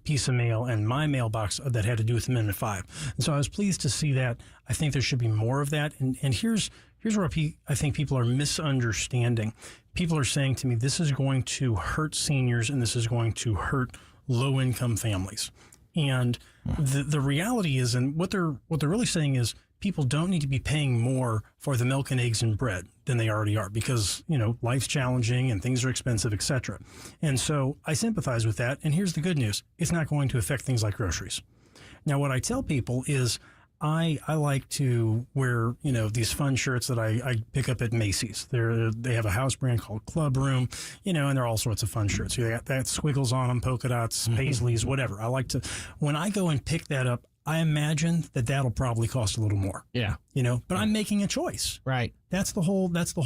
piece of mail in my mailbox that had to do with Amendment 5. And so I was pleased to see that. I think there should be more of that. And here's where I think people are misunderstanding. People are saying to me, this is going to hurt seniors and this is going to hurt low-income families. And the reality is, and what they're really saying is, people don't need to be paying more for the milk and eggs and bread than they already are because, life's challenging and things are expensive, etc. And so I sympathize with that. And here's the good news. It's not going to affect things like groceries. Now, what I tell people is I like to wear, these fun shirts that I pick up at Macy's. They have a house brand called Club Room, and there are all sorts of fun shirts. They got that squiggles on them, polka dots, paisleys, whatever. I like to, when I go and pick that up, I imagine that'll probably cost a little more. Yeah. But I'm making a choice. Right. That's the whole whole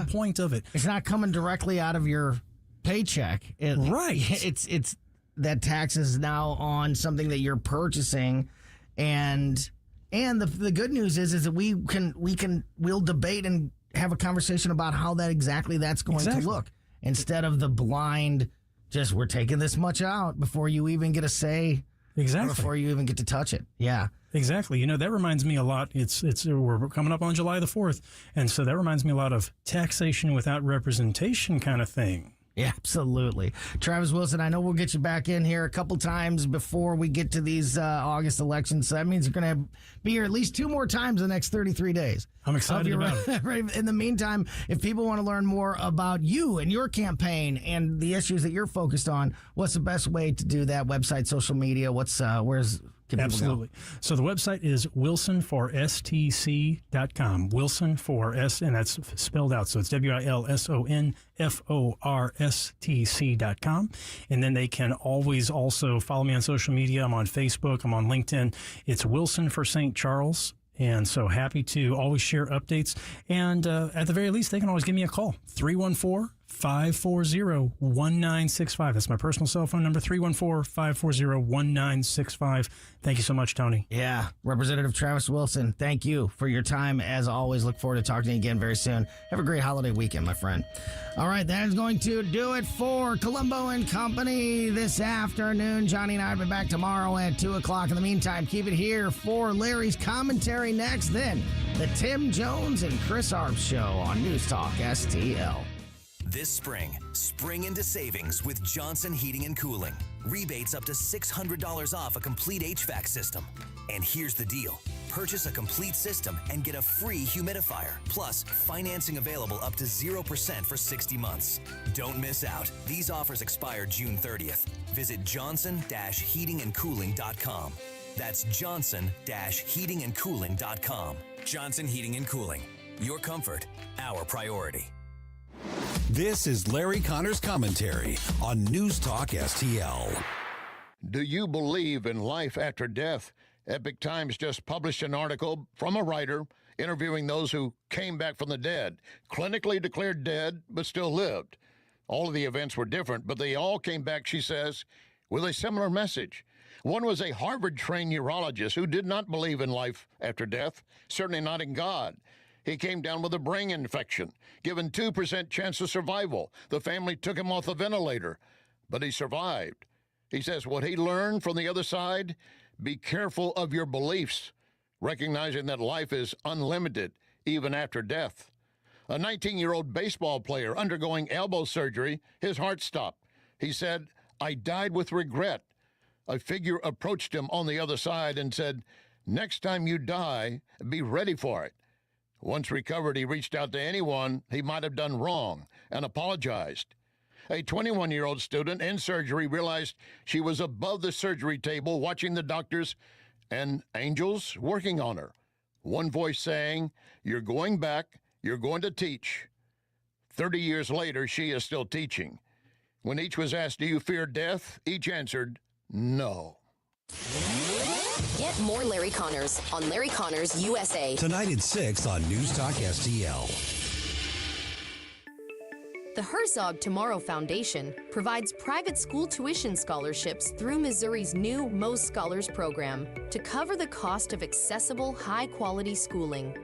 point of it. It's not coming directly out of your paycheck. Right. It's that tax is now on something that you're purchasing. And the good news is that we'll debate and have a conversation about how that's going to look instead of the blind, just we're taking this much out before you even get a say. Exactly. Before you even get to touch it. Yeah. Exactly. That reminds me a lot. We're coming up on July the 4th. And so that reminds me a lot of taxation without representation kind of thing. Yeah, absolutely. Travis Wilson, I know we'll get you back in here a couple times before we get to these August elections. So that means you're going to be here at least 2 more times in the next 33 days. I'm excited about it. In the meantime, if people want to learn more about you and your campaign and the issues that you're focused on, what's the best way to do that? Website, social media, Absolutely. So the website is wilsonforstc.com. Wilson for S, and that's spelled out. So it's WILSONFORSTC.com. And then they can always also follow me on social media. I'm on Facebook. I'm on LinkedIn. It's Wilson for St. Charles. And so happy to always share updates. And at the very least, they can always give me a call. 314-540-1965. That's my personal cell phone number, 314-540-1965. Thank you so much, Tony. Yeah. Representative Travis Wilson, thank you for your time. As always, look forward to talking to you again very soon. Have a great holiday weekend, my friend. All right, that is going to do it for Colombo and Company this afternoon. Johnny and I will be back tomorrow at 2 o'clock. In the meantime, keep it here for Larry's commentary next. Then the Tim Jones and Chris Arps Show on News Talk STL. This spring into savings with Johnson Heating and Cooling. Rebates up to $600 off a complete HVAC system. And here's the deal. Purchase a complete system and get a free humidifier. Plus, financing available up to 0% for 60 months. Don't miss out. These offers expire June 30th. Visit johnson-heatingandcooling.com. That's johnson-heatingandcooling.com. Johnson Heating and Cooling. Your comfort, our priority. This is Larry Connor's commentary on News Talk STL. Do you believe in life after death? Epic Times just published an article from a writer interviewing those who came back from the dead, clinically declared dead, but still lived. All of the events were different, but they all came back, she says, with a similar message. One was a Harvard-trained neurologist who did not believe in life after death, certainly not in God. He came down with a brain infection, given 2% chance of survival. The family took him off the ventilator, but he survived. He says what he learned from the other side, be careful of your beliefs, recognizing that life is unlimited even after death. A 19-year-old baseball player undergoing elbow surgery, his heart stopped. He said, I died with regret. A figure approached him on the other side and said, next time you die, be ready for it. Once recovered, he reached out to anyone he might have done wrong and apologized. A 21-year-old student in surgery realized she was above the surgery table watching the doctors and angels working on her. One voice saying, you're going back, you're going to teach. 30 years later, she is still teaching. When each was asked, do you fear death? Each answered, no. Get more Larry Connors on Larry Connors USA. Tonight at 6 on News Talk STL. The Herzog Tomorrow Foundation provides private school tuition scholarships through Missouri's new Most Scholars program to cover the cost of accessible, high-quality schooling.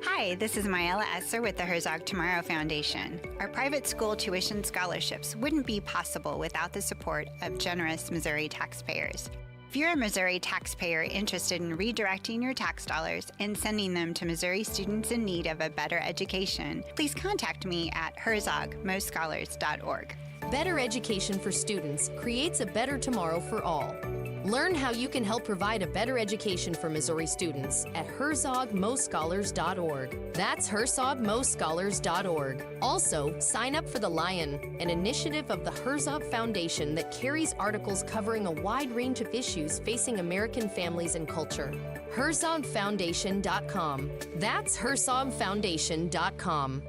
Hi, this is Myella Esser with the Herzog Tomorrow Foundation. Our private school tuition scholarships wouldn't be possible without the support of generous Missouri taxpayers. If you're a Missouri taxpayer interested in redirecting your tax dollars and sending them to Missouri students in need of a better education, please contact me at herzogmoscholars.org. Better education for students creates a better tomorrow for all. Learn how you can help provide a better education for Missouri students at herzogmoscholars.org. That's herzogmoscholars.org. Also, sign up for The Lion, an initiative of the Herzog Foundation that carries articles covering a wide range of issues facing American families and culture. herzogfoundation.com. That's herzogfoundation.com.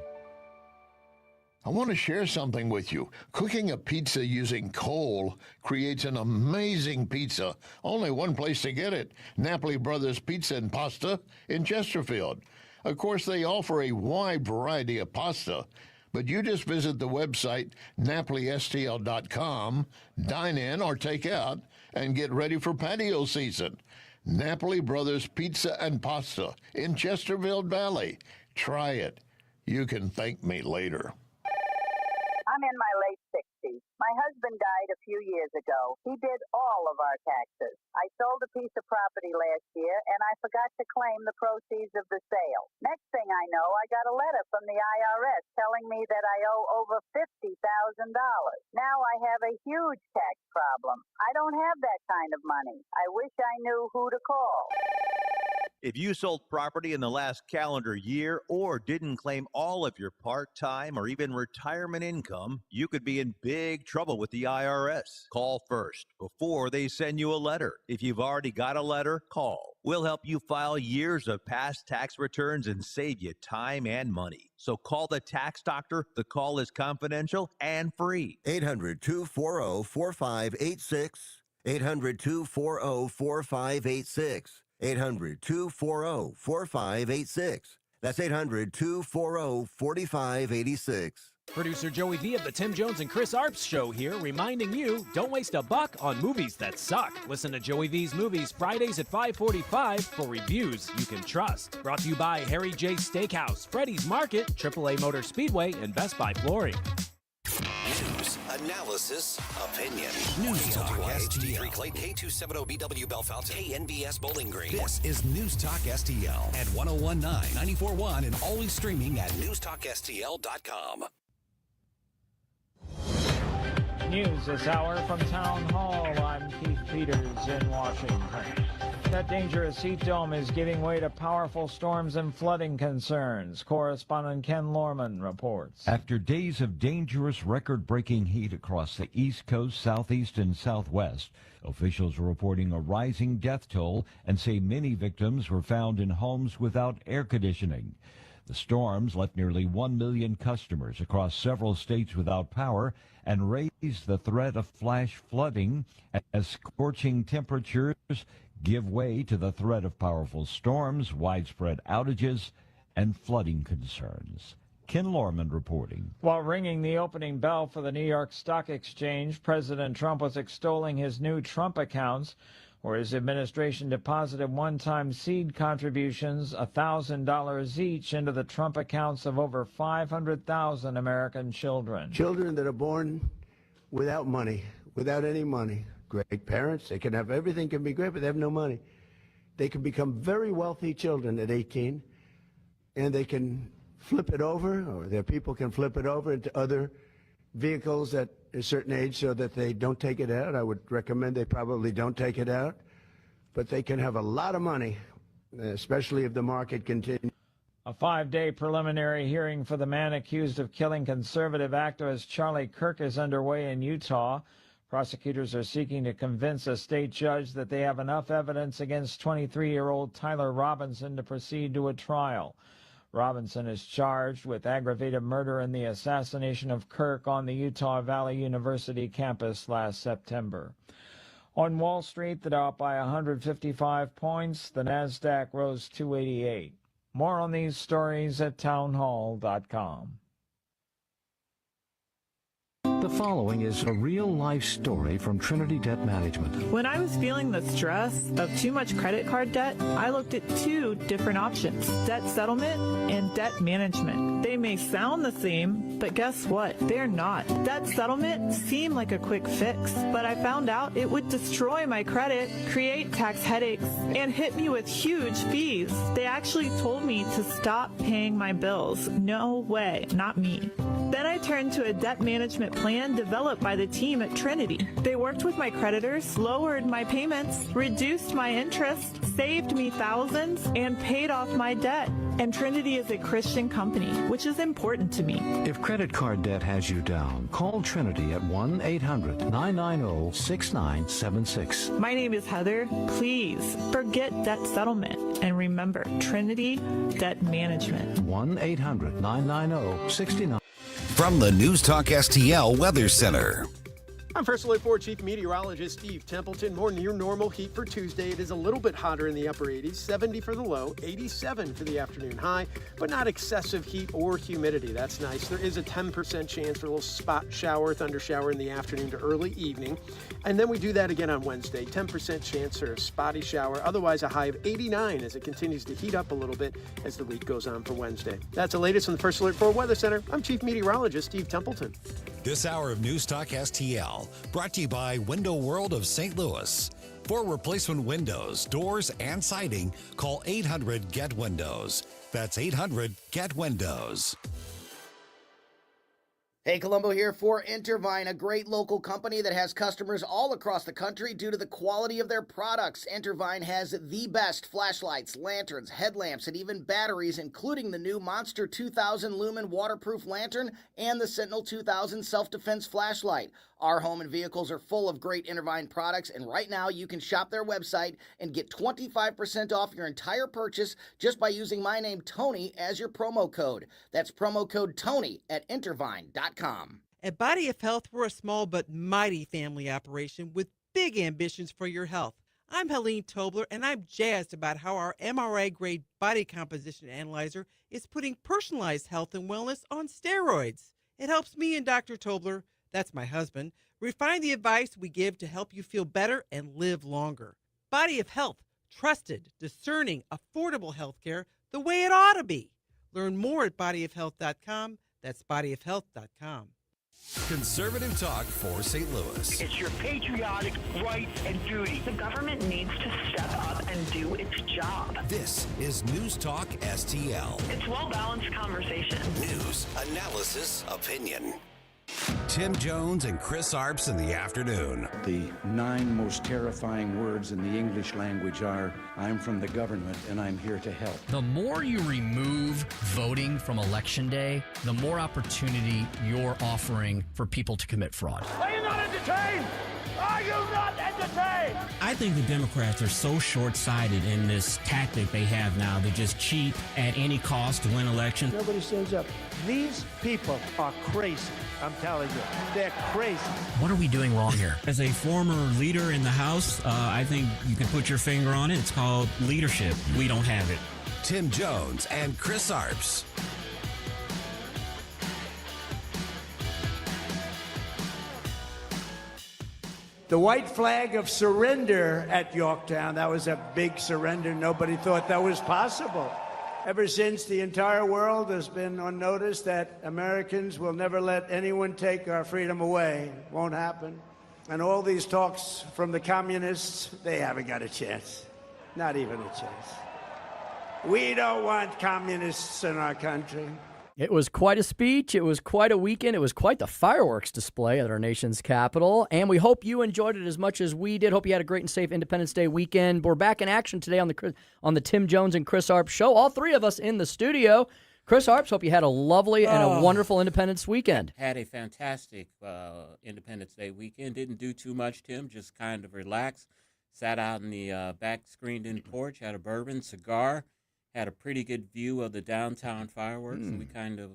I want to share something with you. Cooking a pizza using coal creates an amazing pizza. Only one place to get it, Napoli Brothers Pizza and Pasta in Chesterfield. Of course, they offer a wide variety of pasta, but you just visit the website napolistl.com, dine in or take out, and get ready for patio season. Napoli Brothers Pizza and Pasta in Chesterfield Valley. Try it. You can thank me later. I'm in my late 60s. My husband died a few years ago. He did all of our taxes. I sold a piece of property last year, and I forgot to claim the proceeds of the sale. Next thing I know, I got a letter from the IRS telling me that I owe over $50,000. Now I have a huge tax problem. I don't have that kind of money. I wish I knew who to call. If you sold property in the last calendar year or didn't claim all of your part-time or even retirement income, you could be in big trouble with the IRS. Call first before they send you a letter. If you've already got a letter, call. We'll help you file years of past tax returns and save you time and money. So call the tax doctor. The call is confidential and free. 800-240-4586. 800-240-4586. 800-240-4586. That's 800-240-4586. Producer Joey V of the Tim Jones and Chris Arps Show here, reminding you, don't waste a buck on movies that suck. Listen to Joey V's Movies Fridays at 5:45 for reviews you can trust. Brought to you by Harry J. Steakhouse, Freddy's Market, AAA Motor Speedway, and Best Buy Flooring. News, analysis, opinion. News Talk HD3 STL. Clay, K270BW Bellefonte, KNBS Bowling Green. This is News Talk STL at 1019, 94.1, and always streaming at NewsTalkSTL.com. News this hour from Town Hall. I'm Keith Peters in Washington. That dangerous heat dome is giving way to powerful storms and flooding concerns. Correspondent Ken Lorman reports. After days of dangerous record-breaking heat across the East Coast, Southeast, and Southwest, officials are reporting a rising death toll and say many victims were found in homes without air conditioning. The storms left nearly 1 million customers across several states without power and raised the threat of flash flooding as scorching temperatures give way to the threat of powerful storms, widespread outages, and flooding concerns. Ken Lorman reporting. While ringing the opening bell for the New York Stock Exchange, President Trump was extolling his new Trump accounts, where his administration deposited one-time seed contributions, $1,000 each, into the Trump accounts of over 500,000 American children. Children that are born without money, without any money. Great parents, they can have everything, can be great, but they have no money. They can become very wealthy children at 18, and they can flip it over, or their people can flip it over into other vehicles at a certain age so that they don't take it out. I would recommend they probably don't take it out, but they can have a lot of money, especially if the market continues. A 5-day preliminary hearing for the man accused of killing conservative activist Charlie Kirk is underway in Utah. Prosecutors are seeking to convince a state judge that they have enough evidence against 23-year-old Tyler Robinson to proceed to a trial. Robinson is charged with aggravated murder in the assassination of Kirk on the Utah Valley University campus last September. On Wall Street, the Dow up by 155 points. The Nasdaq rose 288. More on these stories at townhall.com. The following is a real-life story from Trinity Debt Management. When I was feeling the stress of too much credit card debt, I looked at two different options, debt settlement and debt management. They may sound the same, but guess what? They're not. Debt settlement seemed like a quick fix, but I found out it would destroy my credit, create tax headaches, and hit me with huge fees. They actually told me to stop paying my bills. No way, not me. Then I turned to a debt management plan developed by the team at Trinity. They worked with my creditors, lowered my payments, reduced my interest, saved me thousands, and paid off my debt. And Trinity is a Christian company, which is important to me. If credit card debt has you down, call Trinity at 1-800-990-6976. My name is Heather. Please forget debt settlement and remember Trinity Debt Management. 1-800-990-6976. From the News Talk STL Weather Center. I'm First Alert 4 Chief Meteorologist Steve Templeton. More near normal heat for Tuesday. It is a little bit hotter in the upper 80s, 70 for the low, 87 for the afternoon high, but not excessive heat or humidity. That's nice. There is a 10% chance for a little spot shower, thunder shower in the afternoon to early evening. And then we do that again on Wednesday. 10% chance for a spotty shower, otherwise a high of 89 as it continues to heat up a little bit as the week goes on for Wednesday. That's the latest from the First Alert 4 Weather Center. I'm Chief Meteorologist Steve Templeton. This hour of News Talk STL brought to you by Window World of St. Louis. For replacement windows, doors, and siding, call 800-GET-WINDOWS. That's 800-GET-WINDOWS. Hey, Colombo here for Intervine, a great local company that has customers all across the country due to the quality of their products. Intervine has the best flashlights, lanterns, headlamps, and even batteries, including the new Monster 2000 Lumen waterproof lantern and the Sentinel 2000 self-defense flashlight. Our home and vehicles are full of great Intervine products, and right now you can shop their website and get 25% off your entire purchase just by using my name, Tony, as your promo code. That's promo code Tony at Intervine.com. At Body of Health, we're a small but mighty family operation with big ambitions for your health. I'm Helene Tobler, and I'm jazzed about how our MRI-grade body composition analyzer is putting personalized health and wellness on steroids. It helps me and Dr. Tobler, that's my husband, refine the advice we give to help you feel better and live longer. Body of Health, trusted, discerning, affordable health care the way it ought to be. Learn more at bodyofhealth.com. That's bodyofhealth.com. Conservative talk for St. Louis. It's your patriotic right and duty. The government needs to step up and do its job. This is News Talk STL. It's well-balanced conversation. News, analysis, opinion. Tim Jones and Chris Arps in the afternoon. The 9 most terrifying words in the English language are, I'm from the government and I'm here to help. The more you remove voting from Election Day, the more opportunity you're offering for people to commit fraud. Are you not entertained? Are you not entertained? I think the Democrats are so short-sighted in this tactic they have now. They just cheat at any cost to win elections. Nobody stands up. These people are crazy. I'm telling you, they're crazy. What are we doing wrong here? As a former leader in the House, I think you can put your finger on it. It's called leadership. We don't have it. Tim Jones and Chris Arps. The white flag of surrender at Yorktown, that was a big surrender. Nobody thought that was possible. Ever since, the entire world has been on notice that Americans will never let anyone take our freedom away. It won't happen. And all these talks from the communists, they haven't got a chance. Not even a chance. We don't want communists in our country. It was quite a speech. It was quite a weekend. It was quite the fireworks display at our nation's capital. And we hope you enjoyed it as much as we did. Hope you had a great and safe Independence Day weekend. We're back in action today on the Tim Jones and Chris Arps show. All three of us in the studio. Chris Arps, hope you had a lovely and a wonderful Independence weekend. Had a fantastic Independence Day weekend. Didn't do too much, Tim. Just kind of relaxed. Sat out in the back screened-in porch. Had a bourbon, cigar. Had a pretty good view of the downtown fireworks, and we kind of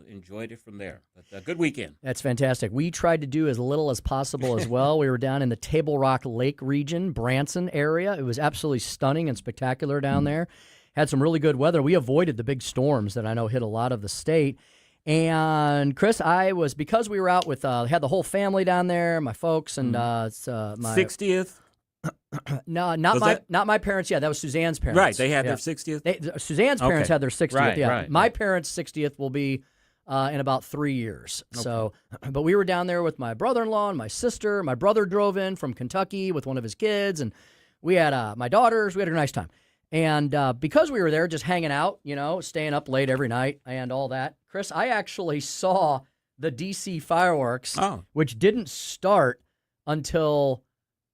enjoyed it from there. But a good weekend. That's fantastic. We tried to do as little as possible as well. We were down in the Table Rock Lake region, Branson area. It was absolutely stunning and spectacular down there. Had some really good weather. We avoided the big storms that I know hit a lot of the state. And Chris, because we were out with had the whole family down there, my folks, and it's my 60th. No, not my parents. Yeah, that was Suzanne's parents. Right, they had their 60th. Suzanne's parents had their 60th. Right, yeah, right. my parents' 60th will be in about 3 years. Okay. So, but we were down there with my brother-in-law and my sister. My brother drove in from Kentucky with one of his kids, and we had my daughters. We had a nice time. And because we were there just hanging out, staying up late every night and all that, Chris, I actually saw the D.C. fireworks, which didn't start until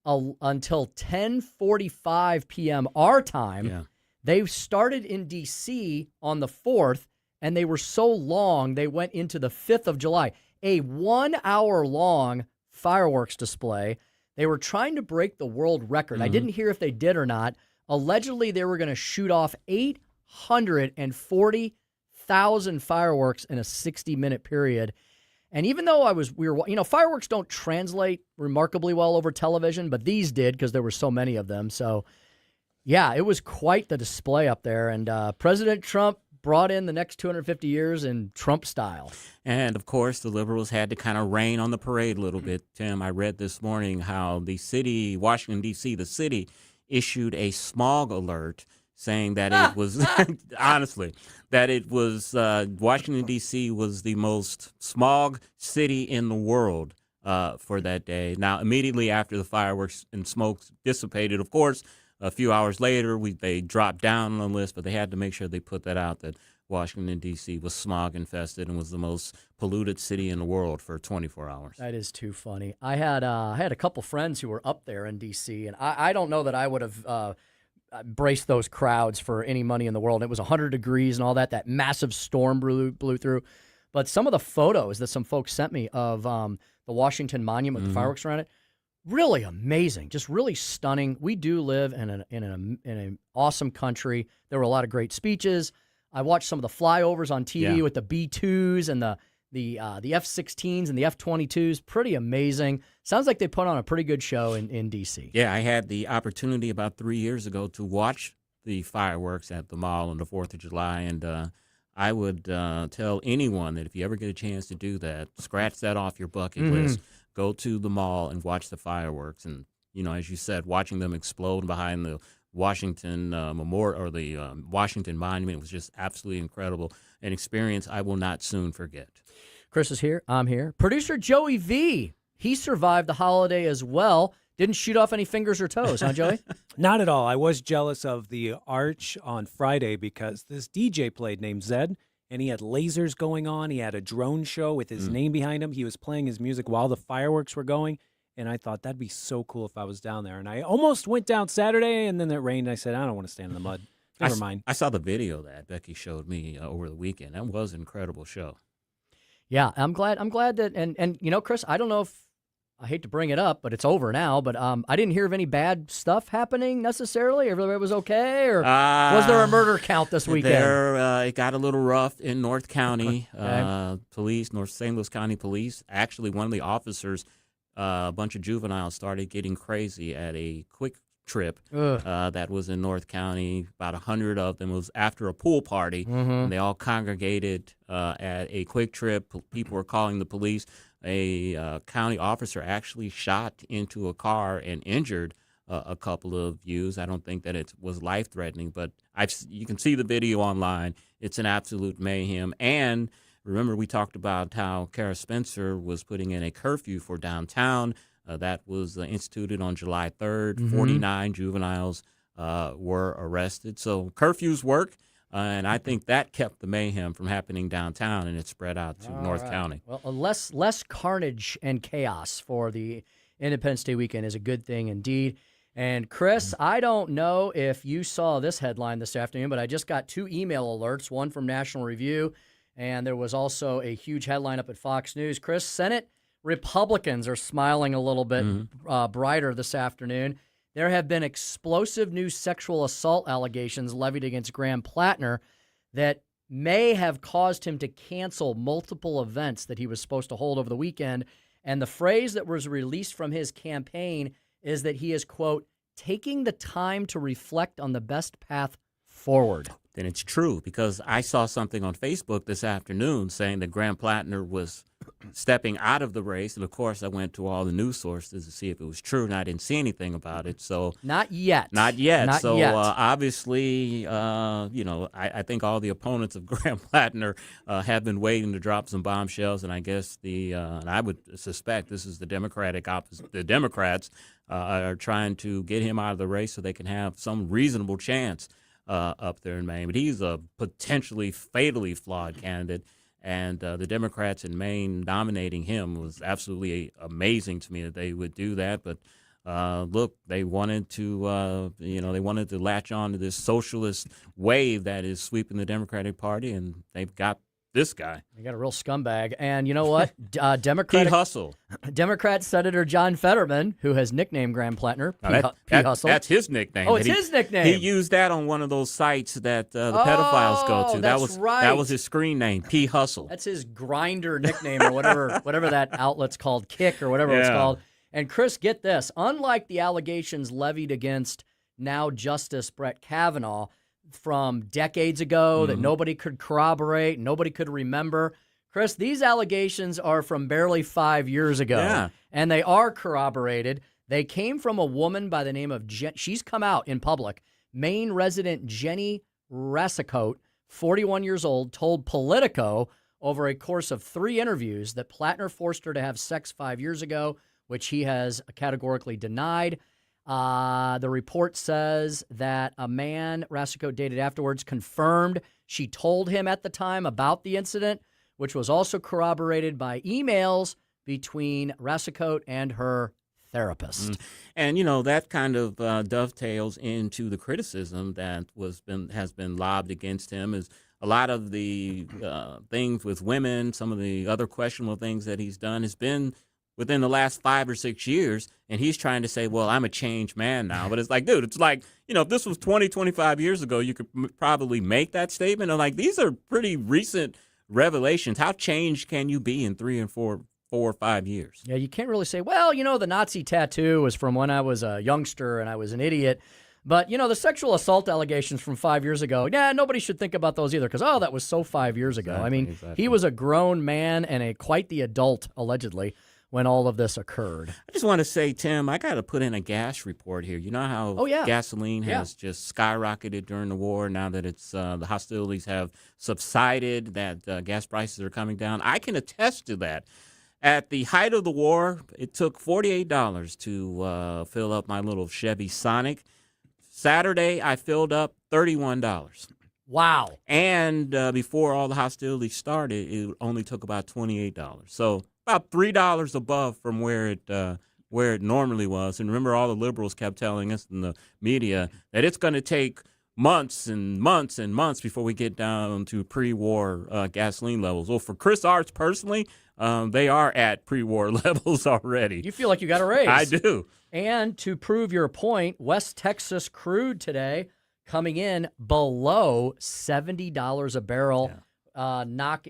10:45 p.m. our time. Yeah. They started in D.C. on the 4th, and they were so long, they went into the 5th of July. A 1-hour-long fireworks display. They were trying to break the world record. I didn't hear if they did or not. Allegedly, they were going to shoot off 840,000 fireworks in a 60-minute period. And even though fireworks don't translate remarkably well over television, but these did because there were so many of them. So, yeah, it was quite the display up there. And President Trump brought in the next 250 years in Trump style. And, of course, the liberals had to kind of rain on the parade a little bit. Tim, I read this morning how the city, Washington, D.C., the city, issued a smog alert saying that it was, honestly, that it was, Washington, D.C. was the most smog city in the world for that day. Now, immediately after the fireworks and smoke dissipated, of course, a few hours later, they dropped down on the list, but they had to make sure they put that out, that Washington, D.C. was smog-infested and was the most polluted city in the world for 24 hours. That is too funny. I had a couple friends who were up there in D.C., and I don't know that I would have braced those crowds for any money in the world. It was 100 degrees and all that. That massive storm blew through. But some of the photos that some folks sent me of the Washington Monument with the fireworks around it, really amazing, just really stunning. We do live in an awesome country. There were a lot of great speeches. I watched some of the flyovers on TV with the B-2s and the F-16s and the F-22s. Pretty amazing. Sounds like they put on a pretty good show in D.C. Yeah, I had the opportunity about 3 years ago to watch the fireworks at the mall on the 4th of July, and I would tell anyone that if you ever get a chance to do that, scratch that off your bucket list. Go to the mall and watch the fireworks. And, as you said, watching them explode behind the Washington Memorial or the Washington Monument was just absolutely incredible. An experience I will not soon forget. Chris is here. I'm here. Producer Joey V. He survived the holiday as well. Didn't shoot off any fingers or toes, huh, Joey? Not at all. I was jealous of the Arch on Friday because this DJ played named Zed, and he had lasers going on. He had a drone show with his name behind him. He was playing his music while the fireworks were going. And I thought that'd be so cool if I was down there. And I almost went down Saturday, and then it rained. I said, I don't want to stand in the mud. Never mind. I saw the video that Becky showed me over the weekend. That was an incredible show. Yeah, I'm glad that, and Chris, I don't know if, I hate to bring it up, but it's over now, but I didn't hear of any bad stuff happening necessarily. Everybody was okay, or was there a murder count this weekend? It got a little rough in North County. Police, North St. Louis County Police, actually one of the officers, a bunch of juveniles started getting crazy at a quick trip that was in North County. About 100 of them. It was after a pool party, and they all congregated at a quick trip. People were calling the police. A county officer actually shot into a car and injured a couple of youths. I don't think that it was life-threatening, but you can see the video online. It's an absolute mayhem. And remember, we talked about how Kara Spencer was putting in a curfew for downtown. That was instituted on July 3rd. 49 juveniles were arrested. So curfews work, and I think that kept the mayhem from happening downtown, and it spread out to North County. Well, less carnage and chaos for the Independence Day weekend is a good thing indeed. And Chris, I don't know if you saw this headline this afternoon, but I just got 2 email alerts, one from National Review, and there was also a huge headline up at Fox News. Chris, Senate Republicans are smiling a little bit brighter this afternoon. There have been explosive new sexual assault allegations levied against Graham Plattner that may have caused him to cancel multiple events that he was supposed to hold over the weekend. And the phrase that was released from his campaign is that he is, quote, taking the time to reflect on the best path forward. Then it's true, because I saw something on Facebook this afternoon saying that Graham Plattner was stepping out of the race. And, of course, I went to all the news sources to see if it was true, and I didn't see anything about it. So Not yet. Not yet. Not so yet. Obviously, I think all the opponents of Graham Plattner have been waiting to drop some bombshells, and I guess and I would suspect this is the The Democrats are trying to get him out of the race so they can have some reasonable chance up there in Maine. But he's a potentially fatally flawed candidate. And the Democrats in Maine nominating him was absolutely amazing to me that they would do that. But look, they wanted to, latch on to this socialist wave that is sweeping the Democratic Party, and they've got this guy. They got a real scumbag. And you know what? Democrat Senator John Fetterman, who has nicknamed Graham Plattner P. Hustle. That's his nickname. Oh, it's his nickname. He used that on one of those sites that the pedophiles go to. Right. That was his screen name, P. Hustle. That's his grinder nickname or whatever that outlet's called, Kick or whatever it's called. And Chris, get this. Unlike the allegations levied against now Justice Brett Kavanaugh from decades ago that nobody could corroborate, nobody could remember, Chris, these allegations are from barely 5 years ago. Yeah. And they are corroborated. They came from a woman by the name of she's come out in public. Maine resident Jenny Rassicote, 41 years old, told Politico over a course of 3 interviews that Plattner forced her to have sex 5 years ago, which he has categorically denied. The report says that a man Rassicote dated afterwards confirmed she told him at the time about the incident, which was also corroborated by emails between Rassicote and her therapist. And, that kind of dovetails into the criticism that has been lobbed against him. Is a lot of the things with women, some of the other questionable things that he's done has been within the last 5 or 6 years, and he's trying to say, well, I'm a changed man now. But it's like, dude, it's like, if this was 20, 25 years ago, you could probably make that statement. And like, these are pretty recent revelations. How changed can you be in 3 and 4 or 5 years? Yeah, you can't really say, well, the Nazi tattoo was from when I was a youngster and I was an idiot. But, the sexual assault allegations from 5 years ago, nobody should think about those either because, that was so 5 years ago. Exactly. He was a grown man and quite the adult, allegedly, when all of this occurred. I just want to say, Tim, I got to put in a gas report here. You know how gasoline has just skyrocketed during the war now that it's the hostilities have subsided, that gas prices are coming down? I can attest to that. At the height of the war, it took $48 to fill up my little Chevy Sonic. Saturday, I filled up $31. Wow. And before all the hostilities started, it only took about $28. So about $3 above from where it normally was. And remember, all the liberals kept telling us in the media that it's going to take months and months and months before we get down to pre-war gasoline levels. Well, for Chris Arps personally, they are at pre-war levels already. You feel like you got a raise. I do. And to prove your point, West Texas crude today coming in below $70 a barrel. Yeah.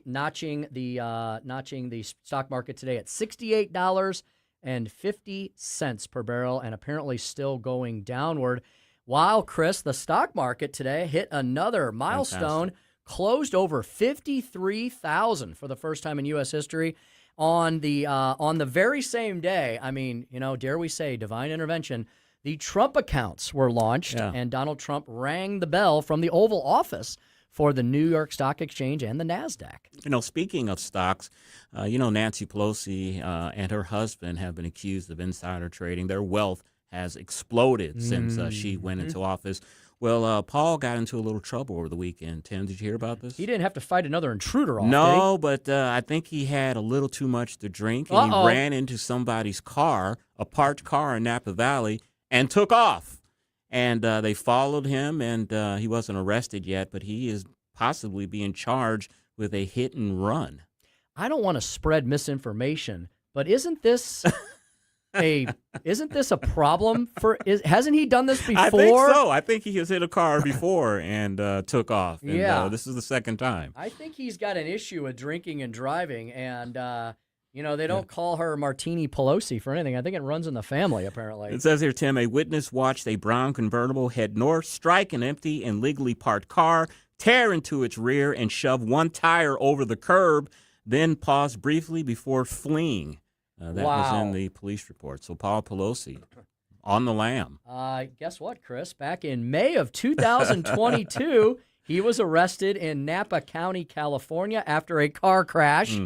Notching the stock market today at $68.50 per barrel, and apparently still going downward. While, Chris, the stock market today hit another milestone, closed over 53,000 for the first time in U.S. history on the very same day. I mean, dare we say, divine intervention. The Trump accounts were launched, and Donald Trump rang the bell from the Oval Office for the New York Stock Exchange and the NASDAQ. Speaking of stocks, Nancy Pelosi and her husband have been accused of insider trading. Their wealth has exploded since she went into office. Well, Paul got into a little trouble over the weekend. Tim, did you hear about this? He didn't have to fight another intruder off, No, but I think he had a little too much to drink, and he ran into somebody's car, a parked car in Napa Valley, and took off. And they followed him, and he wasn't arrested yet, but he is possibly being charged with a hit and run. I don't want to spread misinformation, but isn't this a problem hasn't he done this before? I think so. I think he has hit a car before and took off. And, this is the second time. I think he's got an issue with drinking and driving, and You know, they don't call her Martini Pelosi for anything. I think it runs in the family, apparently. It says here, Tim, a witness watched a brown convertible head north, strike an empty and legally parked car, tear into its rear, and shove one tire over the curb, then pause briefly before fleeing. That was in the police report. So Paul Pelosi on the lam. Guess what, Chris? Back in May of 2022, he was arrested in Napa County, California, after a car crash.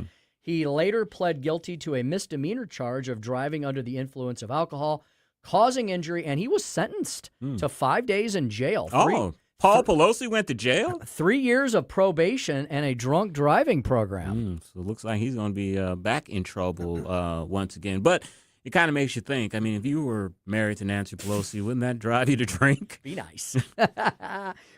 He later pled guilty to a misdemeanor charge of driving under the influence of alcohol, causing injury, and he was sentenced to 5 days in jail. Paul Pelosi went to jail? 3 years of probation and a drunk driving program. So it looks like he's going to be back in trouble once again. But it kind of makes you think. I mean, if you were married to Nancy Pelosi, wouldn't that drive you to drink? Be nice.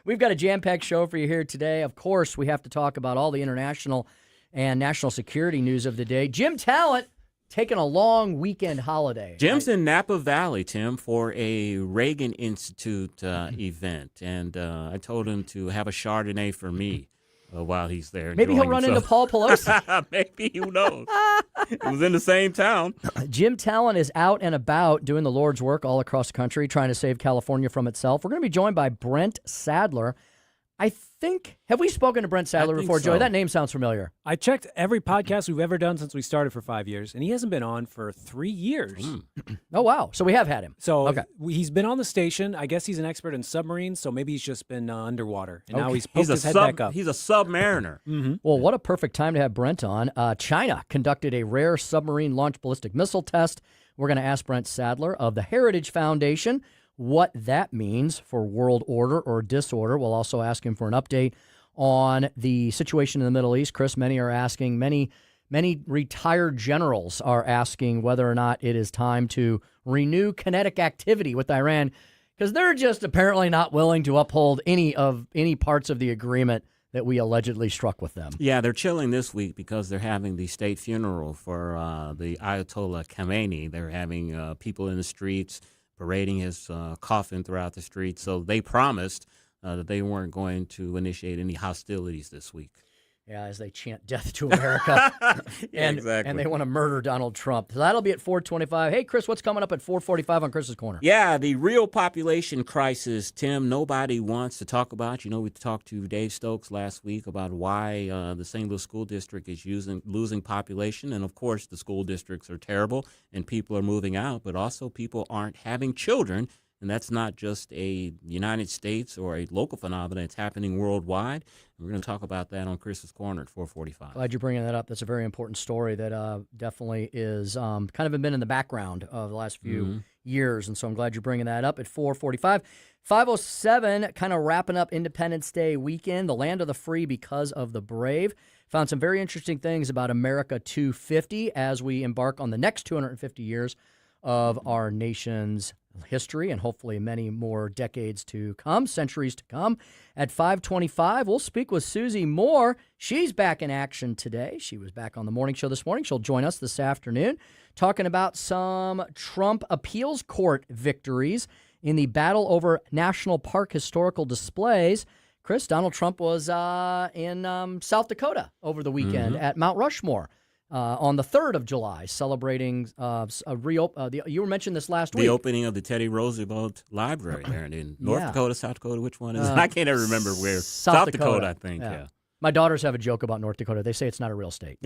We've got a jam-packed show for you here today. Of course, we have to talk about all the international and national security news of the day. Jim Talent taking a long weekend holiday. Jim's in Napa Valley, Tim, for a Reagan Institute event. And I told him to have a Chardonnay for me while he's there. Maybe he'll run into Paul Pelosi. Maybe, who knows? It was in the same town. Jim Talent is out and about doing the Lord's work all across the country, trying to save California from itself. We're going to be joined by Brent Sadler. I think, have we spoken to Brent Sadler before, Joey? That name sounds familiar. I checked every podcast we've ever done since we started for 5 years, and he hasn't been on for 3 years. Oh, wow. So we have had him. So he's been on the station. I guess he's an expert in submarines, so maybe he's just been underwater. And now he's poked his head back up. He's a submariner. Well, what a perfect time to have Brent on. China conducted a rare submarine launched ballistic missile test. We're going to ask Brent Sadler of the Heritage Foundation what that means for world order or disorder. We'll also ask him for an update on the situation in the Middle East. Chris, many are asking, many retired generals are asking whether or not it is time to renew kinetic activity with Iran, because they're just apparently not willing to uphold any parts of the agreement that we allegedly struck with them. Yeah, they're chilling this week because they're having the state funeral for the Ayatollah Khamenei. They're having people in the streets parading his coffin throughout the streets. So they promised that they weren't going to initiate any hostilities this week. Yeah, as they chant death to America. Exactly. And they want to murder Donald Trump. So that'll be at 4:25. Hey, Chris, what's coming up at 4:45 on Chris's Corner? Yeah, the real population crisis, Tim, nobody wants to talk about. You know, we talked to Dave Stokes last week about why the St. Louis School District is losing population. And, of course, the school districts are terrible and people are moving out, but also people aren't having children. And that's not just a United States or a local phenomenon. It's happening worldwide. We're going to talk about that on Chris's Corner at 4:45. Glad you're bringing that up. That's a very important story that definitely is kind of been in the background of the last few years. And so I'm glad you're bringing that up at 4:45. 5:07, kind of wrapping up Independence Day weekend, the land of the free because of the brave. Found some very interesting things about America 250 as we embark on the next 250 years of our nation's history and hopefully many more decades to come, centuries to come. At 5:25, we'll speak with Susie Moore. She's back in action today. She was back on the morning show this morning. She'll join us this afternoon talking about some Trump appeals court victories in the battle over National Park historical displays. Chris, Donald Trump was in South Dakota over the weekend at Mount Rushmore. On the 3rd of July, celebrating you mentioned this last week. The opening of the Teddy Roosevelt Library there in North Dakota, South Dakota. Which one is it? I can't ever remember where. South Dakota, I think, yeah. My daughters have a joke about North Dakota. They say it's not a real state.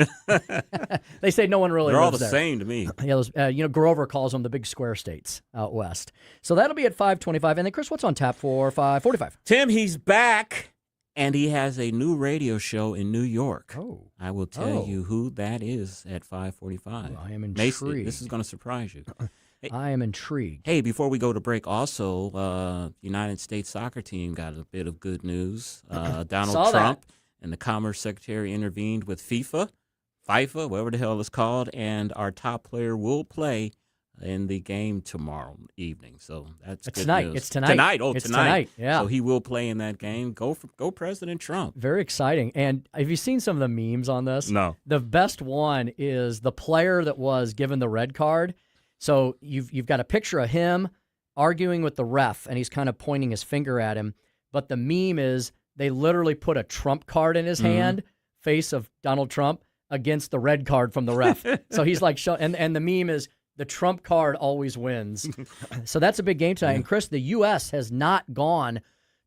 They say no one really They're all lives the there. same to me. Yeah, Grover calls them the big square states out west. So that'll be at 5:25. And then, Chris, what's on tap for 5:45? Tim, he's back. And he has a new radio show in New York. Oh. I will tell you who that is at 5:45. Well, I am intrigued. Macy, this is going to surprise you. Hey, I am intrigued. Hey, before we go to break, also, United States soccer team got a bit of good news. Donald Trump and the Commerce Secretary intervened with FIFA, whatever the hell it's called, and our top player will play in the game tomorrow evening. So that's good tonight. news. It's tonight. Tonight. Oh, it's tonight. Yeah. So he will play in that game. Go President Trump. Very exciting. And have you seen some of the memes on this? No. The best one is the player that was given the red card. So you've got a picture of him arguing with the ref, and he's kind of pointing his finger at him. But the meme is they literally put a Trump card in his hand, face of Donald Trump. against the red card from the ref. So he's like, and the meme is the trump card always wins. So that's a big game tonight. And Chris, the U.S. has not gone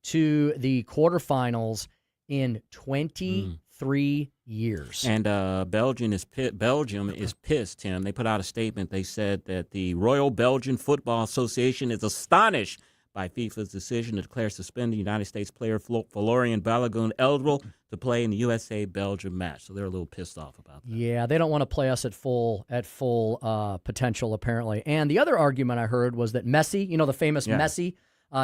to the quarterfinals in 23 years. And Belgium is pissed, Tim. They put out a statement. They said that the Royal Belgian Football Association is astonished by FIFA's decision to declare suspended United States player Florian Balogun eligible to play in the USA-Belgium match. So they're a little pissed off about that. Yeah, they don't want to play us at full potential, apparently. And the other argument I heard was that Messi, the famous Messi,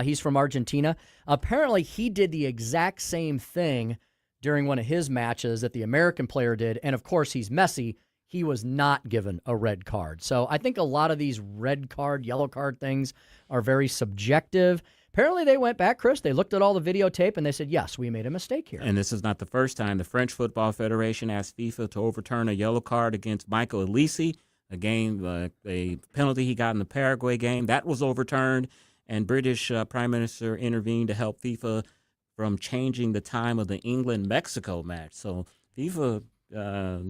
he's from Argentina. Apparently, he did the exact same thing during one of his matches that the American player did. And, of course, he's Messi. He was not given a red card. So I think a lot of these red card, yellow card things are very subjective. Apparently they went back, Chris. They looked at all the videotape, and they said, yes, we made a mistake here. And this is not the first time. The French Football Federation asked FIFA to overturn a yellow card against Michael Elise, a penalty he got in the Paraguay game. That was overturned, and British Prime Minister intervened to help FIFA from changing the time of the England-Mexico match. So FIFA put a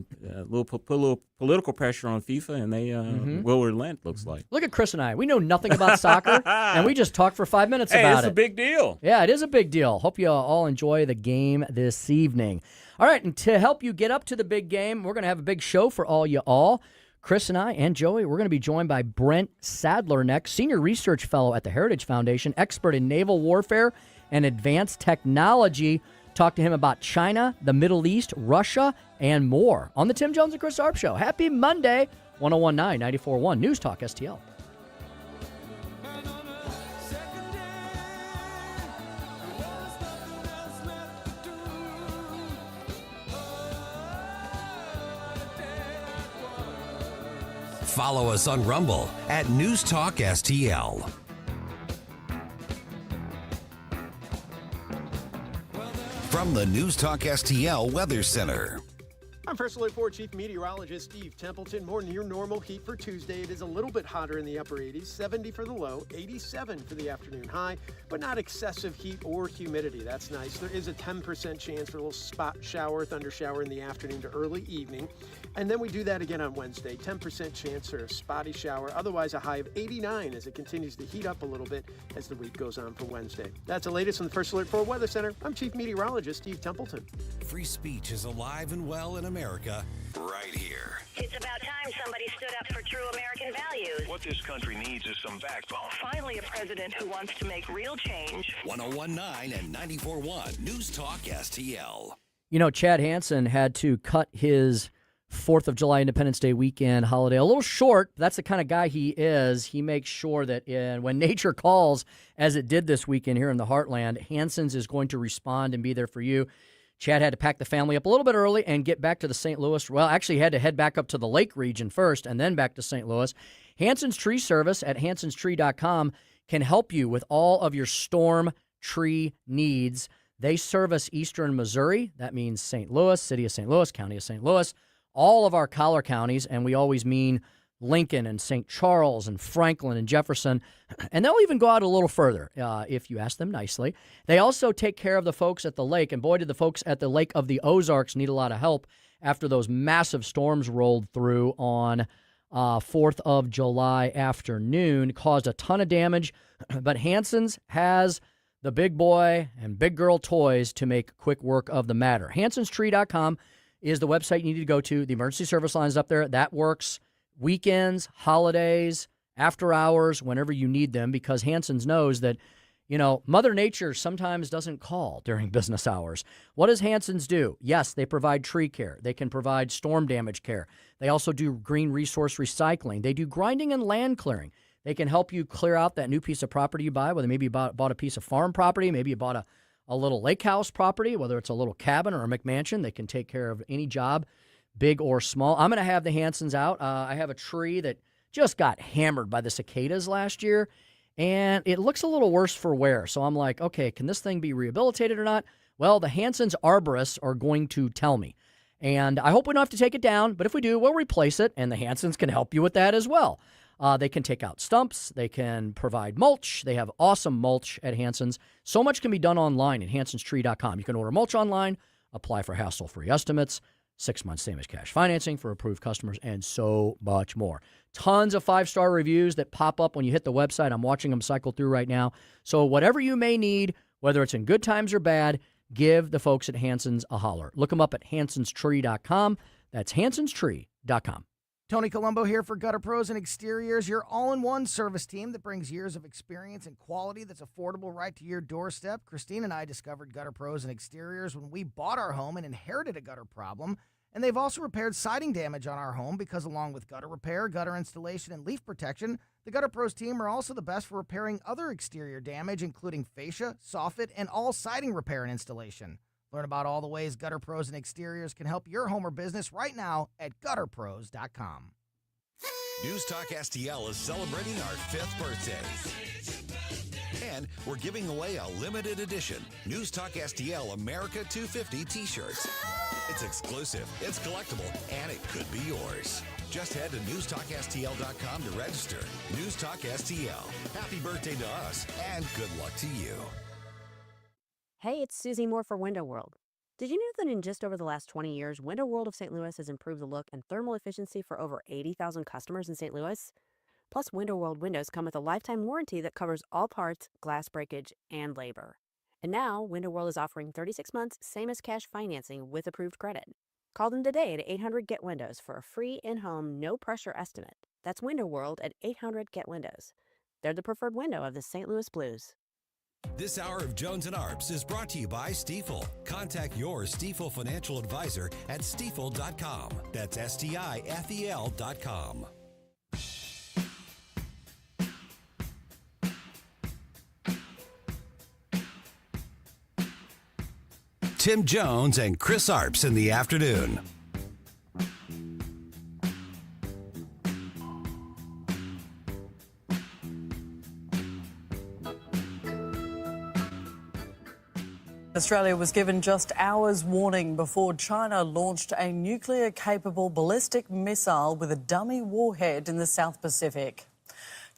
little political pressure on FIFA, and they will relent, looks like. Look at Chris and I. We know nothing about soccer, and we just talked for 5 minutes about it. It's a big deal. Yeah, it is a big deal. Hope you all enjoy the game this evening. All right, and to help you get up to the big game, we're going to have a big show for all you all. Chris and I and Joey, we're going to be joined by Brent Sadler next, Senior Research Fellow at the Heritage Foundation, expert in naval warfare and advanced technology. Talk to him about China, the Middle East, Russia, and more on the Tim Jones and Chris Arps Show. Happy Monday, 101.9, 94.1 News Talk STL. Follow us on Rumble at News Talk STL. From the News Talk STL Weather Center. I'm First Alert 4 Chief Meteorologist Steve Templeton. More near normal heat for Tuesday. It is a little bit hotter in the upper 80s, 70 for the low, 87 for the afternoon high, but not excessive heat or humidity. That's nice. There is a 10% chance for a little spot shower, thunder shower in the afternoon to early evening. And then we do that again on Wednesday. 10% chance for a spotty shower. Otherwise, a high of 89 as it continues to heat up a little bit as the week goes on for Wednesday. That's the latest on the First Alert 4 Weather Center. I'm Chief Meteorologist Steve Templeton. Free speech is alive and well in America right here. It's about time somebody stood up for true American values. What this country needs is some backbone. Finally, a president who wants to make real change. 101.9 and 94.1 News Talk STL. Chad Hansen had to cut his 4th of July Independence Day weekend holiday a little short. That's the kind of guy he is. He makes sure that when nature calls, as it did this weekend here in the Heartland, Hansen's is going to respond and be there for you. Chad had to pack the family up a little bit early and get back to the St. Louis. Well, actually, he had to head back up to the Lake region first and then back to St. Louis. Hansen's Tree Service at hansenstree.com can help you with all of your storm tree needs. They service eastern Missouri. That means St. Louis, City of St. Louis, County of St. Louis, all of our collar counties, and we always mean Lincoln and St. Charles and Franklin and Jefferson, and they'll even go out a little further if you ask them nicely. They also take care of the folks at the lake, and boy, did the folks at the Lake of the Ozarks need a lot of help after those massive storms rolled through on 4th of July afternoon, caused a ton of damage, but Hansen's has the big boy and big girl toys to make quick work of the matter. hansenstree.com is the website you need to go to. The emergency service line is up there. That works weekends, holidays, after hours, whenever you need them, because Hansen's knows that, Mother Nature sometimes doesn't call during business hours. What does Hansen's do? Yes, they provide tree care. They can provide storm damage care. They also do green resource recycling. They do grinding and land clearing. They can help you clear out that new piece of property you buy, whether maybe you bought a piece of farm property, maybe you bought a little lake house property, whether it's a little cabin or a McMansion. They can take care of any job, big or small. I'm going to have the Hansens out. I have a tree that just got hammered by the cicadas last year, and it looks a little worse for wear. So I'm like, okay, can this thing be rehabilitated or not? Well, the Hansens arborists are going to tell me. And I hope we don't have to take it down, but if we do, we'll replace it, and the Hansens can help you with that as well. They can take out stumps. They can provide mulch. They have awesome mulch at Hansens. So much can be done online at hansenstree.com. You can order mulch online, apply for hassle-free estimates. 6 months same as cash financing for approved customers, and so much more. Tons of 5-star reviews that pop up when you hit the website. I'm watching them cycle through right now. So whatever you may need, whether it's in good times or bad, give the folks at Hanson's a holler. Look them up at hansonstree.com. That's hansonstree.com. Tony Colombo here for Gutter Pros and Exteriors, your all-in-one service team that brings years of experience and quality that's affordable right to your doorstep. Christine and I discovered Gutter Pros and Exteriors when we bought our home and inherited a gutter problem. And they've also repaired siding damage on our home because along with gutter repair, gutter installation, and leaf protection, the Gutter Pros team are also the best for repairing other exterior damage, including fascia, soffit, and all siding repair and installation. Learn about all the ways Gutter Pros and Exteriors can help your home or business right now at gutterpros.com. News Talk STL is celebrating our 5th birthday. And we're giving away a limited edition News Talk STL America 250 t-shirts. It's exclusive, it's collectible, and it could be yours. Just head to newstalkstl.com to register. News Talk STL. Happy birthday to us, and good luck to you. Hey, it's Susie Moore for Window World. Did you know that in just over the last 20 years, Window World of St. Louis has improved the look and thermal efficiency for over 80,000 customers in St. Louis? Plus, Window World windows come with a lifetime warranty that covers all parts, glass breakage, and labor. And now, Window World is offering 36 months, same as cash financing with approved credit. Call them today at 800-GET-WINDOWS for a free in-home, no-pressure estimate. That's Window World at 800-GET-WINDOWS. They're the preferred window of the St. Louis Blues. This hour of Jones and Arps is brought to you by Stifel. Contact your Stifel financial advisor at stifel.com. That's STIFEL.com. Tim Jones and Chris Arps in the afternoon. Australia was given just hours warning before China launched a nuclear-capable ballistic missile with a dummy warhead in the South Pacific.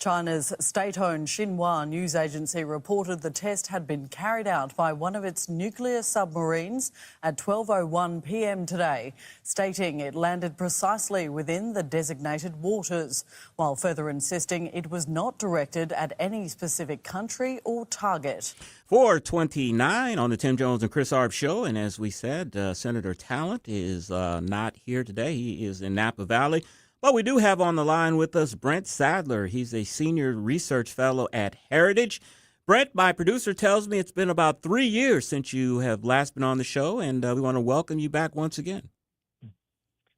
China's state-owned Xinhua news agency reported the test had been carried out by one of its nuclear submarines at 12:01 p.m. today, stating it landed precisely within the designated waters, while further insisting it was not directed at any specific country or target. 429 on the Tim Jones and Chris Arps show, and as we said, Senator Talent is not here today. He is in Napa Valley. But we do have on the line with us Brent Sadler. He's a senior research fellow at Heritage. Brent, my producer tells me it's been about 3 years since you have last been on the show, and we want to welcome you back once again.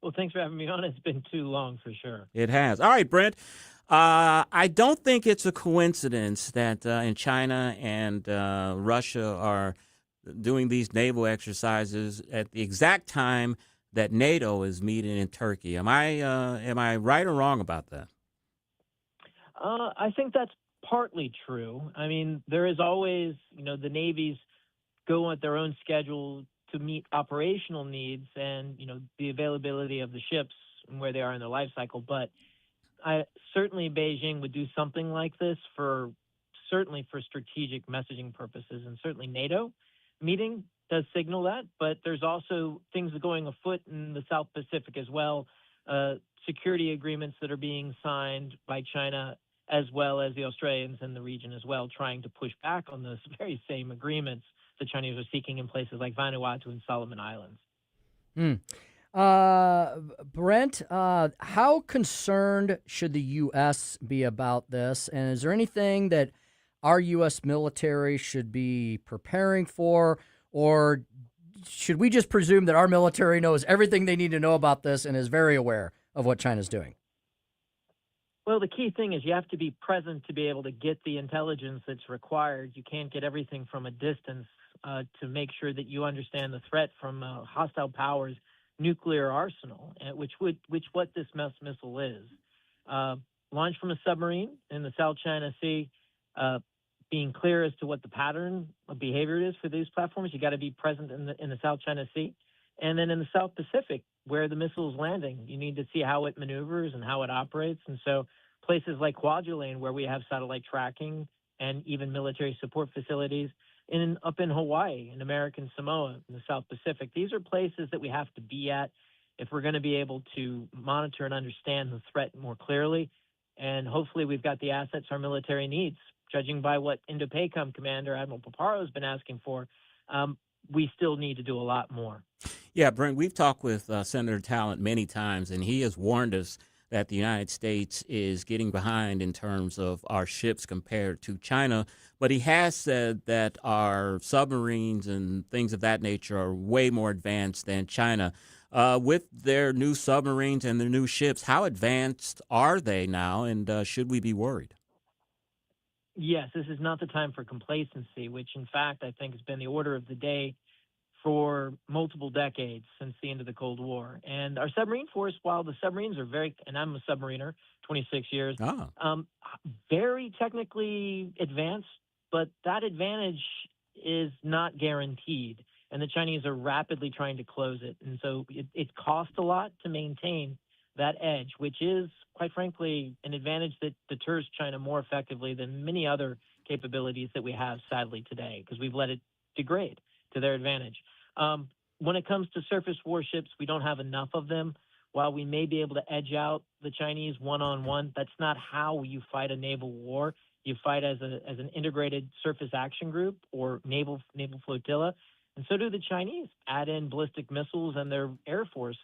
Well, thanks for having me on. It's been too long for sure. It has. All right, Brent. I don't think it's a coincidence that in China and Russia are doing these naval exercises at the exact time that NATO is meeting in Turkey. Am I right or wrong about that? I think that's partly true. I mean, there is always, the navies go at their own schedule to meet operational needs and, the availability of the ships and where they are in their life cycle. But certainly Beijing would do something like this for strategic messaging purposes, and certainly NATO meeting does signal that, but there's also things going afoot in the South Pacific as well, security agreements that are being signed by China as well as the Australians in the region as well, trying to push back on those very same agreements the Chinese are seeking in places like Vanuatu and Solomon Islands. Brent, how concerned should the U.S. be about this? And is there anything that our U.S. military should be preparing for? Or should we just presume that our military knows everything they need to know about this and is very aware of what China's doing? Well, the key thing is you have to be present to be able to get the intelligence that's required. You can't get everything from a distance to make sure that you understand the threat from hostile powers' nuclear arsenal, which what this missile is. Launched from a submarine in the South China Sea, being clear as to what the pattern of behavior is for these platforms. You got to be present in the South China Sea. And then in the South Pacific, where the missile is landing, you need to see how it maneuvers and how it operates. And so places like Kwajalein, where we have satellite tracking and even military support facilities, up in Hawaii, in American Samoa, in the South Pacific, these are places that we have to be at if we're going to be able to monitor and understand the threat more clearly. And hopefully we've got the assets our military needs. Judging by what Indo-PACOM Commander Admiral Paparo has been asking for, we still need to do a lot more. Yeah, Brent, we've talked with Senator Talent many times, and he has warned us that the United States is getting behind in terms of our ships compared to China. But he has said that our submarines and things of that nature are way more advanced than China. With their new submarines and their new ships, how advanced are they now, and should we be worried? Yes, this is not the time for complacency, which in fact I think has been the order of the day for multiple decades since the end of the Cold War. And our submarine force, while the submarines are and I'm a submariner, 26 years, very technically advanced, but that advantage is not guaranteed. And the Chinese are rapidly trying to close it. And so it costs a lot to maintain that edge, which is, quite frankly, an advantage that deters China more effectively than many other capabilities that we have, sadly, today, because we've let it degrade to their advantage. When it comes to surface warships, we don't have enough of them. While we may be able to edge out the Chinese one-on-one, that's not how you fight a naval war. You fight as an integrated surface action group or naval flotilla, and so do the Chinese. Add in ballistic missiles and their air force.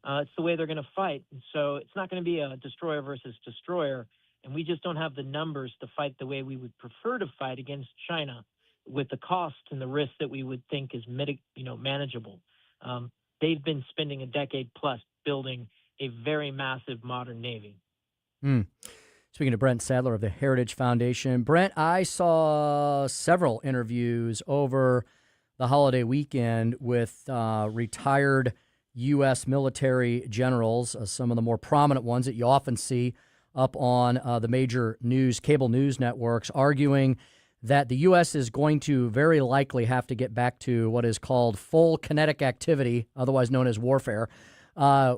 It's the way they're going to fight. And so it's not going to be a destroyer versus destroyer, and we just don't have the numbers to fight the way we would prefer to fight against China with the cost and the risk that we would think is manageable. They've been spending a decade plus building a very massive modern Navy. Speaking to Brent Sadler of the Heritage Foundation. Brent, I saw several interviews over the holiday weekend with retired U.S. military generals, some of the more prominent ones that you often see up on the major cable news networks, arguing that the U.S. is going to very likely have to get back to what is called full kinetic activity, otherwise known as warfare,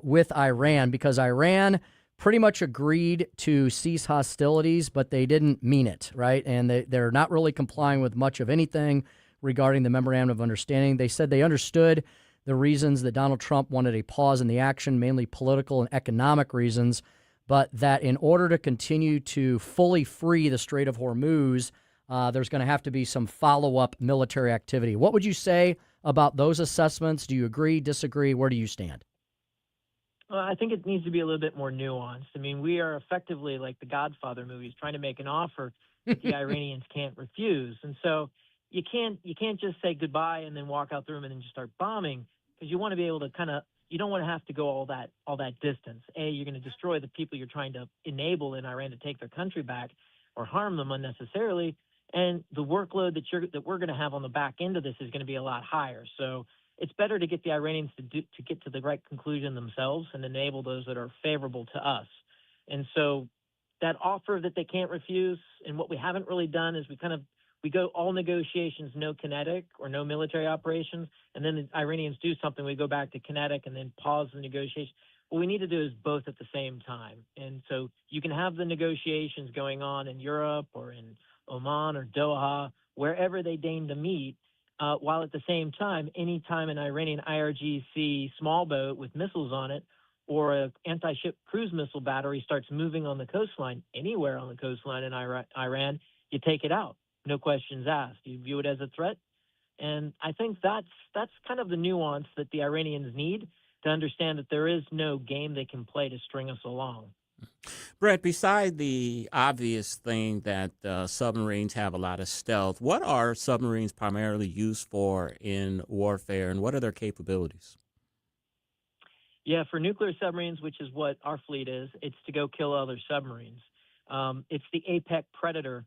with Iran, because Iran pretty much agreed to cease hostilities, but they didn't mean it, right? And they're not really complying with much of anything regarding the Memorandum of Understanding. They said they understood the reasons that Donald Trump wanted a pause in the action, mainly political and economic reasons, but that in order to continue to fully free the Strait of Hormuz, there's going to have to be some follow-up military activity. What would you say about those assessments? Do you agree, disagree? Where do you stand? Well, I think it needs to be a little bit more nuanced. I mean, we are effectively like the Godfather movies, trying to make an offer that the Iranians can't refuse. And so you can't just say goodbye and then walk out the room and then just start bombing, because you want to be able to you don't want to have to go all that distance. You're going to destroy the people you're trying to enable in Iran to take their country back or harm them unnecessarily. And the workload that we're going to have on the back end of this is going to be a lot higher. So it's better to get the Iranians to get to the right conclusion themselves and enable those that are favorable to us. And so that offer that they can't refuse, and what we haven't really done is we go all negotiations, no kinetic or no military operations, and then the Iranians do something, we go back to kinetic and then pause the negotiation. What we need to do is both at the same time. And so you can have the negotiations going on in Europe or in Oman or Doha, wherever they deign to meet, while at the same time, anytime an Iranian IRGC small boat with missiles on it or an anti-ship cruise missile battery starts moving on the coastline, anywhere on the coastline in Iran, you take it out. No questions asked. You view it as a threat. And I think that's kind of the nuance that the Iranians need to understand that there is no game they can play to string us along. Brett, beside the obvious thing that submarines have a lot of stealth, what are submarines primarily used for in warfare, and what are their capabilities? Yeah, for nuclear submarines, which is what our fleet is, it's to go kill other submarines. It's the apex predator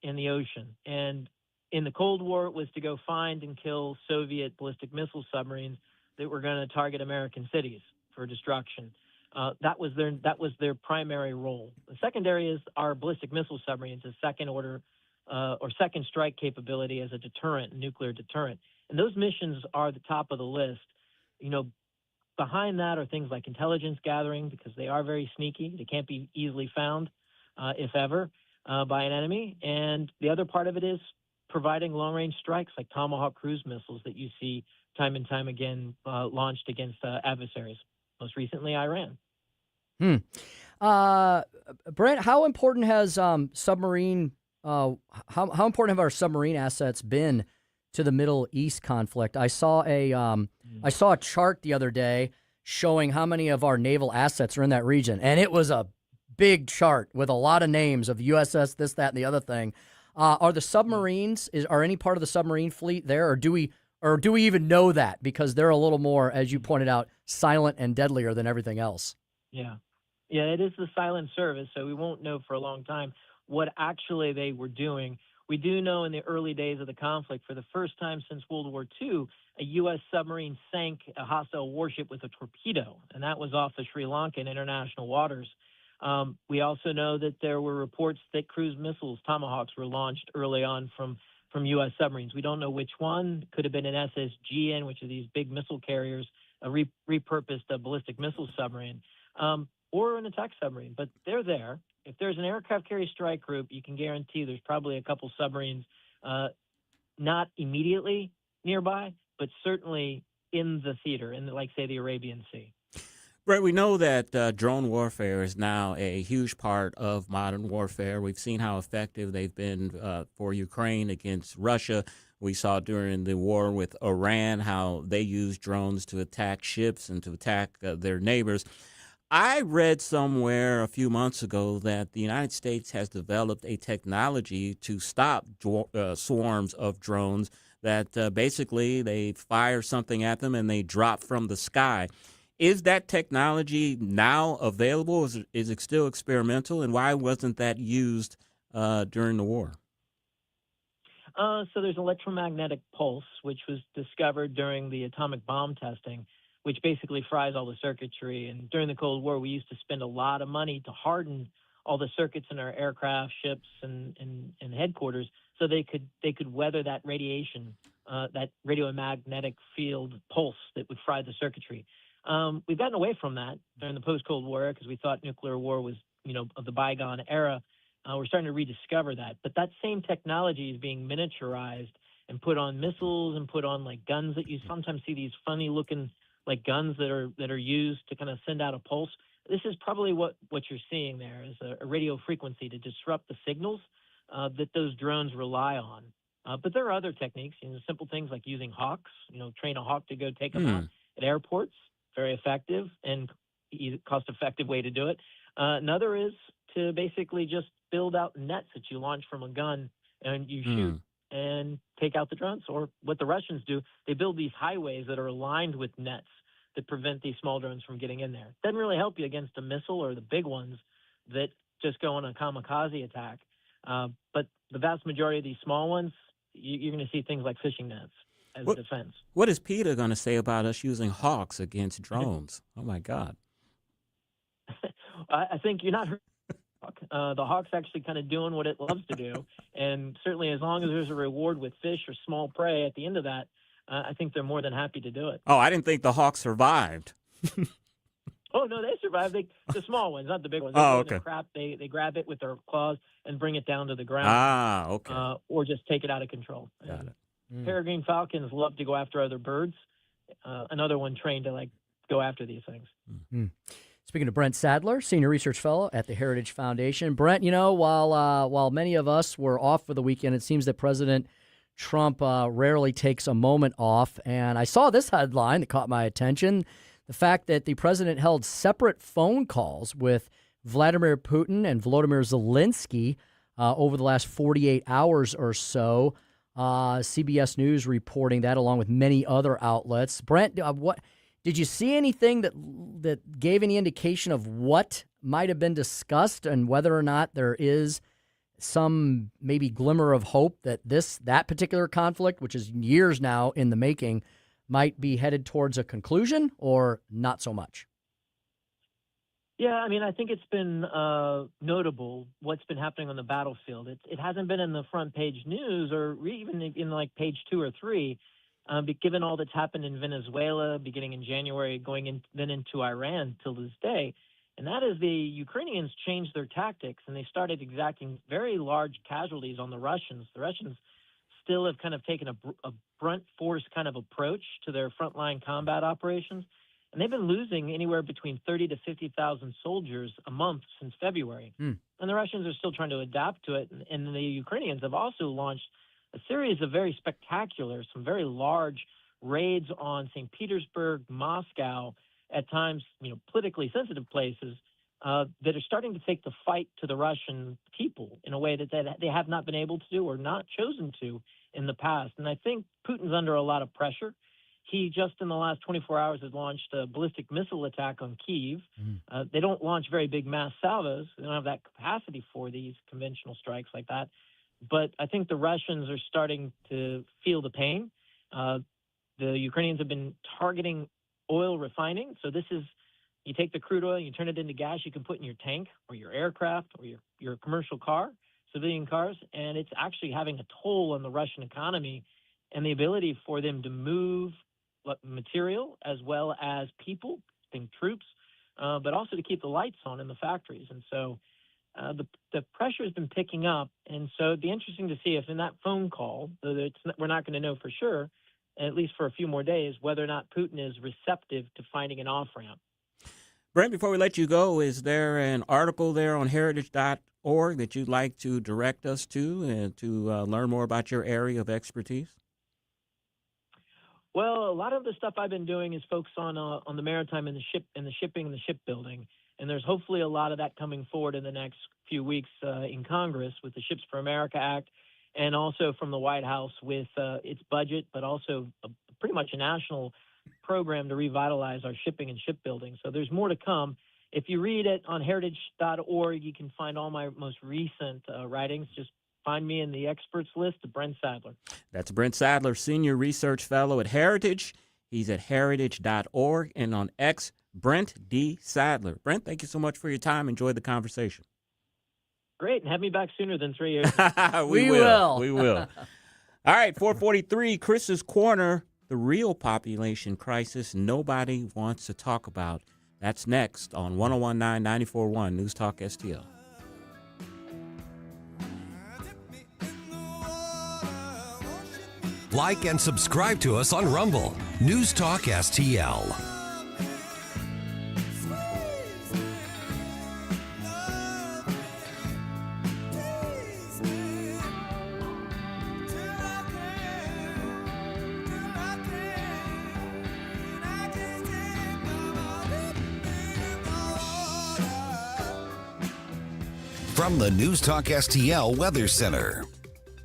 in the ocean. And in the Cold War, it was to go find and kill Soviet ballistic missile submarines that were going to target American cities for destruction. That was their primary role. The secondary is our ballistic missile submarines, a second order or second strike capability as a deterrent, nuclear deterrent. And those missions are the top of the list. Behind that are things like intelligence gathering, because they are very sneaky. They can't be easily found, if ever, by an enemy. And the other part of it is providing long-range strikes like Tomahawk cruise missiles that you see time and time again launched against adversaries, most recently Iran. Brent, how important has submarine? How important have our submarine assets been to the Middle East conflict? I saw a chart the other day showing how many of our naval assets are in that region, and it was a big chart with a lot of names of USS this, that, and the other thing. Are the submarines? Are any part of the submarine fleet there, or do we even know that because they're a little more, as you pointed out, silent and deadlier than everything else? Yeah. Yeah, it is the silent service, so we won't know for a long time what actually they were doing. We do know in the early days of the conflict, for the first time since World War II, a U.S. submarine sank a hostile warship with a torpedo, and that was off the Sri Lanka in international waters. We also know that there were reports that cruise missiles, Tomahawks, were launched early on from U.S. submarines. We don't know which one. Could have been an SSGN, which are these big missile carriers, a repurposed ballistic missile submarine, or an attack submarine. But they're there. If there's an aircraft carrier strike group, you can guarantee there's probably a couple submarines not immediately nearby, but certainly in the theater, in say the Arabian Sea. Right, we know that drone warfare is now a huge part of modern warfare. We've seen how effective they've been for Ukraine against Russia. We saw during the war with Iran how they used drones to attack ships and to attack their neighbors. I read somewhere a few months ago that the United States has developed a technology to stop swarms of drones that basically they fire something at them and they drop from the sky. Is that technology now available? Is it still experimental? And why wasn't that used during the war? So there's electromagnetic pulse, which was discovered during the atomic bomb testing, which basically fries all the circuitry. And during the Cold War, we used to spend a lot of money to harden all the circuits in our aircraft, ships, and headquarters, so they could weather that radiation, that radiomagnetic field pulse that would fry the circuitry. We've gotten away from that during the post-Cold War because we thought nuclear war was, of the bygone era. We're starting to rediscover that. But that same technology is being miniaturized and put on missiles and put on like guns that you sometimes see these funny-looking like guns that are used to kind of send out a pulse. This is probably what you're seeing there is a radio frequency to disrupt the signals that those drones rely on. But there are other techniques, simple things like using hawks, train a hawk to go take them out at airports. Very effective and cost-effective way to do it. Another is to basically just build out nets that you launch from a gun and you shoot and take out the drones. Or what the Russians do, they build these highways that are aligned with nets that prevent these small drones from getting in there. Doesn't really help you against a missile or the big ones that just go on a kamikaze attack. But the vast majority of these small ones, you're going to see things like fishing nets as a defense. What is PETA going to say about us using hawks against drones? Oh, my God. I think you're not hurt. The hawk's actually kind of doing what it loves to do. And certainly as long as there's a reward with fish or small prey at the end of that, I think they're more than happy to do it. Oh, I didn't think the hawk survived. Oh, no, they survive. The small ones, not the big ones. Okay. They grab it with their claws and bring it down to the ground. Ah, okay. Or just take it out of control. Got it. Peregrine falcons love to go after other birds. Another one trained to go after these things. Speaking of Brent Sadler, Senior Research Fellow at the Heritage Foundation. Brent, while many of us were off for the weekend, it seems that President Trump rarely takes a moment off. And I saw this headline that caught my attention. The fact that the president held separate phone calls with Vladimir Putin and Volodymyr Zelensky over the last 48 hours or so. CBS News reporting that along with many other outlets. Brent, what did you see anything that gave any indication of what might have been discussed and whether or not there is some maybe glimmer of hope that that particular conflict, which is years now in the making, might be headed towards a conclusion or not so much? Yeah, I mean, I think it's been notable what's been happening on the battlefield. It hasn't been in the front page news or even in page 2 or 3, but given all that's happened in Venezuela beginning in January, then into Iran till this day. And that is the Ukrainians changed their tactics and they started exacting very large casualties on the Russians. The Russians still have kind of taken a brunt force kind of approach to their frontline combat operations. And they've been losing anywhere between 30 to 50,000 soldiers a month since February. And the Russians are still trying to adapt to it. And the Ukrainians have also launched a series of very spectacular, some very large raids on St. Petersburg, Moscow, at times, politically sensitive places that are starting to take the fight to the Russian people in a way that they have not been able to do or not chosen to in the past. And I think Putin's under a lot of pressure. He just in the last 24 hours has launched a ballistic missile attack on Kyiv. They don't launch very big mass salvos. They don't have that capacity for these conventional strikes like that. But I think the Russians are starting to feel the pain. The Ukrainians have been targeting oil refining. So this is, you take the crude oil, you turn it into gas you can put in your tank or your aircraft or your commercial car, civilian cars, and it's actually having a toll on the Russian economy and the ability for them to move material as well as people, being troops, but also to keep the lights on in the factories. And so the pressure has been picking up. And so it'd be interesting to see if in that phone call, though we're not going to know for sure, at least for a few more days, whether or not Putin is receptive to finding an off-ramp. Brent, before we let you go, is there an article there on heritage.org that you'd like to direct us to and to learn more about your area of expertise? Well, a lot of the stuff I've been doing is focused on the maritime and the shipping and the shipbuilding, and there's hopefully a lot of that coming forward in the next few weeks in Congress with the Ships for America Act, and also from the White House with its budget, but also pretty much a national program to revitalize our shipping and shipbuilding. So there's more to come. If you read it on heritage.org, you can find all my most recent writings. Just find me in the experts list of Brent Sadler. That's Brent Sadler, Senior Research Fellow at Heritage. He's at heritage.org, and on X, Brent D. Sadler. Brent, thank you so much for your time. Enjoy the conversation. Great, and have me back sooner than 3 years. We will. We will. All right, 443, Chris's Corner, the real population crisis nobody wants to talk about. That's next on 101.9 94.1 News Talk STL. Like and subscribe to us on Rumble. News Talk STL. From the News Talk STL Weather Center.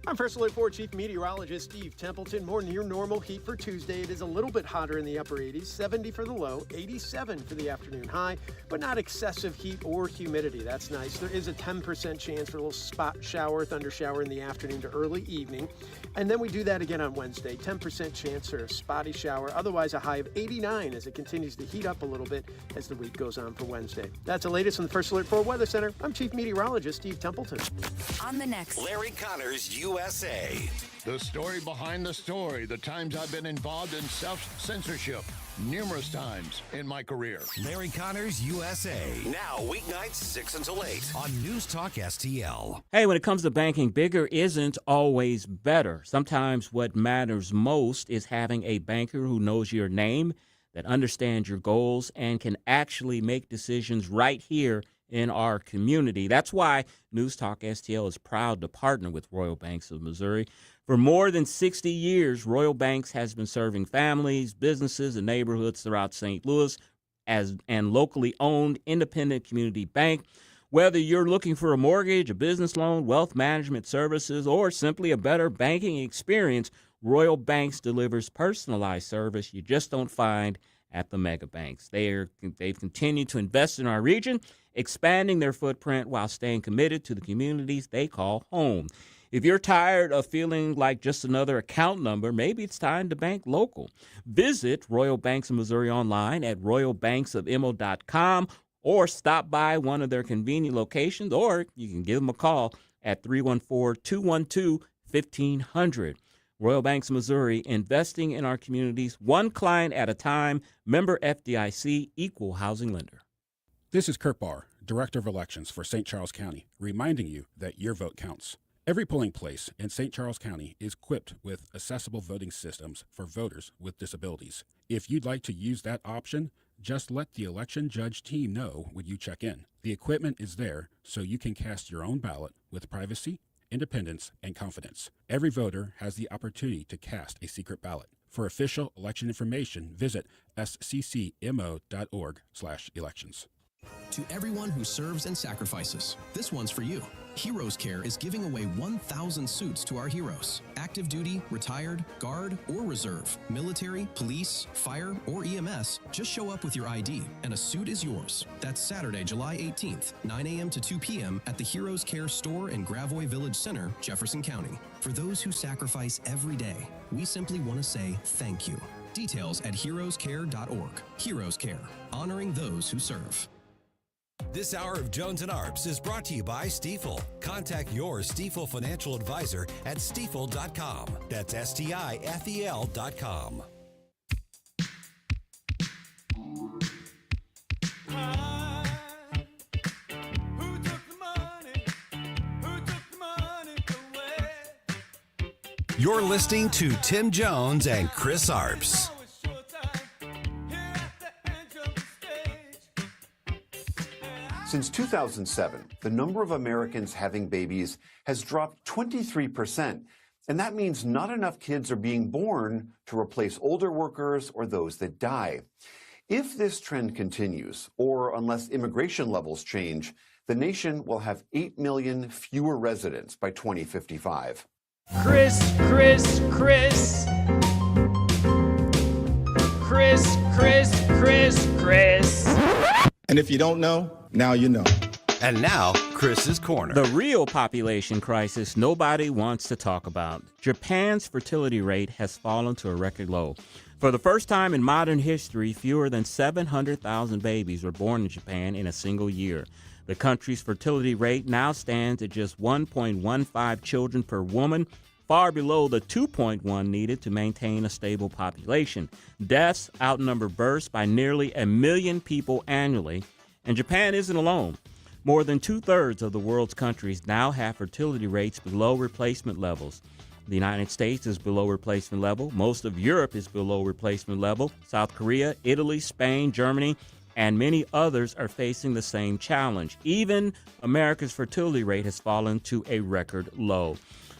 I'm First Alert 4 Chief Meteorologist Steve Templeton. More near normal heat for Tuesday. It is a little bit hotter in the upper 80s, 70 for the low, 87 for the afternoon high, but not excessive heat or humidity. That's nice. There is a 10% chance for a little spot shower, thunder shower in the afternoon to early evening. And then we do that again on Wednesday. 10% chance for a spotty shower. Otherwise, a high of 89 as it continues to heat up a little bit as the week goes on for Wednesday. That's the latest on the First Alert 4 Weather Center. I'm Chief Meteorologist Steve Templeton. On the next, Larry Connors, USA. The story behind the story. The times I've been involved in self-censorship. Numerous times in my career. Larry Connors, USA. Now, weeknights 6 until 8 on News Talk STL. Hey, when it comes to banking, bigger isn't always better. Sometimes what matters most is having a banker who knows your name, that understands your goals, and can actually make decisions right here in our community. That's why News Talk STL is proud to partner with Royal Banks of Missouri. For more than 60 years, Royal Banks has been serving families, businesses, and neighborhoods throughout St. Louis as an locally owned independent community bank. Whether you're looking for a mortgage, a business loan, wealth management services, or simply a better banking experience, Royal Banks delivers personalized service you just don't find at the mega banks. They've continued to invest in our region, expanding their footprint while staying committed to the communities they call home. If you're tired of feeling like just another account number, maybe it's time to bank local. Visit Royal Banks of Missouri online at royalbanksofmo.com or stop by one of their convenient locations, or you can give them a call at 314-212-1500. Royal Banks of Missouri, investing in our communities, one client at a time. Member FDIC, equal housing lender. This is Kurt Barr, Director of Elections for St. Charles County, reminding you that your vote counts. Every polling place in St. Charles County is equipped with accessible voting systems for voters with disabilities. If you'd like to use that option, just let the election judge team know when you check in. The equipment is there so you can cast your own ballot with privacy, independence, and confidence. Every voter has the opportunity to cast a secret ballot. For official election information, visit sccmo.org/elections. To everyone who serves and sacrifices, this one's for you. Heroes Care is giving away 1,000 suits to our heroes. Active duty, retired, guard, or reserve, military, police, fire, or EMS, just show up with your ID and a suit is yours. That's Saturday, July 18th, 9 a.m. to 2 p.m. at the Heroes Care store in Gravois Village Center, Jefferson County. For those who sacrifice every day, we simply want to say thank you. Details at heroescare.org. Heroes Care, honoring those who serve. This hour of Jones and Arps is brought to you by Stifel. Contact your Stifel financial advisor at stifel.com. That's STIFEL.com. You're listening to Tim Jones and Chris Arps. Since 2007, the number of Americans having babies has dropped 23%, and that means not enough kids are being born to replace older workers or those that die. If this trend continues, or unless immigration levels change, the nation will have 8 million fewer residents by 2055. Chris. And if you don't know, now you know. And now, Chris's Corner. The real population crisis nobody wants to talk about. Japan's fertility rate has fallen to a record low. For the first time in modern history, fewer than 700,000 babies were born in Japan in a single year. The country's fertility rate now stands at just 1.15 children per woman, far below the 2.1 needed to maintain a stable population. Deaths outnumber births by nearly 1 million people annually, and Japan isn't alone. More than 2/3 of the world's countries now have fertility rates below replacement levels. The United States is below replacement level. Most of Europe is below replacement level. South Korea, Italy, Spain, Germany, and many others are facing the same challenge. Even America's fertility rate has fallen to a record low.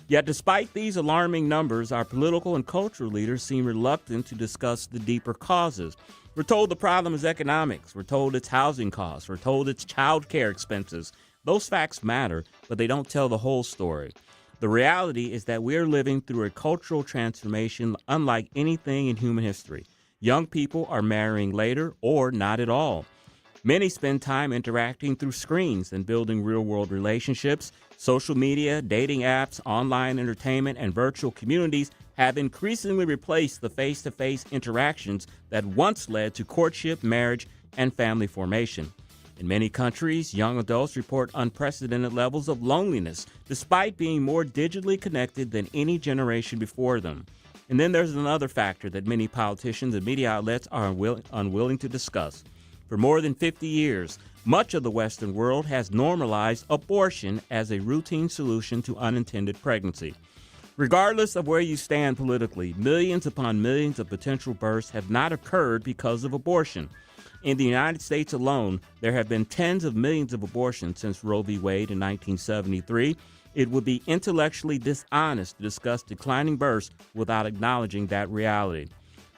Yet despite these alarming numbers, our political and cultural leaders seem reluctant to discuss the deeper causes. We're told the problem is economics. We're told it's housing costs. We're told it's child care expenses. Those facts matter, but they don't tell the whole story. The reality is that we're living through a cultural transformation unlike anything in human history. Young people are marrying later or not at all. Many spend time interacting through screens and building real-world relationships. Social media, dating apps, online entertainment, and virtual communities have increasingly replaced the face-to-face interactions that once led to courtship, marriage, and family formation. In many countries, young adults report unprecedented levels of loneliness, despite being more digitally connected than any generation before them. And then there's another factor that many politicians and media outlets are unwilling to discuss. For more than 50 years, much of the Western world has normalized abortion as a routine solution to unintended pregnancy. Regardless of where you stand politically, millions upon millions of potential births have not occurred because of abortion. In the United States alone, there have been tens of millions of abortions since Roe v. Wade in 1973. It would be intellectually dishonest to discuss declining births without acknowledging that reality.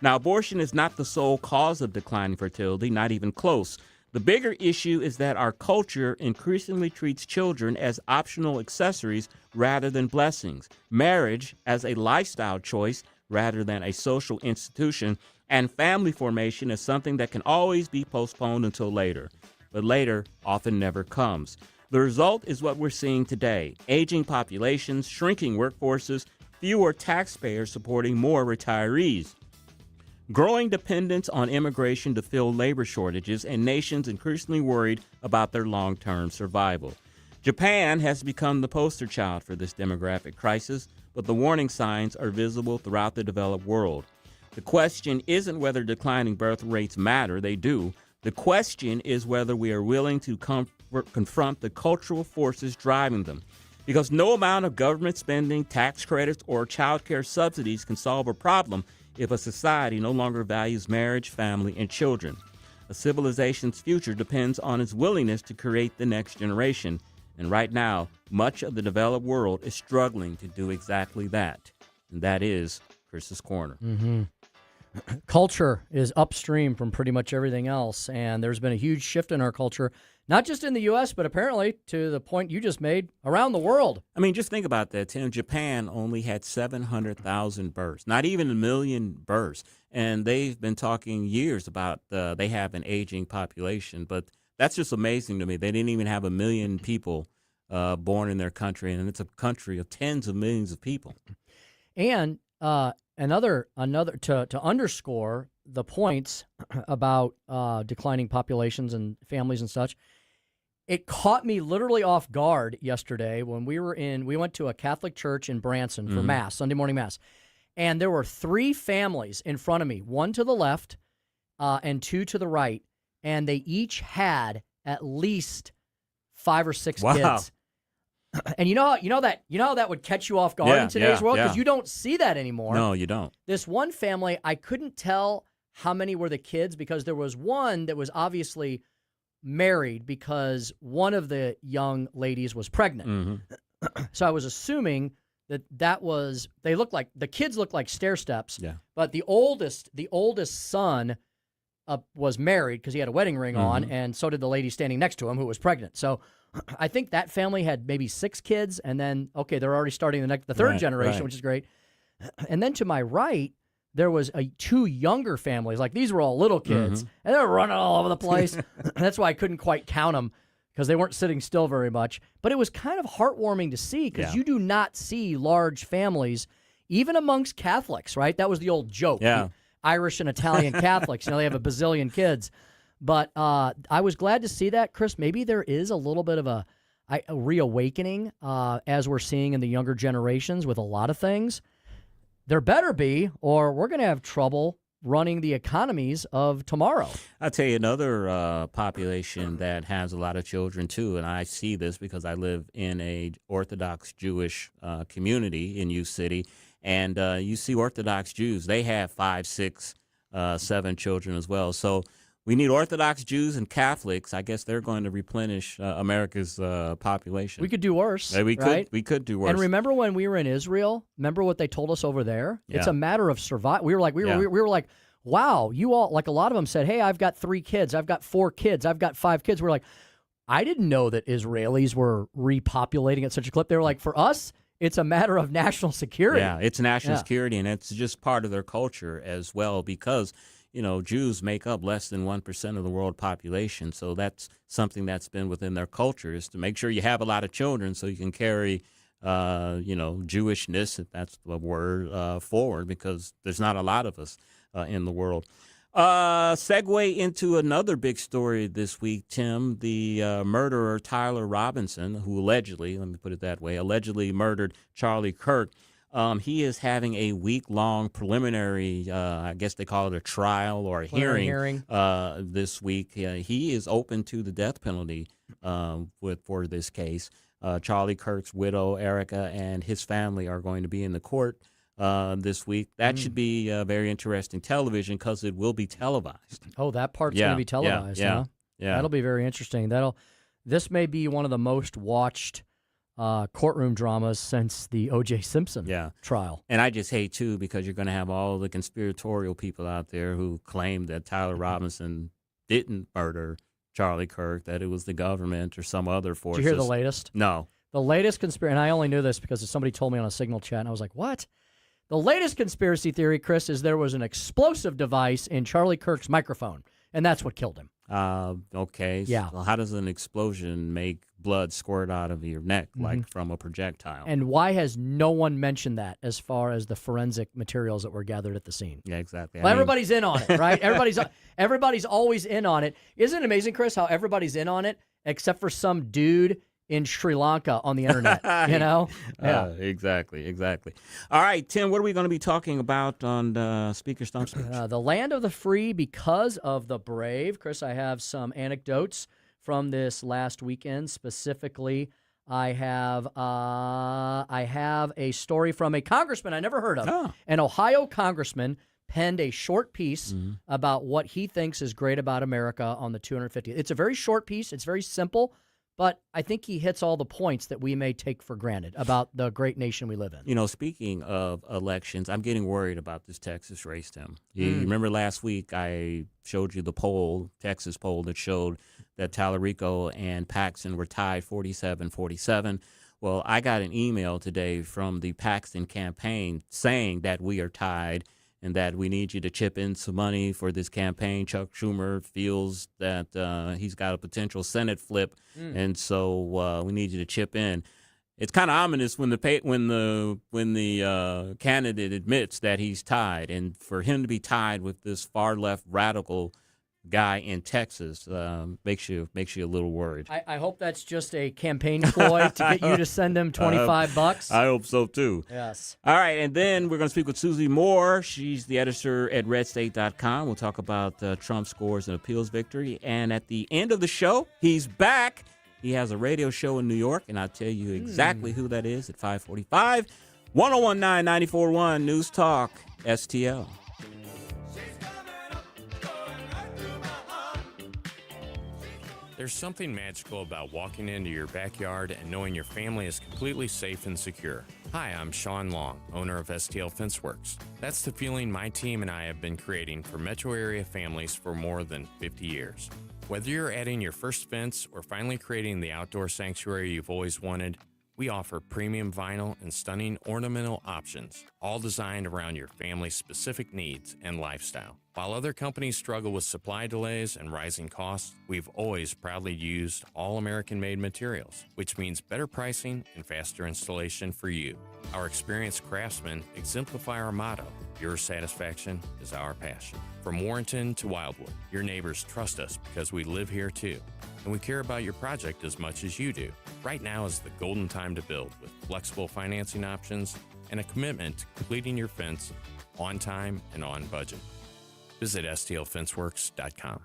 Now, abortion is not the sole cause of declining fertility, not even close. The bigger issue is that our culture increasingly treats children as optional accessories rather than blessings, marriage as a lifestyle choice rather than a social institution, and family formation as something that can always be postponed until later. But later often never comes. The result is what we're seeing today: aging populations, shrinking workforces, fewer taxpayers supporting more retirees, growing dependence on immigration to fill labor shortages, and nations increasingly worried about their long-term survival. Japan has become the poster child for this demographic crisis, but the warning signs are visible throughout the developed world. The question isn't whether declining birth rates matter. They do. The question is whether we are willing to confront the cultural forces driving them. Because no amount of government spending, tax credits, or child care subsidies can solve a problem if a society no longer values marriage, family, and children. A civilization's future depends on its willingness to create the next generation. And right now, much of the developed world is struggling to do exactly that. And that is Chris's Corner. Mm-hmm. Culture is upstream from pretty much everything else, and there's been a huge shift in our culture, not just in the U.S., but apparently, to the point you just made, around the world. I mean, just think about that, Tim. Japan only had 700,000 births, not even 1 million births. And they've been talking years about they have an aging population. But that's just amazing to me. They didn't even have 1 million people born in their country, and it's a country of tens of millions of people. And another to underscore the points about declining populations and families and such, it caught me literally off guard yesterday when we went to a Catholic church in Branson for Mass, Sunday morning Mass, and there were 3 families in front of me, one to the left and 2 to the right, and they each had at least 5 or 6 kids. And you know how that would catch you off guard in today's world, because you don't see that anymore. No, you don't. This one family, I couldn't tell how many were the kids, because there was one that was obviously married because one of the young ladies was pregnant. Mm-hmm. So I was assuming that was, the kids looked like stair steps. Yeah. But the oldest son was married because he had a wedding ring on, and so did the lady standing next to him who was pregnant. So I think that family had maybe 6 kids, and then, okay, they're already starting the third generation, which is great. And then to my right, there was 2 younger families. Like, these were all little kids, and they were running all over the place. That's why I couldn't quite count them, because they weren't sitting still very much. But it was kind of heartwarming to see, because you do not see large families, even amongst Catholics, right? That was the old joke. Yeah. Irish and Italian Catholics, they have a bazillion kids. But I was glad to see that, Chris. Maybe there is a little bit of a reawakening as we're seeing in the younger generations with a lot of things. There better be, or we're going to have trouble running the economies of tomorrow. I'll tell you another population that has a lot of children, too, and I see this because I live in a Orthodox Jewish community in U City, and you see Orthodox Jews. They have 5, 6, 7 children as well. So we need Orthodox Jews and Catholics. I guess they're going to replenish America's population. We could do worse. We could do worse. And remember when we were in Israel? Remember what they told us over there? Yeah. It's a matter of survival. We were like, wow, you all, like, a lot of them said, hey, I've got 3 kids, I've got 4 kids, I've got 5 kids. We're like, I didn't know that Israelis were repopulating at such a clip. They were like, for us, it's a matter of national security. Yeah, it's national security, and it's just part of their culture as well, because Jews make up less than 1% of the world population. So that's something that's been within their culture, is to make sure you have a lot of children so you can carry, Jewishness, if that's the word, forward, because there's not a lot of us in the world. Segue into another big story this week, Tim. The murderer, Tyler Robinson, who allegedly, let me put it that way, allegedly murdered Charlie Kirk. He is having a week-long preliminary, I guess they call it a trial or a hearing. This week. He is open to the death penalty for this case. Charlie Kirk's widow, Erica, and his family are going to be in the court this week. That should be very interesting television, because it will be televised. Oh, that part's going to be televised, huh? Yeah. That'll be very interesting. This may be one of the most watched courtroom dramas since the O.J. Simpson trial. And I just hate, too, because you're going to have all the conspiratorial people out there who claim that Tyler Robinson didn't murder Charlie Kirk, that it was the government or some other forces. Did you hear the latest? No. The latest conspiracy, and I only knew this because somebody told me on a Signal chat, and I was like, what? The latest conspiracy theory, Chris, is there was an explosive device in Charlie Kirk's microphone, and that's what killed him. Okay. Yeah. So how does an explosion make blood squirt out of your neck, like from a projectile? And why has no one mentioned that as far as the forensic materials that were gathered at the scene? Yeah, exactly. Well, everybody's in on it, right? Everybody's always in on it. Isn't it amazing, Chris, how everybody's in on it except for some dude in Sri Lanka on the internet, Yeah. Exactly. All right, Tim, what are we going to be talking about on Speaker Stump Speech? The land of the free because of the brave. Chris, I have some anecdotes from this last weekend, specifically I have a story from a congressman I never heard of. Oh. An Ohio congressman penned a short piece about what he thinks is great about America on the 250th. It's a very short piece. It's very simple, but I think he hits all the points that we may take for granted about the great nation we live in. You know, speaking of elections, I'm getting worried about this Texas race, Tim. You remember last week I showed you the poll, Texas poll, that showed that Tallarico and Paxton were tied 47-47. Well, I got an email today from the Paxton campaign saying that we are tied and that we need you to chip in some money for this campaign. Chuck Schumer feels that he's got a potential Senate flip, and so we need you to chip in. It's kind of ominous when the candidate admits that he's tied, and for him to be tied with this far left radical guy in Texas makes you a little worried. I hope that's just a campaign ploy to get you to send him $25. I hope so too. Yes. All right, and then we're going to speak with Susie Moore. She's the editor at redstate.com. We'll talk about Trump scores and appeals victory. And at the end of the show, he's back. He has a radio show in New York, and I'll tell you exactly who that is at 5:45. 1019 94.1 News Talk STL. There's something magical about walking into your backyard and knowing your family is completely safe and secure. Hi, I'm Sean Long, owner of STL Fenceworks. That's the feeling my team and I have been creating for metro area families for more than 50 years. Whether you're adding your first fence or finally creating the outdoor sanctuary you've always wanted, we offer premium vinyl and stunning ornamental options, all designed around your family's specific needs and lifestyle. While other companies struggle with supply delays and rising costs, we've always proudly used all American-made materials, which means better pricing and faster installation for you. Our experienced craftsmen exemplify our motto, your satisfaction is our passion. From Warrenton to Wildwood, your neighbors trust us because we live here too. And we care about your project as much as you do. Right now is the golden time to build with flexible financing options and a commitment to completing your fence on time and on budget. Visit stlfenceworks.com.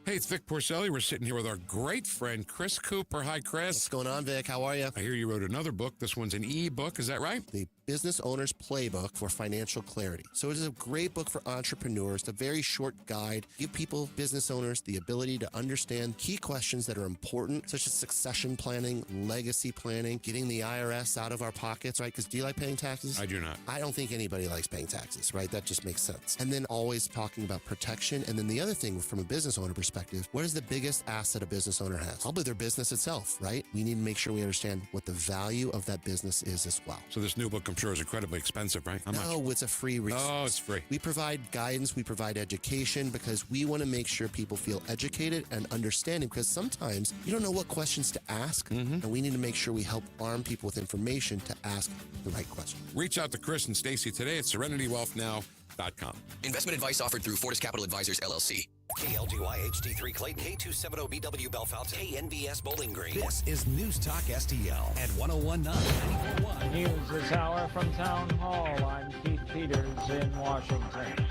Hey, it's Vic Porcelli. We're sitting here with our great friend, Chris Cooper. Hi, Chris. What's going on, Vic? How are you? I hear you wrote another book. This one's an e-book. Is that right? The Business Owner's Playbook for Financial Clarity. So it is a great book for entrepreneurs. It's a very short guide. Give people, business owners, the ability to understand key questions that are important, such as succession planning, legacy planning, getting the IRS out of our pockets, right? Because do you like paying taxes? I do not. I don't think anybody likes paying taxes, right? That just makes sense. And then always talking about protection. And then the other thing from a business owner perspective, what is the biggest asset a business owner has? Probably their business itself, right? We need to make sure we understand what the value of that business is as well. So this new book, I'm sure, is incredibly expensive, right? How much? No, it's a free resource. Oh, it's free. We provide guidance, we provide education because we want to make sure people feel educated and understanding because sometimes you don't know what questions to ask, and we need to make sure we help arm people with information to ask the right question. Reach out to Chris and Stacy today at SerenityWealthNow.com. Investment advice offered through Fortis Capital Advisors, LLC. KLGY HD3 Clayton, K270BW Belfast, KNBS Bowling Green. This is News Talk STL at 1019 94.1. News this hour from Town Hall. I'm Keith Peters in Washington.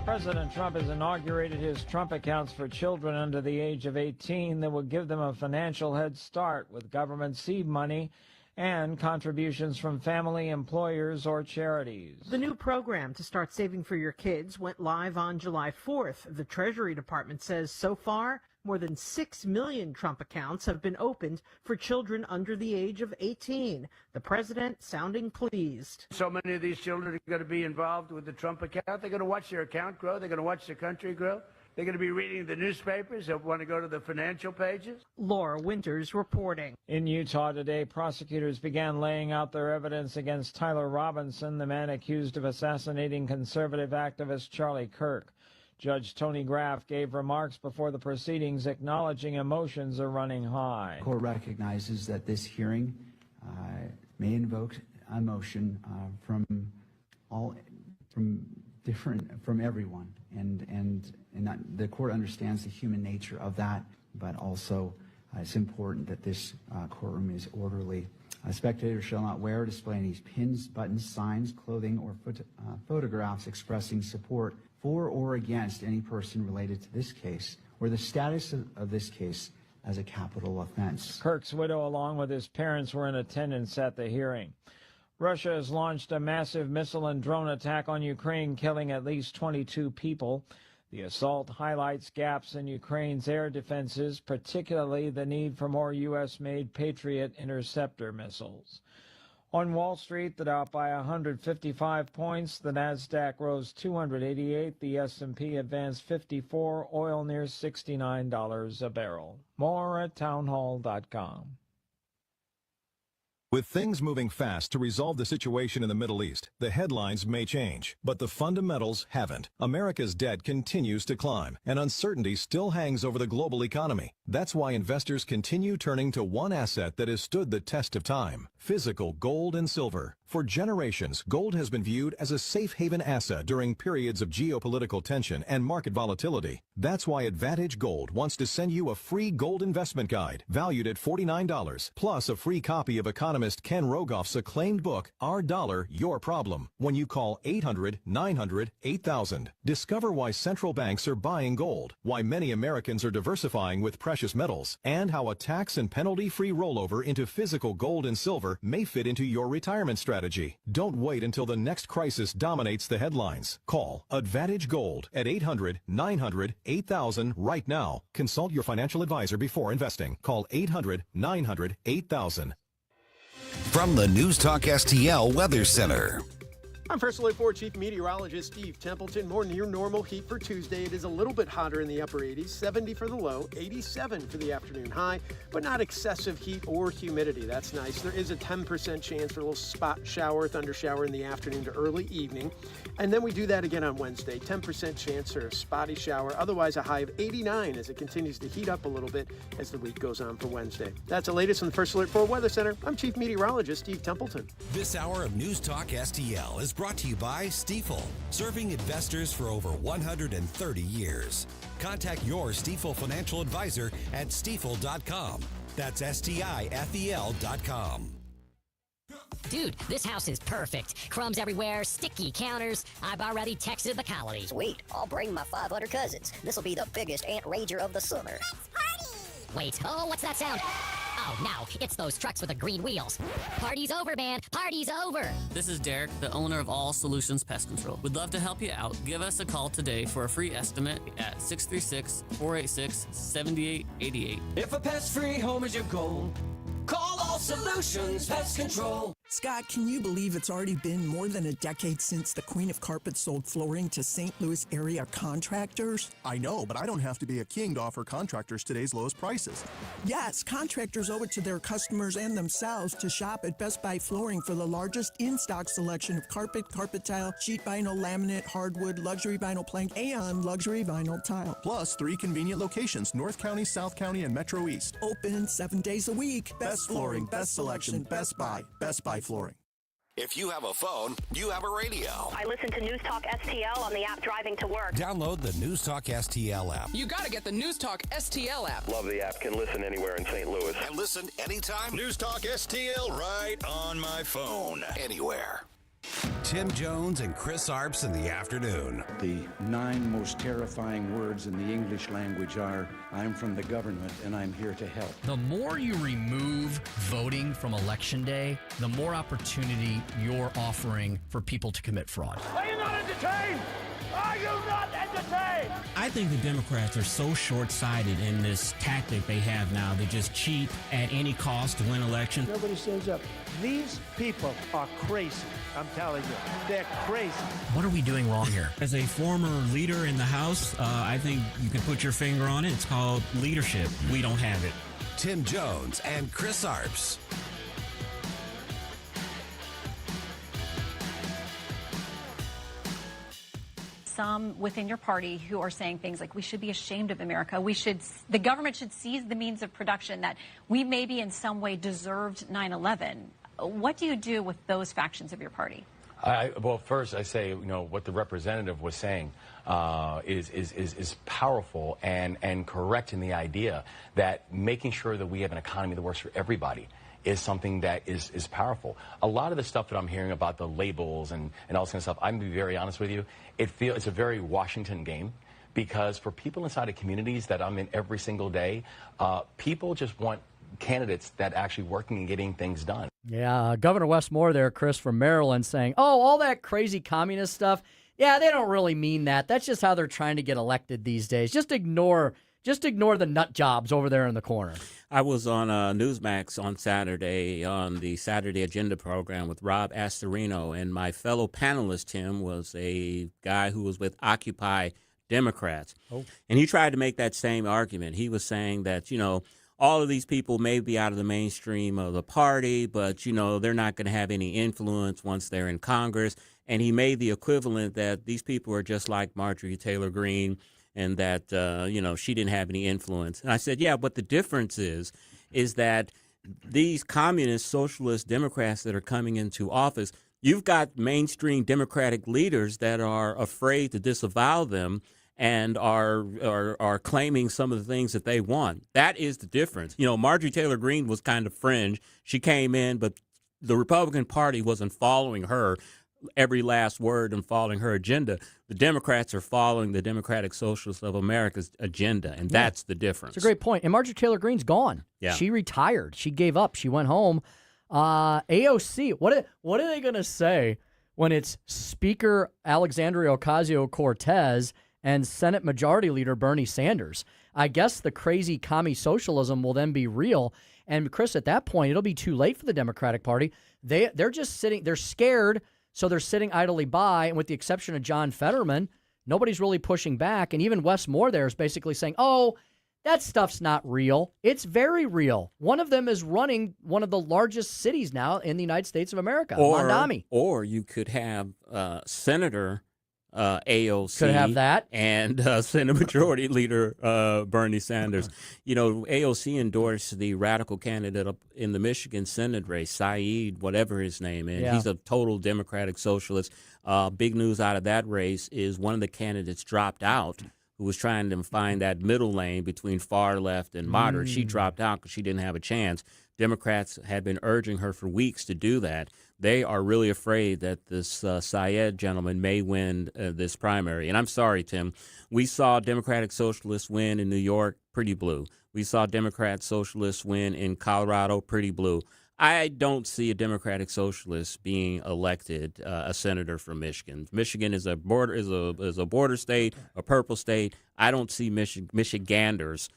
President Trump has inaugurated his Trump accounts for children under the age of 18 that will give them a financial head start with government seed money and contributions from family, employers, or charities. The new program to start saving for your kids went live on July 4th. The Treasury Department says so far, more than 6 million Trump accounts have been opened for children under the age of 18. The president sounding pleased. So many of these children are going to be involved with the Trump account. They're going to watch their account grow. They're going to watch the country grow. They're going to be reading the newspapers. They'll want to go to the financial pages. Laura Winters reporting. In Utah today, prosecutors began laying out their evidence against Tyler Robinson, the man accused of assassinating conservative activist Charlie Kirk. Judge Tony Graff gave remarks before the proceedings acknowledging emotions are running high. The court recognizes that this hearing may invoke emotion from everyone, and the court understands the human nature of that, but also it's important that this courtroom is orderly. Spectators shall not wear or display any pins, buttons, signs, clothing, or photographs expressing support for or against any person related to this case or the status of this case as a capital offense. Kirk's widow, along with his parents, were in attendance at the hearing. Russia has launched a massive missile and drone attack on Ukraine, killing at least 22 people. The assault highlights gaps in Ukraine's air defenses, particularly the need for more U.S.-made Patriot interceptor missiles. On Wall Street, the Dow up by 155 points. The Nasdaq rose 288. The S&P advanced 54. Oil near $69 a barrel. More at townhall.com. With things moving fast to resolve the situation in the Middle East, the headlines may change, but the fundamentals haven't. America's debt continues to climb, and uncertainty still hangs over the global economy. That's why investors continue turning to one asset that has stood the test of time: physical gold and silver. For generations, gold has been viewed as a safe haven asset during periods of geopolitical tension and market volatility. That's why Advantage Gold wants to send you a free gold investment guide valued at $49, plus a free copy of economist Ken Rogoff's acclaimed book, Our Dollar, Your Problem, when you call 800-900-8000. Discover why central banks are buying gold, why many Americans are diversifying with precious metals, and how a tax and penalty-free rollover into physical gold and silver may fit into your retirement strategy. Don't wait until the next crisis dominates the headlines. Call Advantage Gold at 800-900-8000 right now. Consult your financial advisor before investing. Call 800-900-8000. From the News Talk STL Weather Center. I'm First Alert 4 Chief Meteorologist Steve Templeton. More near normal heat for Tuesday. It is a little bit hotter in the upper 80s, 70 for the low, 87 for the afternoon high, but not excessive heat or humidity. That's nice. There is a 10% chance for a little spot shower, thunder shower in the afternoon to early evening. And then we do that again on Wednesday. 10% chance for a spotty shower. Otherwise, a high of 89 as it continues to heat up a little bit as the week goes on for Wednesday. That's the latest from the First Alert 4 Weather Center. I'm Chief Meteorologist Steve Templeton. This hour of News Talk STL is brought to you by Stifel, serving investors for over 130 years. Contact your Stifel financial advisor at stifel.com. That's STIFEL.com. Dude, this house is perfect. Crumbs everywhere, sticky counters. I've already texted the colonies. Sweet, I'll bring my 500 cousins. This'll be the biggest ant ranger of the summer. Let's party! Wait, oh, what's that sound? Oh, no, it's those trucks with the green wheels. Party's over, man. Party's over. This is Derek, the owner of All Solutions Pest Control. We'd love to help you out. Give us a call today for a free estimate at 636-486-7888. If a pest-free home is your goal, call All Solutions Pest Control. Scott, can you believe it's already been more than a decade since the Queen of Carpet sold flooring to St. Louis area contractors? I know, but I don't have to be a king to offer contractors today's lowest prices. Yes, contractors owe it to their customers and themselves to shop at Best Buy Flooring for the largest in-stock selection of carpet, carpet tile, sheet vinyl, laminate, hardwood, luxury vinyl plank, and luxury vinyl tile. Plus 3 convenient locations, North County, South County, and Metro East. Open 7 days a week. Best flooring, best selection, Best Buy. Best Buy Flooring. If you have a phone, you have a radio. I listen to News Talk STL on the app driving to work. Download the News Talk STL app. You gotta get the News Talk STL app. Love the app. Can listen anywhere in St. Louis. And listen anytime. News Talk STL right on my phone. Anywhere. Tim Jones and Chris Arps in the afternoon. The 9 most terrifying words in the English language are, I'm from the government and I'm here to help. The more you remove voting from Election Day, the more opportunity you're offering for people to commit fraud. Are you not entertained? Are you not entertained? I think the Democrats are so short-sighted in this tactic they have now. They just cheat at any cost to win elections. Nobody stands up. These people are crazy. I'm telling you, they're crazy. What are we doing wrong here? As a former leader in the House, I think you can put your finger on it. It's called leadership. We don't have it. Tim Jones and Chris Arps. Some within your party who are saying things like we should be ashamed of America. The government should seize the means of production, that we maybe in some way deserved 9/11. What do you do with those factions of your party? Well, first I say, what the representative was saying is powerful and correct in the idea that making sure that we have an economy that works for everybody is something that is powerful. A lot of the stuff that I'm hearing about the labels and all this kind of stuff, I'm going to be very honest with you, it's a very Washington game, because for people inside of communities that I'm in every single day, people just want candidates that actually working and getting things done. Yeah, Governor Wes Moore there, Chris, from Maryland, saying, oh, all that crazy communist stuff, yeah, they don't really mean that. That's just how they're trying to get elected these days. Just ignore the nut jobs over there in the corner. I was on Newsmax on Saturday on the Saturday Agenda program with Rob Astorino, and my fellow panelist, Tim, was a guy who was with Occupy Democrats. Oh. And he tried to make that same argument. He was saying that, all of these people may be out of the mainstream of the party, but, they're not going to have any influence once they're in Congress. And he made the equivalent that these people are just like Marjorie Taylor Greene, and that, she didn't have any influence. And I said, yeah, but the difference is that these communist, socialist Democrats that are coming into office, you've got mainstream Democratic leaders that are afraid to disavow them and are claiming some of the things that they want. That is the difference. Marjorie Taylor Greene was kind of fringe. She came in, but the Republican Party wasn't following her every last word and following her agenda. The Democrats are following the Democratic Socialists of America's agenda, and that's the difference. It's a great point. And Marjorie Taylor Greene's gone. Yeah. She retired. She gave up. She went home. AOC, what are they going to say when it's Speaker Alexandria Ocasio-Cortez and Senate Majority Leader Bernie Sanders? I guess the crazy commie socialism will then be real. And, Chris, at that point, it'll be too late for the Democratic Party. They're just sitting. They're scared. So they're sitting idly by, and with the exception of John Fetterman, nobody's really pushing back. And even Wes Moore there is basically saying, oh, that stuff's not real. It's very real. One of them is running one of the largest cities now in the United States of America, Mondami. Or you could have Senator AOC could have that, and Senate Majority Leader Bernie Sanders. AOC endorsed the radical candidate up in the Michigan Senate race, Saeed, whatever his name is. Yeah. He's a total Democratic socialist. Big news out of that race is one of the candidates dropped out, who was trying to find that middle lane between far left and moderate. She dropped out because she didn't have a chance. Democrats had been urging her for weeks to do that. They are really afraid that this Syed gentleman may win this primary. And I'm sorry, Tim. We saw Democratic Socialists win in New York, pretty blue. We saw Democrat Socialists win in Colorado, pretty blue. I don't see a Democratic Socialist being elected a senator from Michigan. Michigan is a border state, a purple state. I don't see Michiganders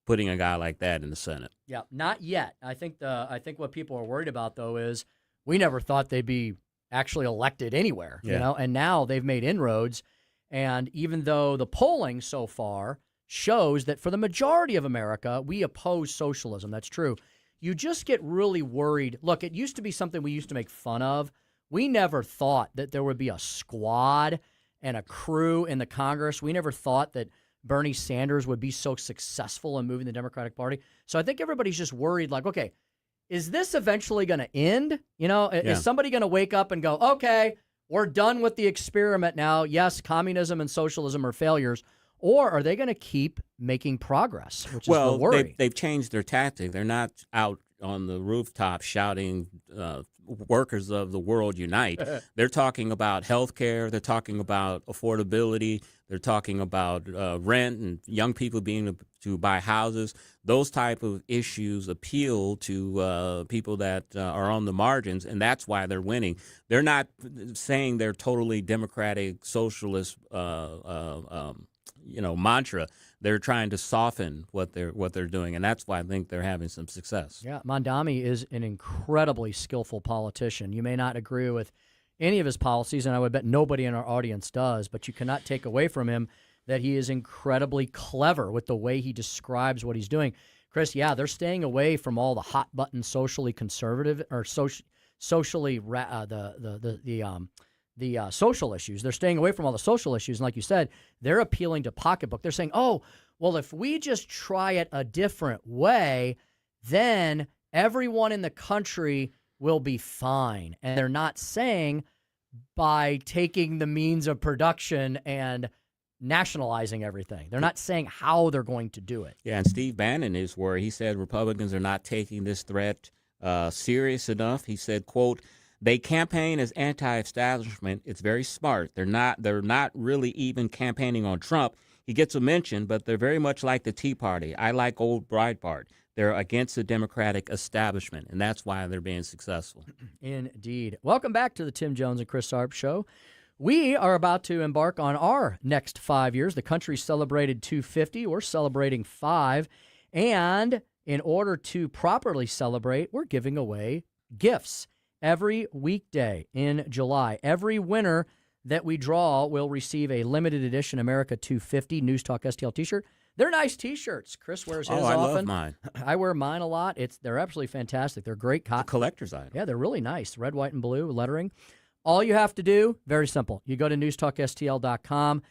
putting a guy like that in the Senate. Yeah, not yet. I think what people are worried about, though, is we never thought they'd be actually elected anywhere, and now they've made inroads. And even though the polling so far shows that for the majority of America, we oppose socialism, that's true. You just get really worried. Look, it used to be something we used to make fun of. We never thought that there would be a squad and a crew in the Congress. We never thought that Bernie Sanders would be so successful in moving the Democratic Party. So I think everybody's just worried, like, okay, is this eventually going to end? Is somebody going to wake up and go, okay, we're done with the experiment now. Yes, communism and socialism are failures. Or are they going to keep making progress, which is the worry? They've changed their tactic. They're not out on the rooftop shouting, workers of the world unite. They're talking about health care. They're talking about affordability. They're talking about rent and young people being able to buy houses. Those type of issues appeal to people that are on the margins, and that's why they're winning. They're not saying they're totally democratic, socialist mantra. They're trying to soften what they're doing, and that's why I think they're having some success. Yeah, Mondami is an incredibly skillful politician. You may not agree with any of his policies, and I would bet nobody in our audience does, but you cannot take away from him that he is incredibly clever with the way he describes what he's doing. Chris, yeah, they're staying away from all the hot button socially conservative or socially social issues. They're staying away from all the social issues. And like you said, they're appealing to pocketbook. They're saying, oh, well, if we just try it a different way, then everyone in the country will be fine. And they're not saying by taking the means of production and nationalizing everything. They're not saying how they're going to do it. Yeah, and Steve Bannon is where he said Republicans are not taking this threat serious enough. He said, quote, they campaign as anti-establishment. It's very smart. They're not really even campaigning on Trump. he gets a mention, but they're very much like the Tea Party. I like old Breitbart. They're against the Democratic establishment, and that's why they're being successful. Indeed. Welcome back to the Tim Jones and Chris Arps Show. We are about to embark on our next 5 years. The country celebrated 250. We're celebrating 5. And in order to properly celebrate, we're giving away gifts every weekday in July. Every winner that we draw will receive a limited edition America 250 News Talk STL t-shirt. They're nice T-shirts. Chris wears his often. I love mine. I wear mine a lot. They're absolutely fantastic. They're great cotton. It's a collector's item. Yeah, they're really nice. Red, white, and blue lettering. All you have to do, very simple. You go to newstalkstl.com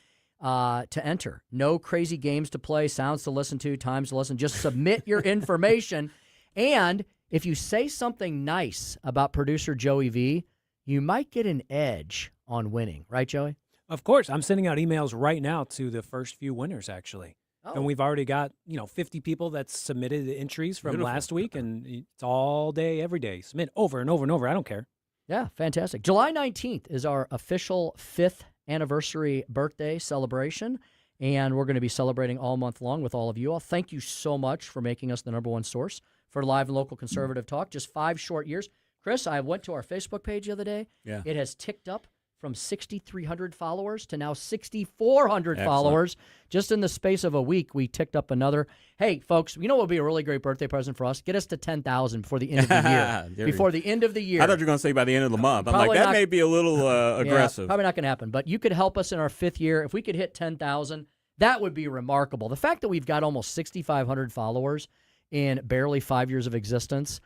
to enter. No crazy games to play, sounds to listen to, times to listen. Just submit your information. And if you say something nice about producer Joey V, you might get an edge on winning. Right, Joey? Of course. I'm sending out emails right now to the first few winners, actually. And we've already got, 50 people that submitted entries from last week, and it's all day, every day. Submit over and over and over. I don't care. Yeah, fantastic. July 19th is our official 5th anniversary birthday celebration, and we're going to be celebrating all month long with all of you all. Thank you so much for making us the number one source for live and local conservative talk. Just 5 short years. Chris, I went to our Facebook page the other day. Yeah. It has ticked up from 6,300 followers to now 6,400 followers. Just in the space of a week, we ticked up another. Hey, folks, you know what would be a really great birthday present for us? Get us to 10,000 before the end of the year. Before the end of the year. I thought you were going to say by the end of the month. I'm Probably like, that not, may be a little aggressive. Probably not going to happen. But you could help us in our 5th year. If we could hit 10,000, that would be remarkable. The fact that we've got almost 6,500 followers in barely 5 years of existence,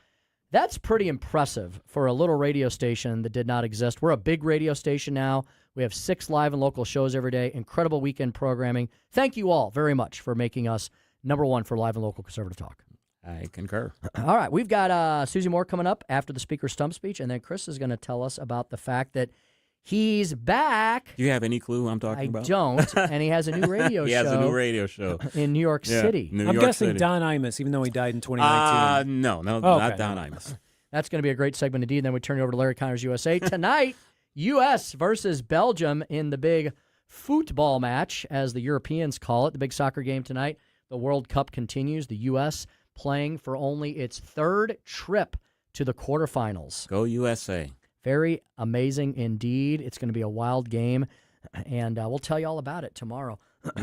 that's pretty impressive for a little radio station that did not exist. We're a big radio station now. We have 6 live and local shows every day, incredible weekend programming. Thank you all very much for making us number one for live and local conservative talk. I concur. All right, we've got Susie Moore coming up after the Speaker's stump speech, and then Chris is going to tell us about the fact that he's back. Do you have any clue who I'm talking about? I don't, and he has a new radio show. He has a new radio show. In New York City. I'm guessing Don Imus, even though he died in 2019. No, not Don Imus. That's going to be a great segment indeed. Then we turn it over to Larry Connors USA. Tonight, U.S. versus Belgium in the big football match, as the Europeans call it, the big soccer game tonight. The World Cup continues. The U.S. playing for only its 3rd trip to the quarterfinals. Go USA. Very amazing indeed. It's going to be a wild game, and we'll tell you all about it tomorrow.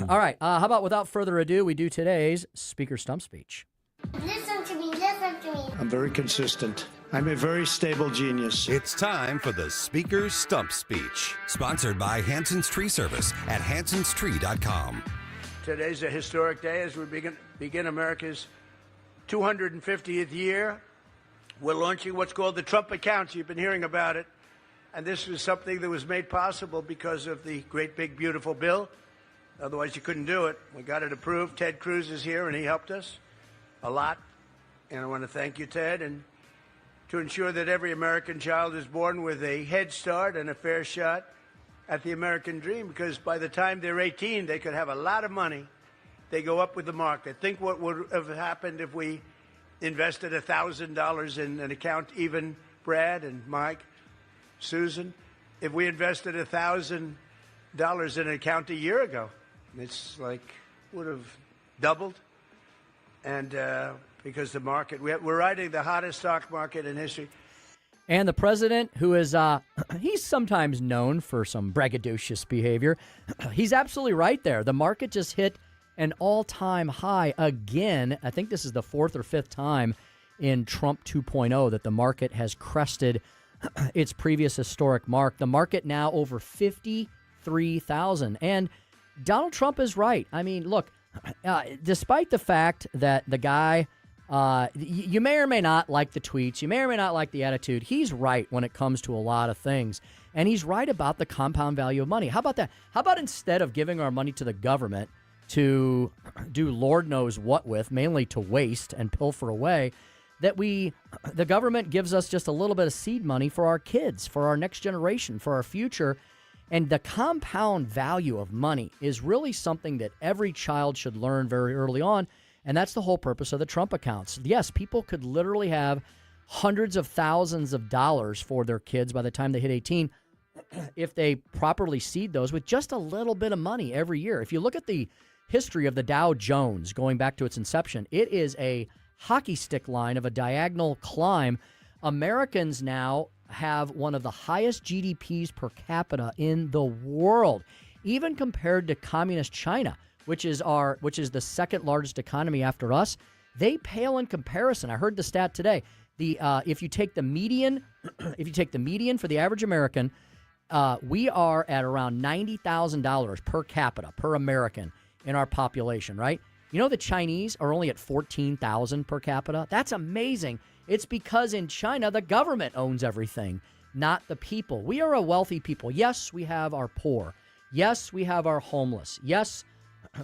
All right, how about without further ado, we do today's Speaker Stump Speech. Listen to me, listen to me. I'm very consistent. I'm a very stable genius. It's time for the Speaker's Stump Speech, sponsored by Hanson's Tree Service at hansonstree.com. Today's a historic day as we begin America's 250th year. We're launching what's called the Trump accounts. You've been hearing about it. And this was something that was made possible because of the great, big, beautiful bill. Otherwise, you couldn't do it. We got it approved. Ted Cruz is here, and he helped us a lot. And I want to thank you, Ted, and to ensure that every American child is born with a head start and a fair shot at the American dream, because by the time they're 18, they could have a lot of money. They go up with the market. Think what would have happened if we invested $1,000 in an account, even Brad and Mike, Susan, if we invested $1,000 in an account a year ago. It's like would have doubled. And because the market, we're riding the hottest stock market in history. And the president, who is, he's sometimes known for some braggadocious behavior. He's absolutely right there. The market just hit an all-time high again. I think this is the 4th or 5th time in Trump 2.0 that the market has crested its previous historic mark. The market now over 53,000. And Donald Trump is right. I mean, look, despite the fact that the guy, you may or may not like the tweets, you may or may not like the attitude, he's right when it comes to a lot of things. And he's right about the compound value of money. How about that? How about instead of giving our money to the government to do Lord knows what with, mainly to waste and pilfer away, that the government gives us just a little bit of seed money for our kids, for our next generation, for our future. And the compound value of money is really something that every child should learn very early on, and that's the whole purpose of the Trump accounts. Yes, people could literally have hundreds of thousands of dollars for their kids by the time they hit 18 if they properly seed those with just a little bit of money every year. If you look at the history of the Dow Jones, going back to its inception, it is a hockey stick line of a diagonal climb. Americans now have one of the highest GDPs per capita in the world, even compared to communist China, which is the second largest economy after us. They pale in comparison. I heard the stat today. If you take the median, for the average American, we are at around $90,000 per capita per American in our population, right? You know the Chinese are only at $14,000 per capita? That's amazing. It's because in China, the government owns everything, not the people. We are a wealthy people. Yes, we have our poor. Yes, we have our homeless. Yes,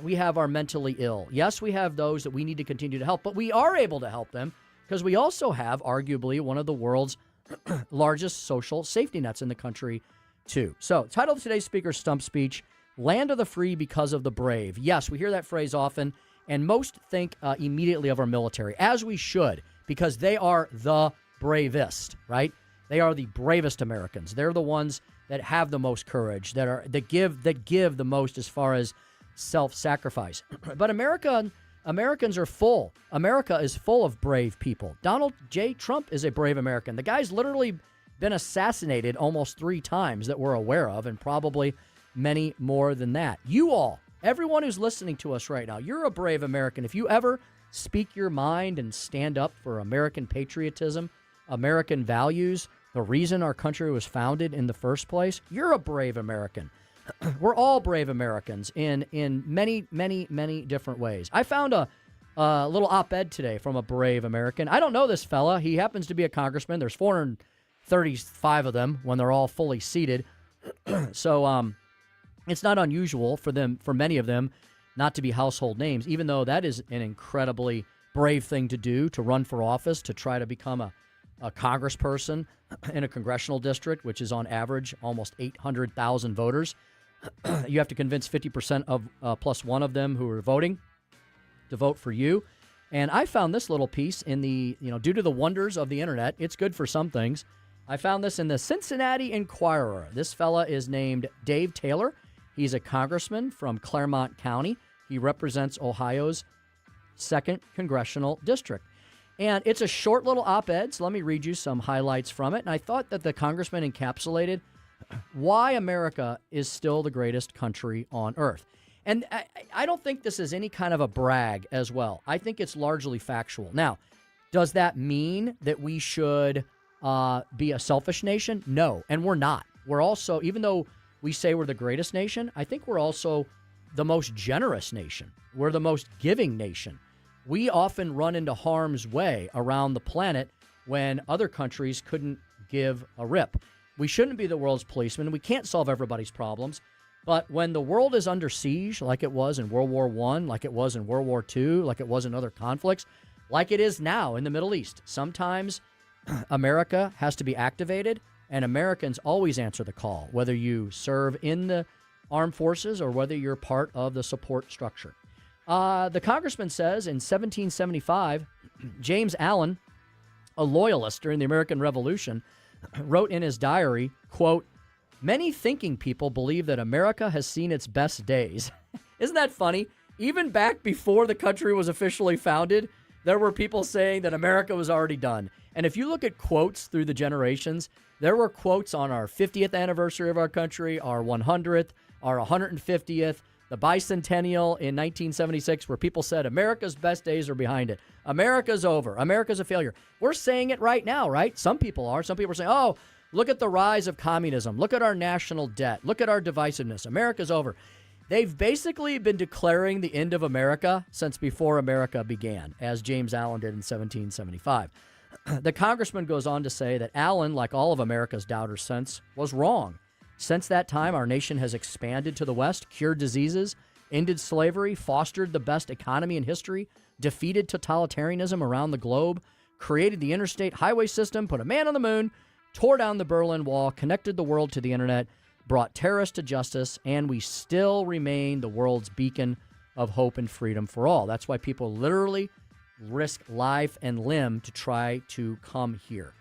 we have our mentally ill. Yes, we have those that we need to continue to help, but we are able to help them because we also have arguably one of the world's largest social safety nets in the country, too. So, title of today's speaker's stump speech, Land of the Free because of the Brave. Yes, we hear that phrase often, and most think immediately of our military, as we should, because they are the bravest, right? They are the bravest Americans. They're the ones that have the most courage, that give the most as far as self-sacrifice. But Americans are full. America is full of brave people. Donald J. Trump is a brave American. The guy's literally been assassinated almost 3 times that we're aware of, and probably many more than that. You all, everyone who's listening to us right now, you're a brave American. If you ever speak your mind and stand up for American patriotism, American values, the reason our country was founded in the first place, you're a brave American. We're all brave Americans in many, many, many different ways. I found a little op-ed today from a brave American. I don't know this fella. He happens to be a congressman. There's 435 of them when they're all fully seated. So it's not unusual for many of them not to be household names, even though that is an incredibly brave thing to do, to run for office, to try to become a congressperson in a congressional district, which is on average almost 800,000 voters. You have to convince 50% of plus one of them who are voting to vote for you. And I found this little piece in the, due to the wonders of the internet, it's good for some things. I found this in the Cincinnati Enquirer. This fella is named Dave Taylor. He's a congressman from Claremont County. He represents Ohio's 2nd Congressional District. And it's a short little op-ed, so let me read you some highlights from it. And I thought that the congressman encapsulated why America is still the greatest country on earth. And I don't think this is any kind of a brag as well. I think it's largely factual. Now, does that mean that we should be a selfish nation? No, and we're not. We're also, even though we say we're the greatest nation, I think we're also the most generous nation. We're the most giving nation. We often run into harm's way around the planet when other countries couldn't give a rip. We shouldn't be the world's policeman. We can't solve everybody's problems. But when the world is under siege, like it was in World War I, like it was in World War II, like it was in other conflicts, like it is now in the Middle East, sometimes America has to be activated, and Americans always answer the call, whether you serve in the armed forces or whether you're part of the support structure. The congressman says in 1775, James Allen, a loyalist during the American Revolution, wrote in his diary, quote, "Many thinking people believe that America has seen its best days." Isn't that funny? Even back before the country was officially founded, there were people saying that America was already done. And if you look at quotes through the generations, there were quotes on our 50th anniversary of our country, our 100th, our 150th, the bicentennial in 1976, where people said America's best days are behind it. America's over. America's a failure. We're saying it right now, right? Some people are. Some people are saying, oh, look at the rise of communism. Look at our national debt. Look at our divisiveness. America's over. They've basically been declaring the end of America since before America began, as James Allen did in 1775. The congressman goes on to say that Allen, like all of America's doubters since, was wrong. Since that time, our nation has expanded to the West, cured diseases, ended slavery, fostered the best economy in history, defeated totalitarianism around the globe, created the interstate highway system, put a man on the moon, tore down the Berlin Wall, connected the world to the internet, brought terrorists to justice, and we still remain the world's beacon of hope and freedom for all. That's why people literally risk life and limb to try to come here.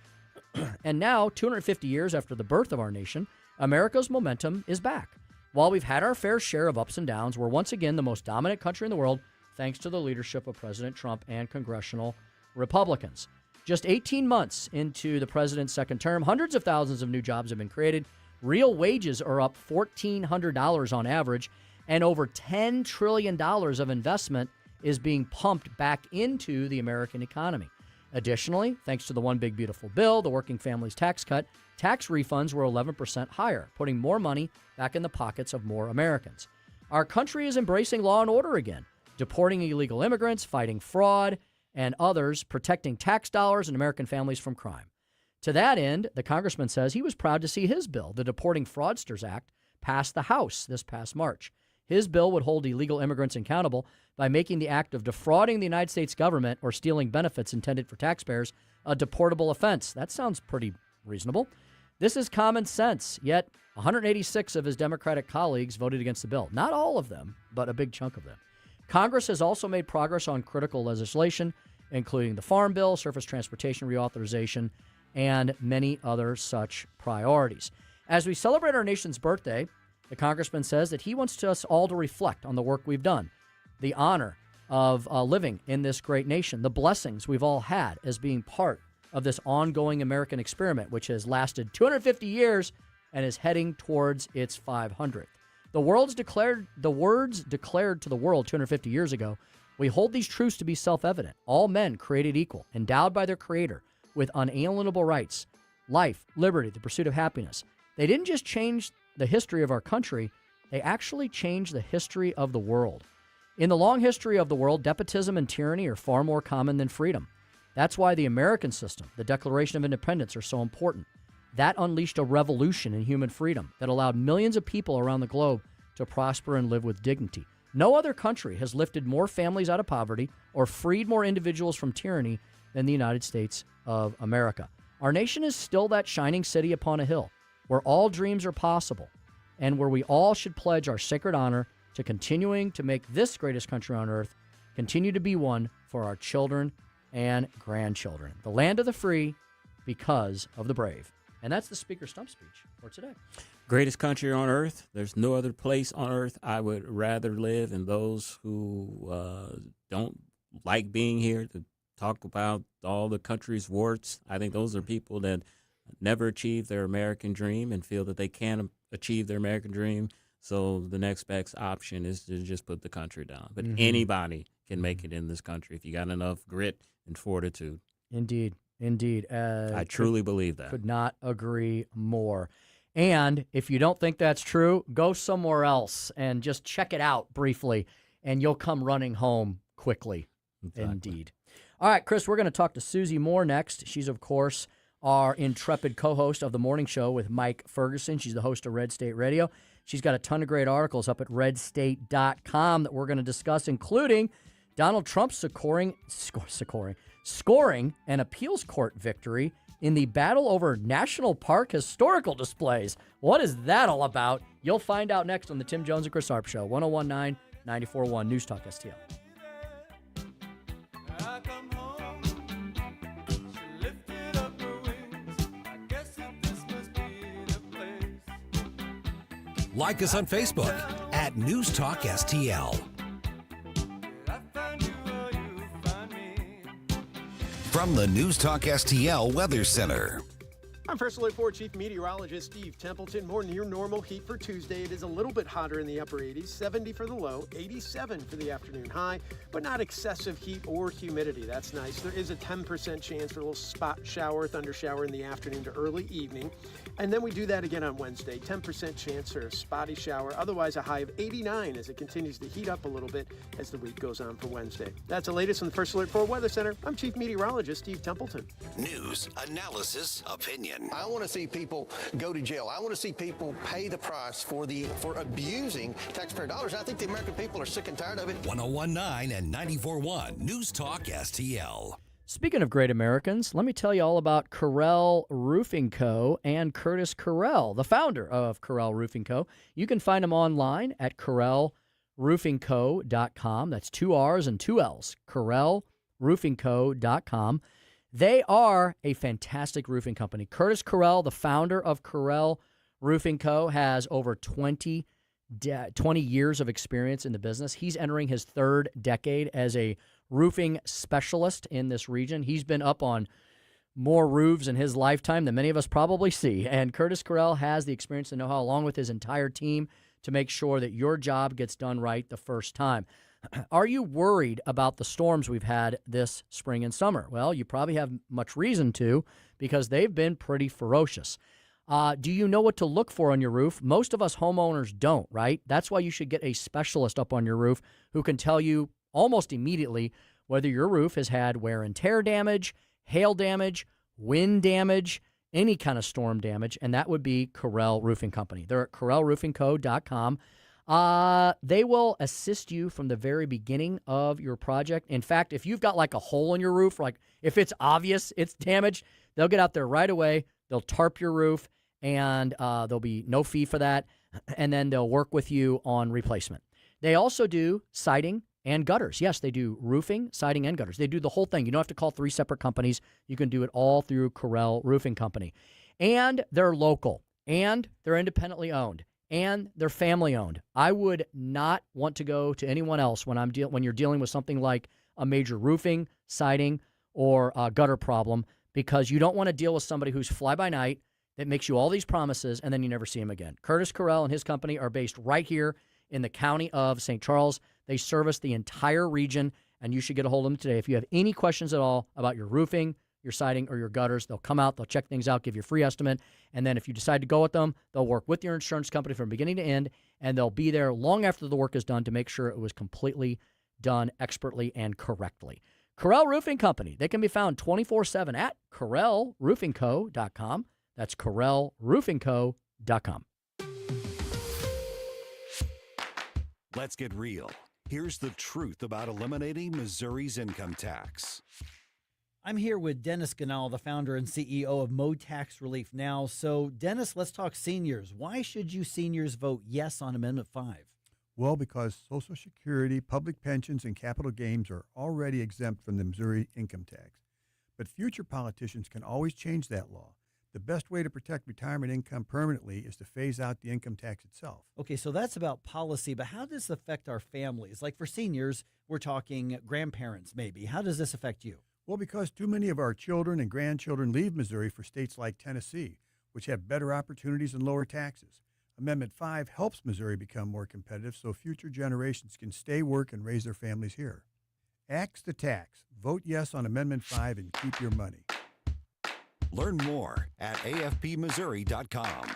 And now, 250 years after the birth of our nation, America's momentum is back. While we've had our fair share of ups and downs, we're once again the most dominant country in the world thanks to the leadership of President Trump and congressional Republicans. Just 18 months into the president's second term, hundreds of thousands of new jobs have been created. Real wages are up $1,400 on average, and over $10 trillion of investment is being pumped back into the American economy. Additionally, thanks to the One Big Beautiful Bill, the Working Families Tax Cut, tax refunds were 11% higher, putting more money back in the pockets of more Americans. Our country is embracing law and order again, deporting illegal immigrants, fighting fraud, and others, protecting tax dollars and American families from crime. To that end, the congressman says he was proud to see his bill, the Deporting Fraudsters Act, pass the House this past March. His bill would hold illegal immigrants accountable by making the act of defrauding the United States government or stealing benefits intended for taxpayers a deportable offense. That sounds pretty reasonable. This is common sense, yet 186 of his Democratic colleagues voted against the bill. Not all of them, but a big chunk of them. Congress has also made progress on critical legislation, including the Farm Bill, Surface Transportation Reauthorization, and many other such priorities. As we celebrate our nation's birthday, the congressman says that he wants us all to reflect on the work we've done, the honor of living in this great nation, the blessings we've all had as being part of this ongoing American experiment, which has lasted 250 years and is heading towards its 500th. The words declared to the world 250 years ago, we hold these truths to be self-evident. All men created equal, endowed by their Creator with unalienable rights, life, liberty, the pursuit of happiness. They didn't just change the history of our country, they actually changed the history of the world. In the long history of the world, despotism and tyranny are far more common than freedom. That's why the American system, the Declaration of Independence, are so important. That unleashed a revolution in human freedom that allowed millions of people around the globe to prosper and live with dignity. No other country has lifted more families out of poverty or freed more individuals from tyranny than the United States of America. Our nation is still that shining city upon a hill where all dreams are possible and where we all should pledge our sacred honor to continuing to make this greatest country on earth continue to be one for our children and grandchildren. The land of the free because of the brave. And that's the Speaker's Stump Speech for today. Greatest country on earth. There's no other place on earth I would rather live. And those who don't like being here to talk about all the country's warts, I think those are people that never achieved their American dream and feel that they can achieve their American dream. So the next best option is to just put the country down. But anybody can make it in this country if you got enough grit and fortitude. Indeed. I truly believe that. Could not agree more. And if you don't think that's true, go somewhere else and just check it out briefly, and you'll come running home quickly. Exactly. Indeed. All right, Chris, we're going to talk to Susie Moore next. She's, of course, our intrepid co-host of the morning show with Mike Ferguson. She's the host of Red State Radio. She's got a ton of great articles up at redstate.com that we're going to discuss, including Donald Trump's scoring an appeals court victory in the battle over National Park historical displays. What is that all about? You'll find out next on the Tim Jones and Chris Arps Show, 101.9, 94.1 News Talk STL. Like us on Facebook at News Talk STL. From the News Talk STL Weather Center. I'm First Alert 4 Chief Meteorologist Steve Templeton. More near normal heat for Tuesday. It is a little bit hotter in the upper 80s, 70 for the low, 87 for the afternoon high, but not excessive heat or humidity. That's nice. There is a 10% chance for a little spot shower, thunder shower in the afternoon to early evening. And then we do that again on Wednesday. 10% chance for a spotty shower. Otherwise, a high of 89 as it continues to heat up a little bit as the week goes on for Wednesday. That's the latest from the First Alert 4 Weather Center. I'm Chief Meteorologist Steve Templeton. News, analysis, opinion. I want to see people go to jail. I want to see people pay the price for abusing taxpayer dollars. And I think the American people are sick and tired of it. 101.9 and 94.1 News Talk STL. Speaking of great Americans, let me tell you all about Correll Roofing Co. and Curtis Correll, the founder of Correll Roofing Co. You can find him online at CorrellRoofingCo.com. That's 2 R's and 2 L's, CorrellRoofingCo.com. They are a fantastic roofing company. Curtis Correll, the founder of Correll Roofing Co., has over 20 20 years of experience in the business. He's entering his third decade as a roofing specialist in this region. He's been up on more roofs in his lifetime than many of us probably see. And Curtis Carell has the experience and know-how, along with his entire team, to make sure that your job gets done right the first time. Are you worried about the storms we've had this spring and summer? Well, you probably have much reason to, because they've been pretty ferocious. Do you know what to look for on your roof? Most of us homeowners don't, right? That's why you should get a specialist up on your roof who can tell you almost immediately whether your roof has had wear and tear damage, hail damage, wind damage, any kind of storm damage, and that would be Carell Roofing Company. They're at CarellRoofingCo.com. They will assist you from the very beginning of your project. In fact, if you've got like a hole in your roof, like if it's obvious it's damaged, they'll get out there right away. They'll tarp your roof, and there'll be no fee for that, and then they'll work with you on replacement. They also do siding and gutters. Yes, they do roofing, siding, and gutters. They do the whole thing. You don't have to call 3 separate companies. You can do it all through Carell Roofing Company. And they're local, and they're independently owned, and they're family owned. I would not want to go to anyone else when when you're dealing with something like a major roofing, siding, or gutter problem, because you don't want to deal with somebody who's fly-by-night that makes you all these promises and then you never see him again. Curtis Carell and his company are based right here in the county of St. Charles. They service the entire region, and you should get a hold of them today. If you have any questions at all about your roofing, your siding, or your gutters, they'll come out, they'll check things out, give you a free estimate, and then if you decide to go with them, they'll work with your insurance company from beginning to end, and they'll be there long after the work is done to make sure it was completely done expertly and correctly. Carell Roofing Company. They can be found 24/7 at CarellRoofingCo.com. That's CarellRoofingCo.com. Let's get real. Here's the truth about eliminating Missouri's income tax. I'm here with Dennis Ganal, the founder and CEO of Mo Tax Relief Now. So, Dennis, let's talk seniors. Why should you seniors vote yes on Amendment 5? Well, because Social Security, public pensions, and capital gains are already exempt from the Missouri income tax. But future politicians can always change that law. The best way to protect retirement income permanently is to phase out the income tax itself. Okay, so that's about policy, but how does this affect our families? Like for seniors, we're talking grandparents maybe. How does this affect you? Well, because too many of our children and grandchildren leave Missouri for states like Tennessee, which have better opportunities and lower taxes. Amendment 5 helps Missouri become more competitive so future generations can stay, work, and raise their families here. Axe the tax. Vote yes on Amendment 5 and keep your money. Learn more at afpmissouri.com.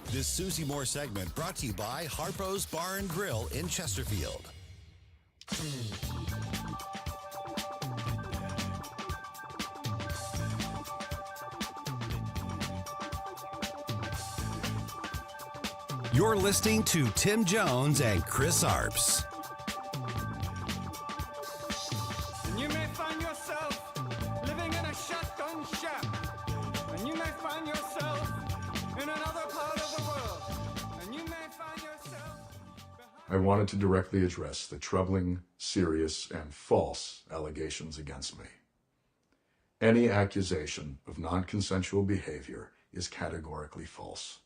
This Susie Moore segment brought to you by Harpo's Bar and Grill in Chesterfield. You're listening to Tim Jones and Chris Arps. You may find yourself living in a shotgun shack, and you may find yourself in another part of the world, and you may find yourself. I wanted to directly address the troubling, serious, and false allegations against me. Any accusation of non-consensual behavior is categorically false.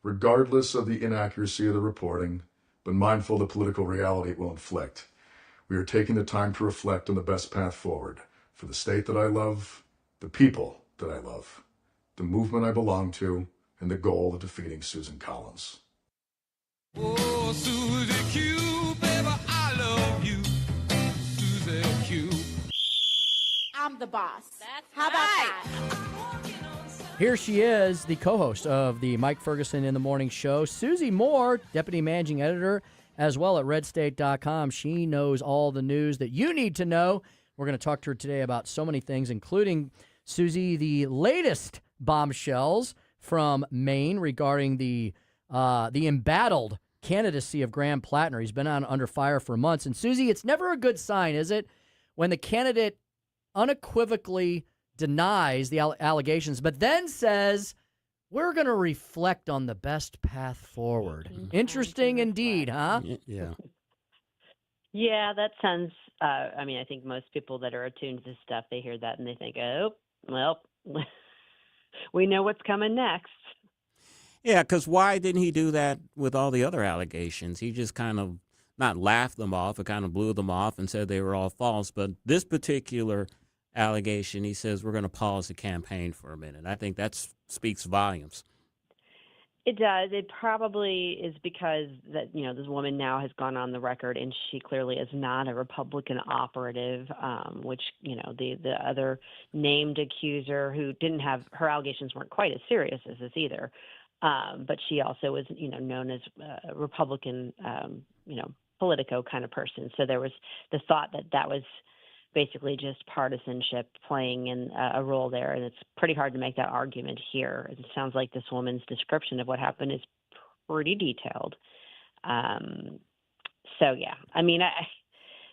Regardless of the inaccuracy of the reporting, but mindful of the political reality it will inflict, we are taking the time to reflect on the best path forward for the state that I love, the people that I love, the movement I belong to, and the goal of defeating Susan Collins. Oh, Susie Q, baby, I love you. Susie Q. I'm the boss. How about that? Here she is, the co-host of the Mike Ferguson in the Morning Show, Susie Moore, Deputy Managing Editor, as well at redstate.com. She knows all the news that you need to know. We're going to talk to her today about so many things, including, Susie, the latest bombshells from Maine regarding the embattled candidacy of Graham Plattner. He's been under fire for months. And, Susie, it's never a good sign, is it, when the candidate unequivocally denies the allegations, but then says, we're going to reflect on the best path forward. Interesting indeed, huh? Yeah. Yeah, that sounds, I mean, I think most people that are attuned to this stuff, they hear that and they think, oh, well, we know what's coming next. Yeah, because why didn't he do that with all the other allegations? He just kind of not laughed them off, but kind of blew them off and said they were all false. But this particular allegation, he says, we're going to pause the campaign for a minute. I think that speaks volumes. It does. It probably is because that this woman now has gone on the record, and she clearly is not a Republican operative. Which the other named accuser, who didn't have her allegations weren't quite as serious as this either, but she also was known as a Republican Politico kind of person. So there was the thought that was basically just partisanship playing in a role there. And it's pretty hard to make that argument here. It sounds like this woman's description of what happened is pretty detailed. So, yeah, I mean,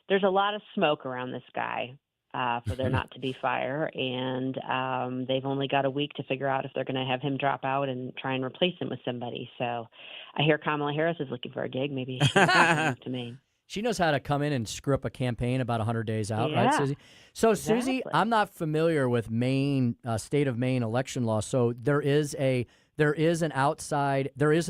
there's a lot of smoke around this guy for there not to be fire. And they've only got a week to figure out if they're going to have him drop out and try and replace him with somebody. So I hear Kamala Harris is looking for a gig. Maybe she can move to Maine. She knows how to come in and screw up a campaign about 100 days out, Yeah, right, Susie? So, exactly. Susie, I'm not familiar with Maine, state of Maine election law. So there is an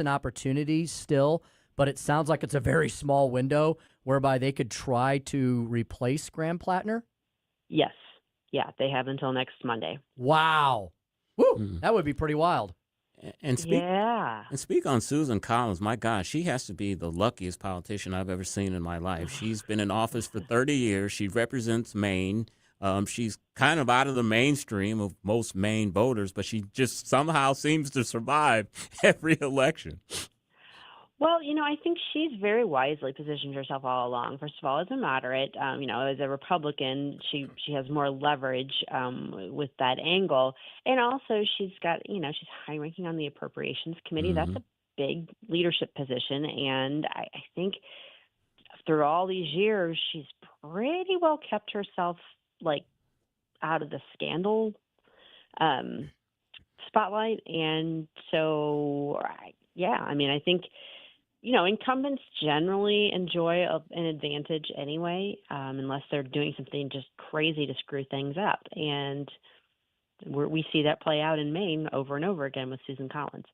opportunity still, but it sounds like it's a very small window whereby they could try to replace Graham Plattner. Yes. Yeah, they have until next Monday. Wow. Woo, that would be pretty wild. And speak on Susan Collins. My gosh, she has to be the luckiest politician I've ever seen in my life. She's been in office for 30 years. She represents Maine. She's kind of out of the mainstream of most Maine voters, but she just somehow seems to survive every election. Well, I think she's very wisely positioned herself all along. First of all, as a moderate, as a Republican, she has more leverage with that angle. And also she's got, she's high ranking on the Appropriations Committee. Mm-hmm. That's a big leadership position. And I think through all these years, she's pretty well kept herself out of the scandal spotlight. And so, I think incumbents generally enjoy an advantage anyway, unless they're doing something just crazy to screw things up. And we see that play out in Maine over and over again with Susan Collins.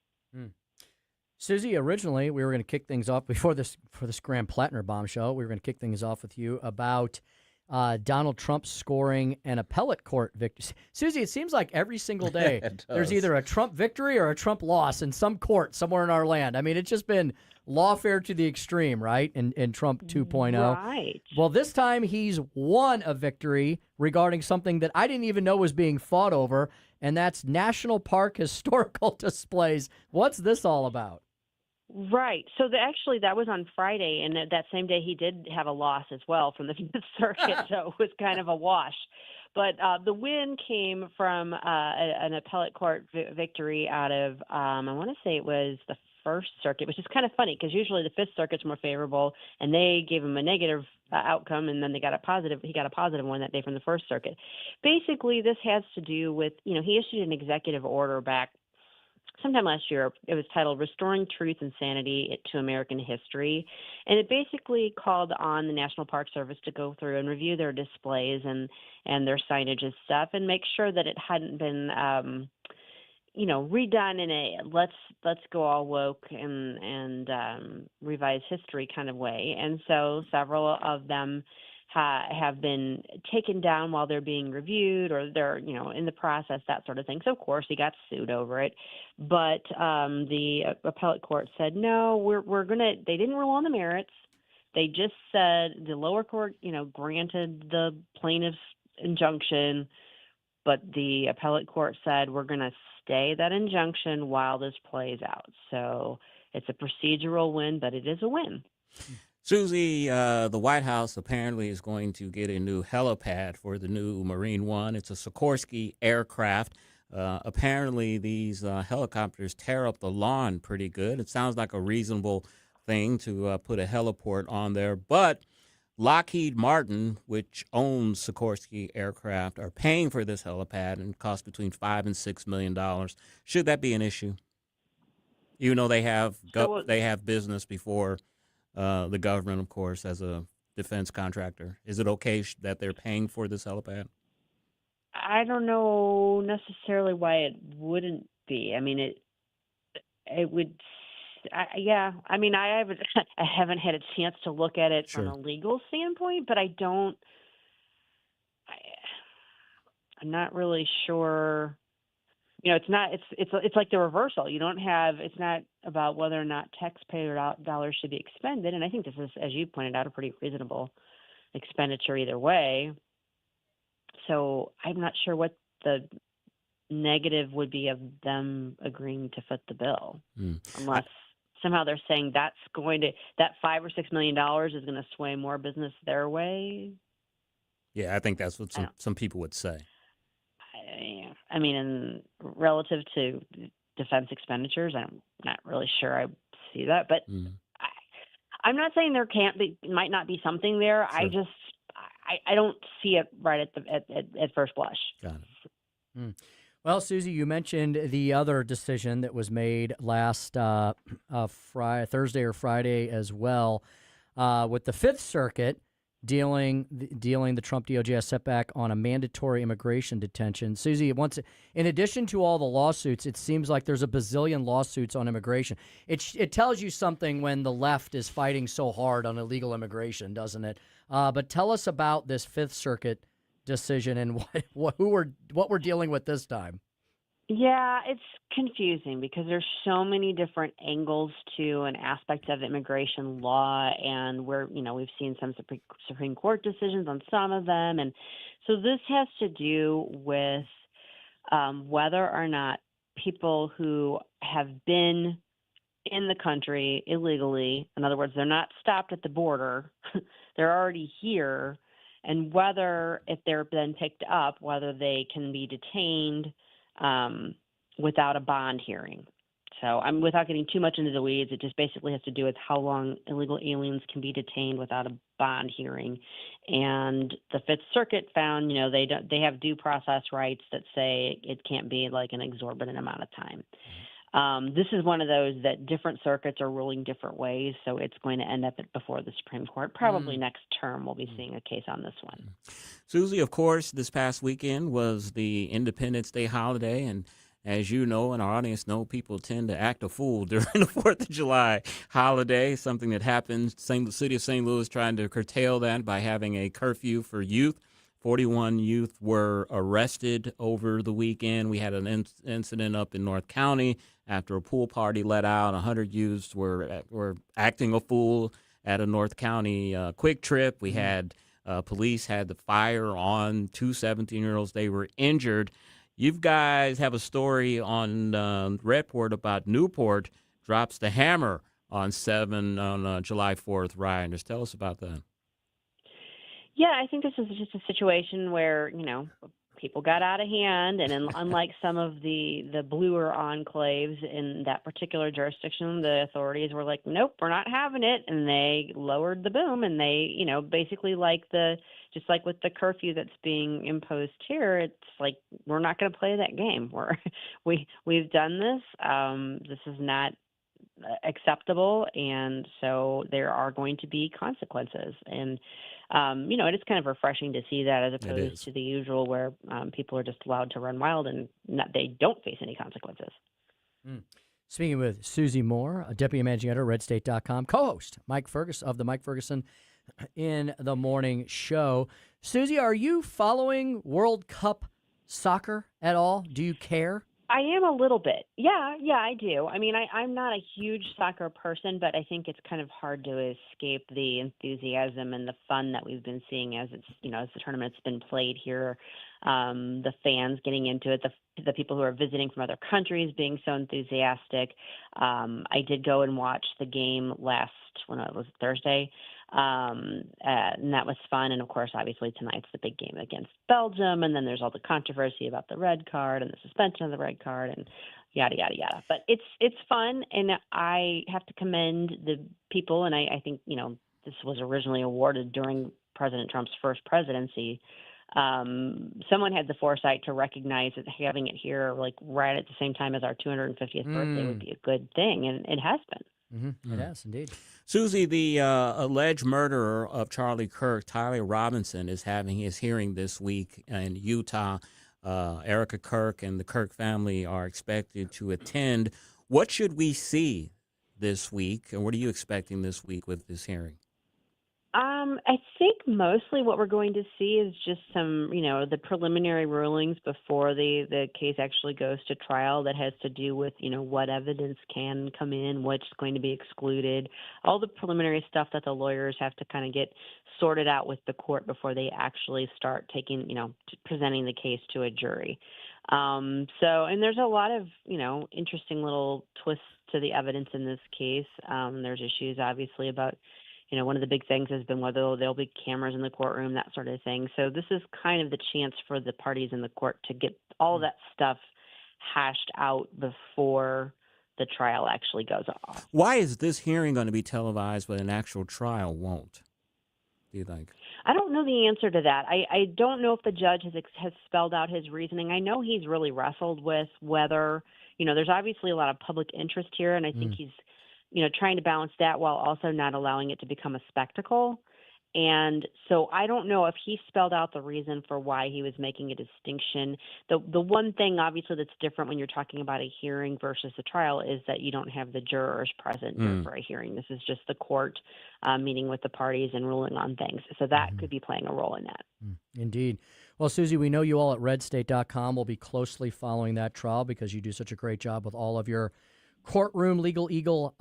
Susie, originally we were going to kick things off for this Graham Plattner bombshell. We were going to kick things off with you about Donald Trump scoring an appellate court victory. Susie, it seems like every single day there's either a Trump victory or a Trump loss in some court somewhere in our land. I mean, it's just been lawfare to the extreme, right? In Trump 2.0. Right. Well, this time he's won a victory regarding something that I didn't even know was being fought over, and that's National Park historical displays. What's this all about? Right. So that was on Friday, and that same day he did have a loss as well from the Fifth Circuit, so it was kind of a wash. But the win came from an appellate court victory out of, I want to say it was the First Circuit, which is kind of funny because usually the Fifth Circuit's more favorable, and they gave him a negative outcome, and then he got a positive one that day from the First Circuit. Basically, this has to do with, he issued an executive order back sometime last year. It was titled Restoring Truth and Sanity to American History. And it basically called on the National Park Service to go through and review their displays and their signage and stuff and make sure that it hadn't been, redone in a let's go all woke and revise history kind of way. And so several of them have been taken down while they're being reviewed or they're, in the process, that sort of thing. So, of course, he got sued over it. But the appellate court said, no, they didn't rule on the merits. They just said the lower court, granted the plaintiff's injunction, but the appellate court said we're going to stay that injunction while this plays out. So it's a procedural win, but it is a win. Susie, the White House apparently is going to get a new helipad for the new Marine One. It's a Sikorsky aircraft. Apparently, these helicopters tear up the lawn pretty good. It sounds like a reasonable thing to put a heliport on there. But Lockheed Martin, which owns Sikorsky aircraft, are paying for this helipad and it costs between $5 and $6 million. Should that be an issue? Even though they have business before the government, of course, as a defense contractor. Is it okay that they're paying for this helipad? I don't know necessarily why it wouldn't be. I mean, it would. Yeah, I mean, I haven't had a chance to look at it from a legal standpoint, but I'm not really sure. It's like the reversal. You don't have. It's not about whether or not taxpayer dollars should be expended, and I think this is, as you pointed out, a pretty reasonable expenditure either way. So I'm not sure what the negative would be of them agreeing to foot the bill, unless somehow they're saying that $5 or $6 million is going to sway more business their way. Yeah, I think that's what some people would say. I mean, in relative to defense expenditures, I'm not really sure I see that, but I'm not saying there might not be something there. Sure. I don't see it right at first blush. Got it. Well, Susie, you mentioned the other decision that was made last Thursday or Friday as well, with the Fifth Circuit dealing the Trump DOJ a setback on a mandatory immigration detention. Susie, in addition to all the lawsuits, it seems like there's a bazillion lawsuits on immigration. It tells you something when the left is fighting so hard on illegal immigration, doesn't it? But tell us about this Fifth Circuit decision and what we're dealing with this time. Yeah, it's confusing because there's so many different angles to an aspect of immigration law, and we've seen some Supreme Court decisions on some of them, and so this has to do with whether or not people who have been in the country illegally, in other words, they're not stopped at the border, they're already here, and whether, if they're then picked up, whether they can be detained without a bond hearing. So without getting too much into the weeds, it just basically has to do with how long illegal aliens can be detained without a bond hearing. And the Fifth Circuit found, they have due process rights that say it can't be like an exorbitant amount of time. This is one of those that different circuits are ruling different ways, so it's going to end up before the Supreme Court. Probably next term we'll be seeing a case on this one. Susie, of course, this past weekend was the Independence Day holiday, and as you know and our audience know, people tend to act a fool during the 4th of July holiday, something that happens. The city of St. Louis trying to curtail that by having a curfew for youth. 41 youth were arrested over the weekend. We had an incident up in North County after a pool party let out. 100 youths were acting a fool at a North County Quick Trip. We had police had the fire on two 17-year-olds. They were injured. You guys have a story on Redport about Newport drops the hammer on July 4th rioters. Tell us about that. Yeah, I think this is just a situation where, people got out of hand, and unlike some of the bluer enclaves in that particular jurisdiction, the authorities were like, nope, we're not having it, and they lowered the boom, and they, basically just like with the curfew that's being imposed here, it's like, we're not going to play that game. We've done this. This is not acceptable, and so there are going to be consequences. And it is kind of refreshing to see that, as opposed to the usual where people are just allowed to run wild and they don't face any consequences. Speaking with Susie Moore, a deputy managing editor, RedState.com, co-host Mike Ferguson of the Mike Ferguson in the Morning Show. Susie, are you following World Cup soccer at all? Do you care? I am a little bit. Yeah, I do. I mean, I'm not a huge soccer person, but I think it's kind of hard to escape the enthusiasm and the fun that we've been seeing as as the tournament's been played here. The fans getting into it, the people who are visiting from other countries being so enthusiastic. I did go and watch the game Thursday. And that was fun. And of course, obviously tonight's the big game against Belgium. And then there's all the controversy about the red card and the suspension of the red card and yada, yada, yada. But it's fun. And I have to commend the people. And I think, this was originally awarded during President Trump's first presidency. Someone had the foresight to recognize that having it here, right at the same time as our 250th birthday would be a good thing. And it has been. It has, indeed. Susie, the alleged murderer of Charlie Kirk, Tyler Robinson, is having his hearing this week in Utah. Erica Kirk and the Kirk family are expected to attend. What should we see this week, and what are you expecting this week with this hearing? I think mostly what we're going to see is just some, the preliminary rulings before the case actually goes to trial that has to do with, what evidence can come in, what's going to be excluded, all the preliminary stuff that the lawyers have to kind of get sorted out with the court before they actually start taking, presenting the case to a jury. And there's a lot of, interesting little twists to the evidence in this case. There's issues, obviously, about one of the big things has been whether there'll be cameras in the courtroom, that sort of thing. So this is kind of the chance for the parties in the court to get all that stuff hashed out before the trial actually goes off. Why is this hearing going to be televised but an actual trial won't, do you think? I don't know the answer to that. I don't know if the judge has spelled out his reasoning. I know he's really wrestled with whether, there's obviously a lot of public interest here, and I think he's trying to balance that while also not allowing it to become a spectacle. And so I don't know if he spelled out the reason for why he was making a distinction. The one thing, obviously, that's different when you're talking about a hearing versus a trial is that you don't have the jurors present for a hearing. This is just the court meeting with the parties and ruling on things. So that could be playing a role in that. Indeed. Well, Susie, we know you all at redstate.com will be closely following that trial because you do such a great job with all of your courtroom Legal Eagle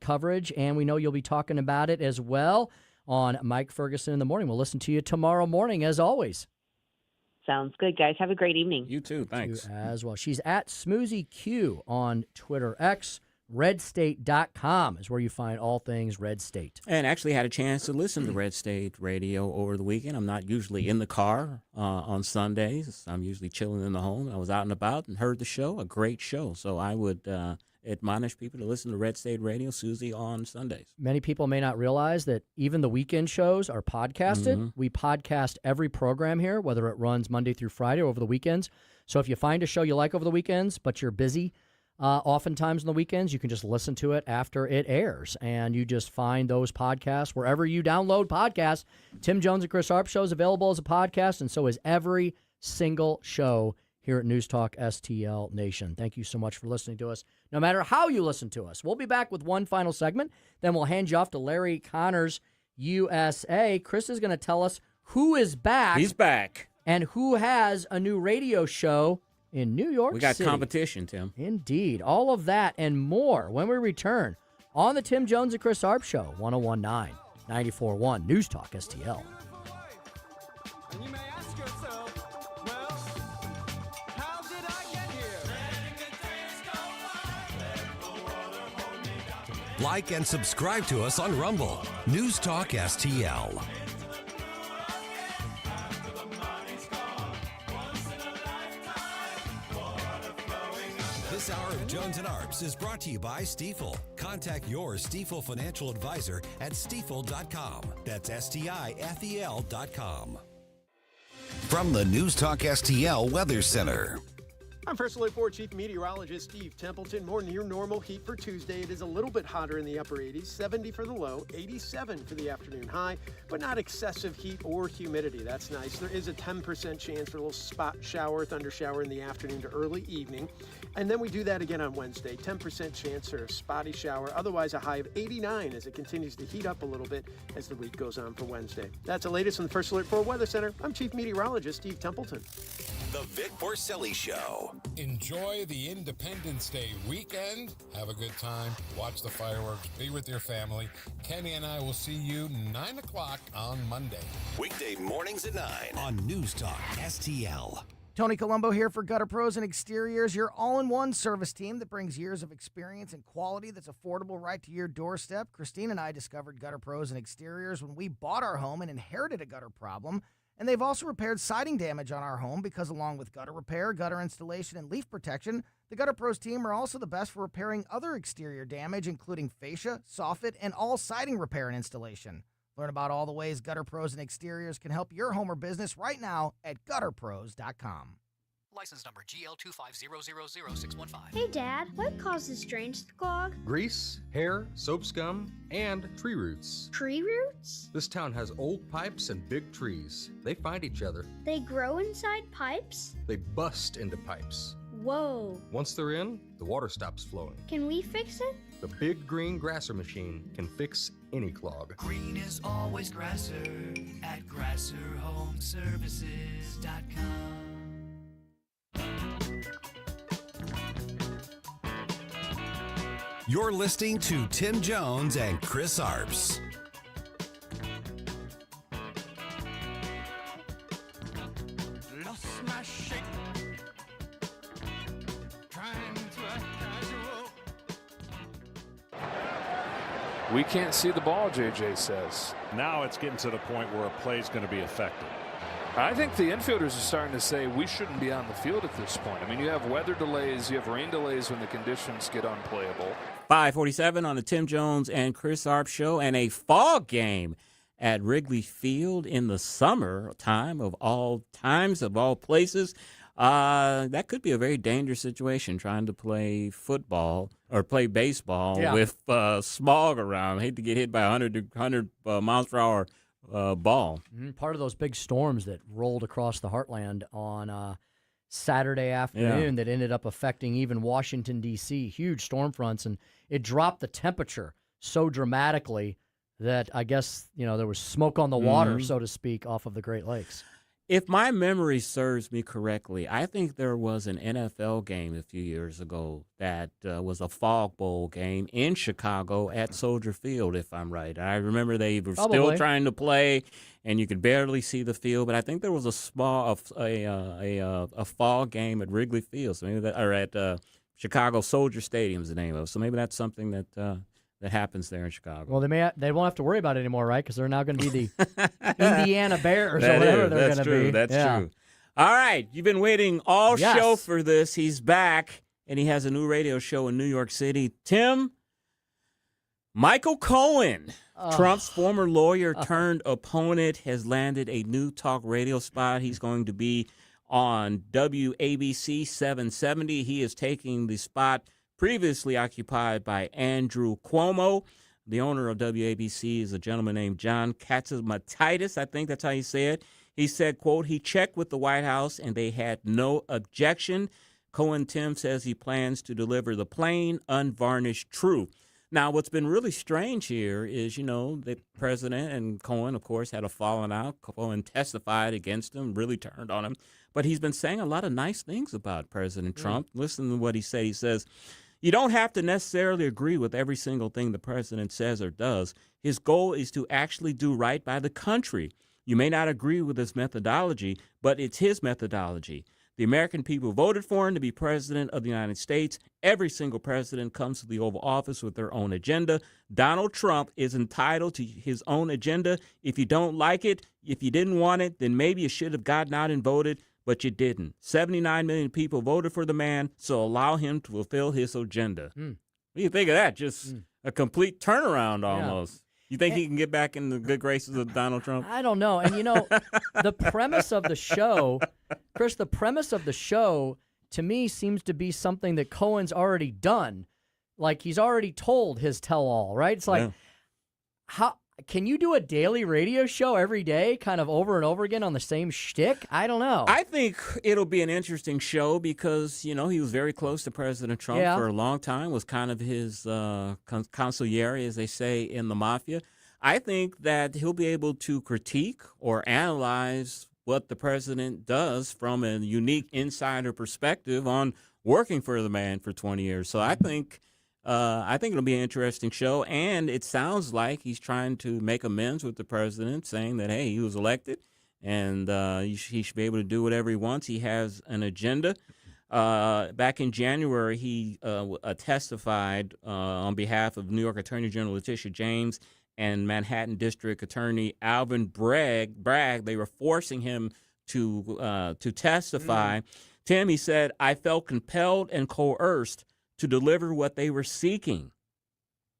coverage, and we know you'll be talking about it as well on Mike Ferguson in the Morning. We'll listen to you tomorrow morning, as always. Sounds good, guys. Have a great evening. You too. Thanks. You as well. She's at SmoozyQ on Twitter X. RedState.com is where you find all things Red State. And actually had a chance to listen to Red State Radio over the weekend. I'm not usually in the car on Sundays. I'm usually chilling in the home. I was out and about and heard the show, a great show. So I would admonish people to listen to Red State Radio, Susie, on Sundays. Many people may not realize that even the weekend shows are podcasted. We podcast every program here, whether it runs Monday through Friday or over the weekends. So if you find a show you like over the weekends, but you're busy, oftentimes on the weekends, you can just listen to it after it airs, and you just find those podcasts wherever you download podcasts. Tim Jones and Chris Arps show is available as a podcast, and so is every single show here at News Talk STL Nation. Thank you so much for listening to us, no matter how you listen to us. We'll be back with one final segment, then we'll hand you off to Larry Connors, USA. Chris is going to tell us who is back. He's back. And who has a new radio show in New York City. We got competition, Tim. Indeed. All of that and more when we return on the Tim Jones and Chris Arps Show, 101.9, 94.1, News Talk STL. And you may ask yourself, well, how did I get here? Like and subscribe to us on Rumble. News Talk STL. This hour of Jones and Arps is brought to you by Stifel. Contact your Stifel financial advisor at stifel.com. That's STIFEL.com. From the News Talk STL Weather Center. I'm First Alert 4 Chief Meteorologist Steve Templeton. More near normal heat for Tuesday. It is a little bit hotter in the upper 80s, 70 for the low, 87 for the afternoon high, but not excessive heat or humidity. That's nice. There is a 10% chance for a little spot shower, thunder shower in the afternoon to early evening. And then we do that again on Wednesday. 10% chance for a spotty shower. Otherwise, a high of 89 as it continues to heat up a little bit as the week goes on for Wednesday. That's the latest from the First Alert 4 Weather Center. I'm Chief Meteorologist Steve Templeton. The Vic Porcelli Show. Enjoy the Independence Day weekend. Have a good time. Watch the fireworks. Be with your family. Kenny and I will see you 9 o'clock on Monday. Weekday mornings at 9 on News Talk STL. Tony Colombo here for Gutter Pros and Exteriors, your all-in-one service team that brings years of experience and quality that's affordable right to your doorstep. Christine and I discovered Gutter Pros and Exteriors when we bought our home and inherited a gutter problem. And they've also repaired siding damage on our home because along with gutter repair, gutter installation, and leaf protection, the Gutter Pros team are also the best for repairing other exterior damage, including fascia, soffit, and all siding repair and installation. Learn about all the ways Gutter Pros and Exteriors can help your home or business right now at gutterpros.com. License number GL250000615. Hey, Dad, what causes drains to clog? Grease, hair, soap scum, and tree roots. Tree roots? This town has old pipes and big trees. They find each other. They grow inside pipes? They bust into pipes. Whoa. Once they're in, the water stops flowing. Can we fix it? The big green grasser machine can fix any clog. Green is always grasser at grasserhomeservices.com. You're listening to Tim Jones and Chris Arps. Lost my shape. Trying to act casual. We can't see the ball, JJ says. Now it's getting to the point where a play is going to be effective. I think the infielders are starting to say we shouldn't be on the field at this point. I mean, you have weather delays, you have rain delays when the conditions get unplayable. 5:47 on the Tim Jones and Chris Arps show, and a fall game at Wrigley Field in the summer time of all times, of all places. That could be a very dangerous situation, trying to play football or play baseball with smog around. I hate to get hit by a 100 miles per hour ball. Part of those big storms that rolled across the heartland on Saturday afternoon that ended up affecting even Washington, D.C., huge storm fronts, and it dropped the temperature so dramatically that I guess, there was smoke on the water, so to speak, off of the Great Lakes. If my memory serves me correctly, I think there was an NFL game a few years ago that was a fog bowl game in Chicago at Soldier Field, if I'm right. I remember they were still trying to play, and you could barely see the field. But I think there was a fog game at Wrigley Field, so maybe or at Chicago Soldier Stadium is the name of it. So maybe that's something that happens there in Chicago. Well, they won't have to worry about it anymore, right? Because they're now going to be the Indiana Bears or whatever they're going to be. That's true. All right, you've been waiting all show for this. He's back, and he has a new radio show in New York City. Tim, Michael Cohen, Trump's former lawyer turned opponent, has landed a new talk radio spot. He's going to be on WABC 770. He is taking the spot previously occupied by Andrew Cuomo. The owner of WABC is a gentleman named John Catsimatidis. I think that's how you say it. He said, quote, he checked with the White House and they had no objection. Cohen Tim says he plans to deliver the plain, unvarnished truth. Now, what's been really strange here is, the president and Cohen, of course, had a falling out. Cohen testified against him, really turned on him. But he's been saying a lot of nice things about President Trump. Listen to what he said. He says, you don't have to necessarily agree with every single thing the president says or does. His goal is to actually do right by the country. You may not agree with his methodology, but it's his methodology. The American people voted for him to be president of the United States. Every single president comes to the Oval Office with their own agenda. Donald Trump is entitled to his own agenda. If you don't like it, if you didn't want it, then maybe you should have gotten out and voted, but you didn't. 79 million people voted for the man, so allow him to fulfill his agenda. What do you think of that? Just a complete turnaround almost. You think he can get back in the good graces of Donald Trump? I don't know. And, the premise of the show, Chris, to me seems to be something that Cohen's already done. Like he's already told his tell-all, right? It's like, how can you do a daily radio show every day kind of over and over again on the same shtick? I don't know. I think it'll be an interesting show because, he was very close to President Trump for a long time, was kind of his consigliere, as they say in the mafia. I think that he'll be able to critique or analyze what the president does from a unique insider perspective on working for the man for 20 years. So I think it'll be an interesting show, and it sounds like he's trying to make amends with the president, saying that, hey, he was elected, and he should be able to do whatever he wants. He has an agenda. Back in January, he testified on behalf of New York Attorney General Letitia James and Manhattan District Attorney Alvin Bragg. They were forcing him to testify. Tim, he said, I felt compelled and coerced to deliver what they were seeking.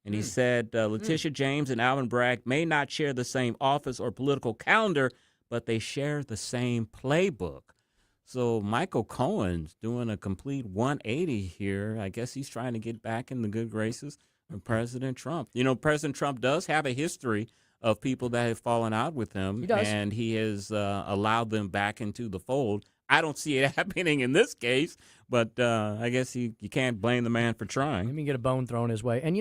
And he said, Letitia James and Alvin Bragg may not share the same office or political calendar, but they share the same playbook. So Michael Cohen's doing a complete 180 here. I guess he's trying to get back in the good graces of President Trump. President Trump does have a history of people that have fallen out with him. He does. And he has allowed them back into the fold. I don't see it happening in this case, but I guess you can't blame the man for trying. Let me get a bone thrown his way. And,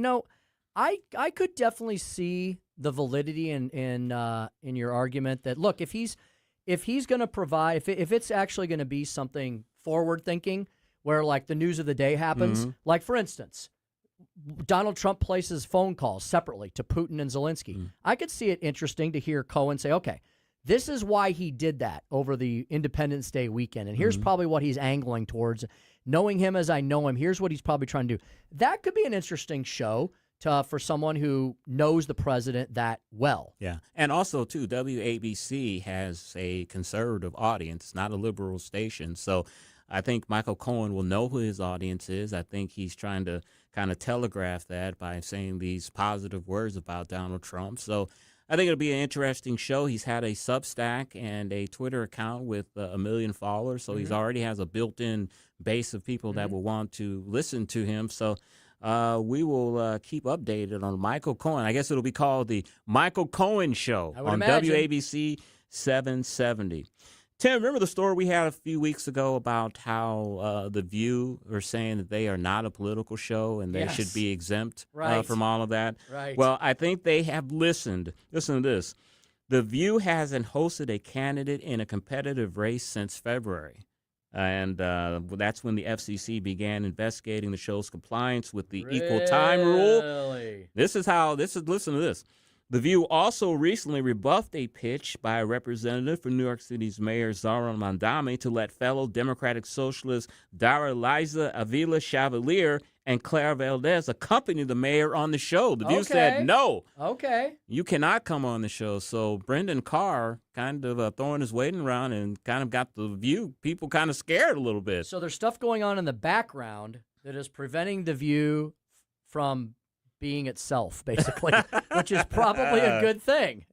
I could definitely see the validity in your argument that, look, if he's going to provide, if it's actually going to be something forward-thinking where, like, the news of the day happens, like, for instance, Donald Trump places phone calls separately to Putin and Zelensky. I could see it interesting to hear Cohen say, okay, this is why he did that over the Independence Day weekend, and here's probably what he's angling towards. Knowing him as I know him, here's what he's probably trying to do. That could be an interesting show for someone who knows the president that well. Yeah, and also, too, WABC has a conservative audience, not a liberal station, so I think Michael Cohen will know who his audience is. I think he's trying to kind of telegraph that by saying these positive words about Donald Trump. So I think it'll be an interesting show. He's had a Substack and a Twitter account with 1 million followers, so he's already has a built-in base of people that will want to listen to him. So we will keep updated on Michael Cohen. I guess it'll be called the Michael Cohen Show on WABC 770. Tim, remember the story we had a few weeks ago about how The View are saying that they are not a political show and they should be exempt from all of that? Right. Well, I think they have listened. Listen to this. The View hasn't hosted a candidate in a competitive race since February. And that's when the FCC began investigating the show's compliance with the equal time rule. Listen to this. The View also recently rebuffed a pitch by a representative for New York City's Mayor Zohran Mamdani to let fellow Democratic Socialists Dara Liza Avila Chevalier and Claire Valdez accompany the mayor on the show. The View said no. Okay. You cannot come on the show. So Brendan Carr kind of throwing his weight around and kind of got the View people kind of scared a little bit. So there's stuff going on in the background that is preventing The View from being itself, basically, which is probably a good thing,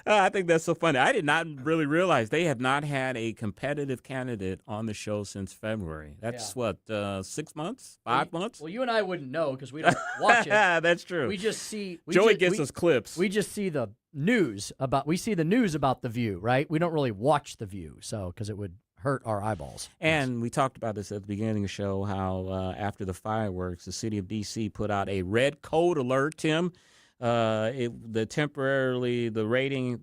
I think that's so funny. I did not really realize they have not had a competitive candidate on the show since February. That's 6 months, 5 months? Well, you and I wouldn't know because we don't watch it. That's true. We just see. Joey gets us clips. We just see the news about. We see the news about The View, right? We don't really watch The View, because it would hurt our eyeballs. And we talked about this at the beginning of the show, how after the fireworks, the city of D.C. put out a red code alert, Tim. The rating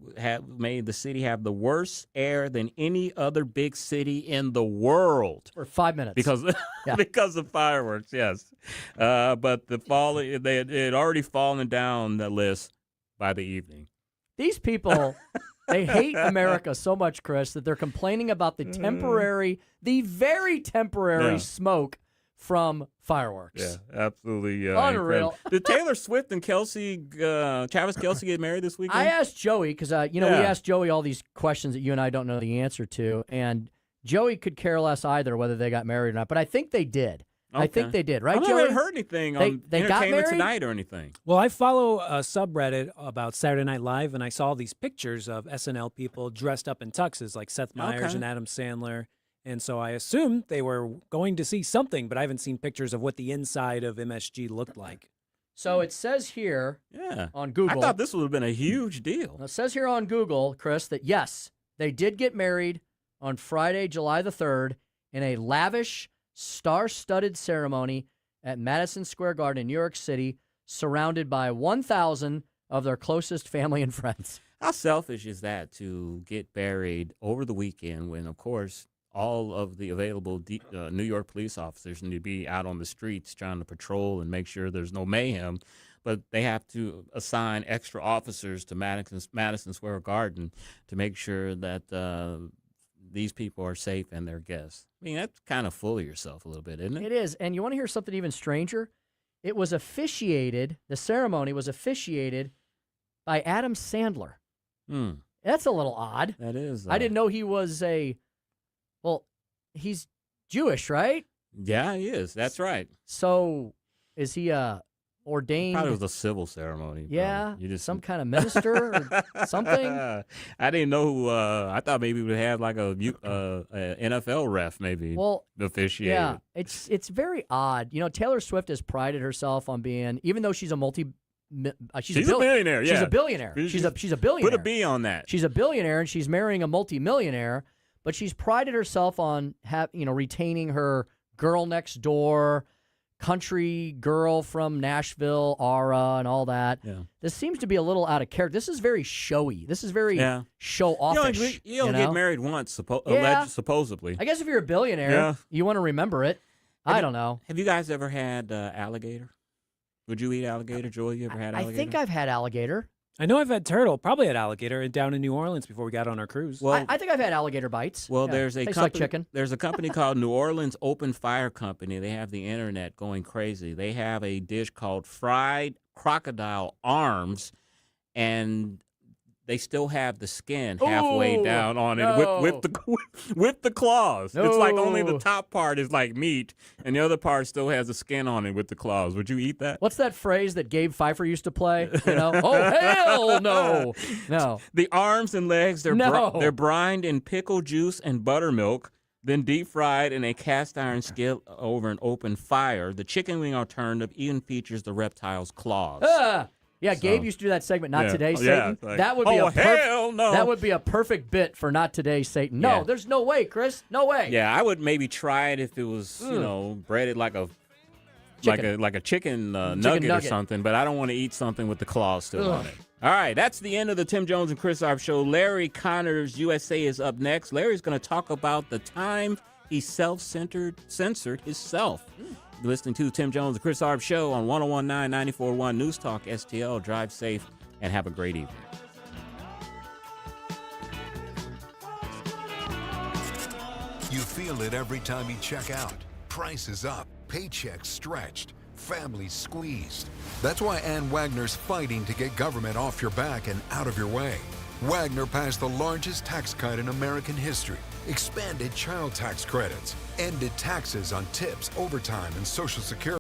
made the city have the worse air than any other big city in the world. For 5 minutes. Because of fireworks, yes. But they had already fallen down the list by the evening. These people... They hate America so much, Chris, that they're complaining about the very temporary smoke from fireworks. Yeah, absolutely. Unreal. Did Taylor Swift and Travis Kelce get married this weekend? I asked Joey, because, we asked Joey all these questions that you and I don't know the answer to, and Joey could care less either whether they got married or not, but I think they did. Okay. I think they did, right, Joey? I haven't heard anything on Entertainment Tonight or anything. Well, I follow a subreddit about Saturday Night Live, and I saw these pictures of SNL people dressed up in tuxes, like Seth Meyers and Adam Sandler. And so I assumed they were going to see something, but I haven't seen pictures of what the inside of MSG looked like. So it says here on Google. I thought this would have been a huge deal. It says here on Google, Chris, that yes, they did get married on Friday, July the 3rd, in a lavish, star-studded ceremony at Madison Square Garden in New York City, surrounded by 1,000 of their closest family and friends. How selfish is that to get married over the weekend when, of course, all of the available New York police officers need to be out on the streets trying to patrol and make sure there's no mayhem, but they have to assign extra officers to Madison Square Garden to make sure that these people are safe and their guests. I mean, that's kind of full of yourself a little bit, isn't it? It is. And you want to hear something even stranger? The ceremony was officiated by Adam Sandler. That's a little odd. That is. I didn't know he was he's Jewish, right? Yeah, he is. That's right. So is he ordained? Probably was a civil ceremony. Yeah, some kind of minister or something. I didn't know who. I thought maybe we would have like a NFL ref maybe officiate. Yeah, it's very odd. Taylor Swift has prided herself on being, even though she's a she's a billionaire. Yeah. She's a billionaire. She's a billionaire. Put a B on that. She's a billionaire, and she's marrying a multimillionaire. but she's prided herself on retaining her girl next door, country girl from Nashville, Aura, and all that. Yeah. This seems to be a little out of character. This is very showy. This is very show-offish. You only get married once, supposedly. I guess if you're a billionaire, you want to remember it. I don't know. Have you guys ever had alligator? Would you eat alligator, Joel? You ever had alligator? I think I've had alligator. I know I've had turtle, probably had alligator down in New Orleans before we got on our cruise. Well, I think I've had alligator bites. Well, Yeah. there's a Tastes company. like chicken. There's a company called New Orleans Open Fire Company. They have the internet going crazy. They have a dish called fried crocodile arms, and they still have the skin halfway down on it with the claws. It's like only the top part is like meat, and the other part still has the skin on it with the claws. Would you eat that? What's that phrase that Gabe Pfeiffer used to play? Oh, hell no. No. The arms and legs, they're brined in pickle juice and buttermilk, then deep fried in a cast iron skillet over an open fire. The chicken wing alternative even features the reptile's claws. Yeah, Gabe used to do that segment, Not Today, Yeah, Satan. That would be hell no. That would be a perfect bit for Not Today, Satan. No, there's no way, Chris. No way. Yeah, I would maybe try it if it was, breaded like a chicken nugget or something, but I don't want to eat something with the claws still on it. All right, that's the end of the Tim Jones and Chris Arps show. Larry Connors USA is up next. Larry's going to talk about the time he censored himself. You're listening to the Tim Jones and Chris Arps show on 101.9 94.1 News Talk STL. Drive safe and have a great evening. You feel it every time you check out. Prices up, paychecks stretched, families squeezed. That's why Ann Wagner's fighting to get government off your back and out of your way. Wagner passed the largest tax cut in American history, expanded child tax credits, ended taxes on tips, overtime, and Social Security.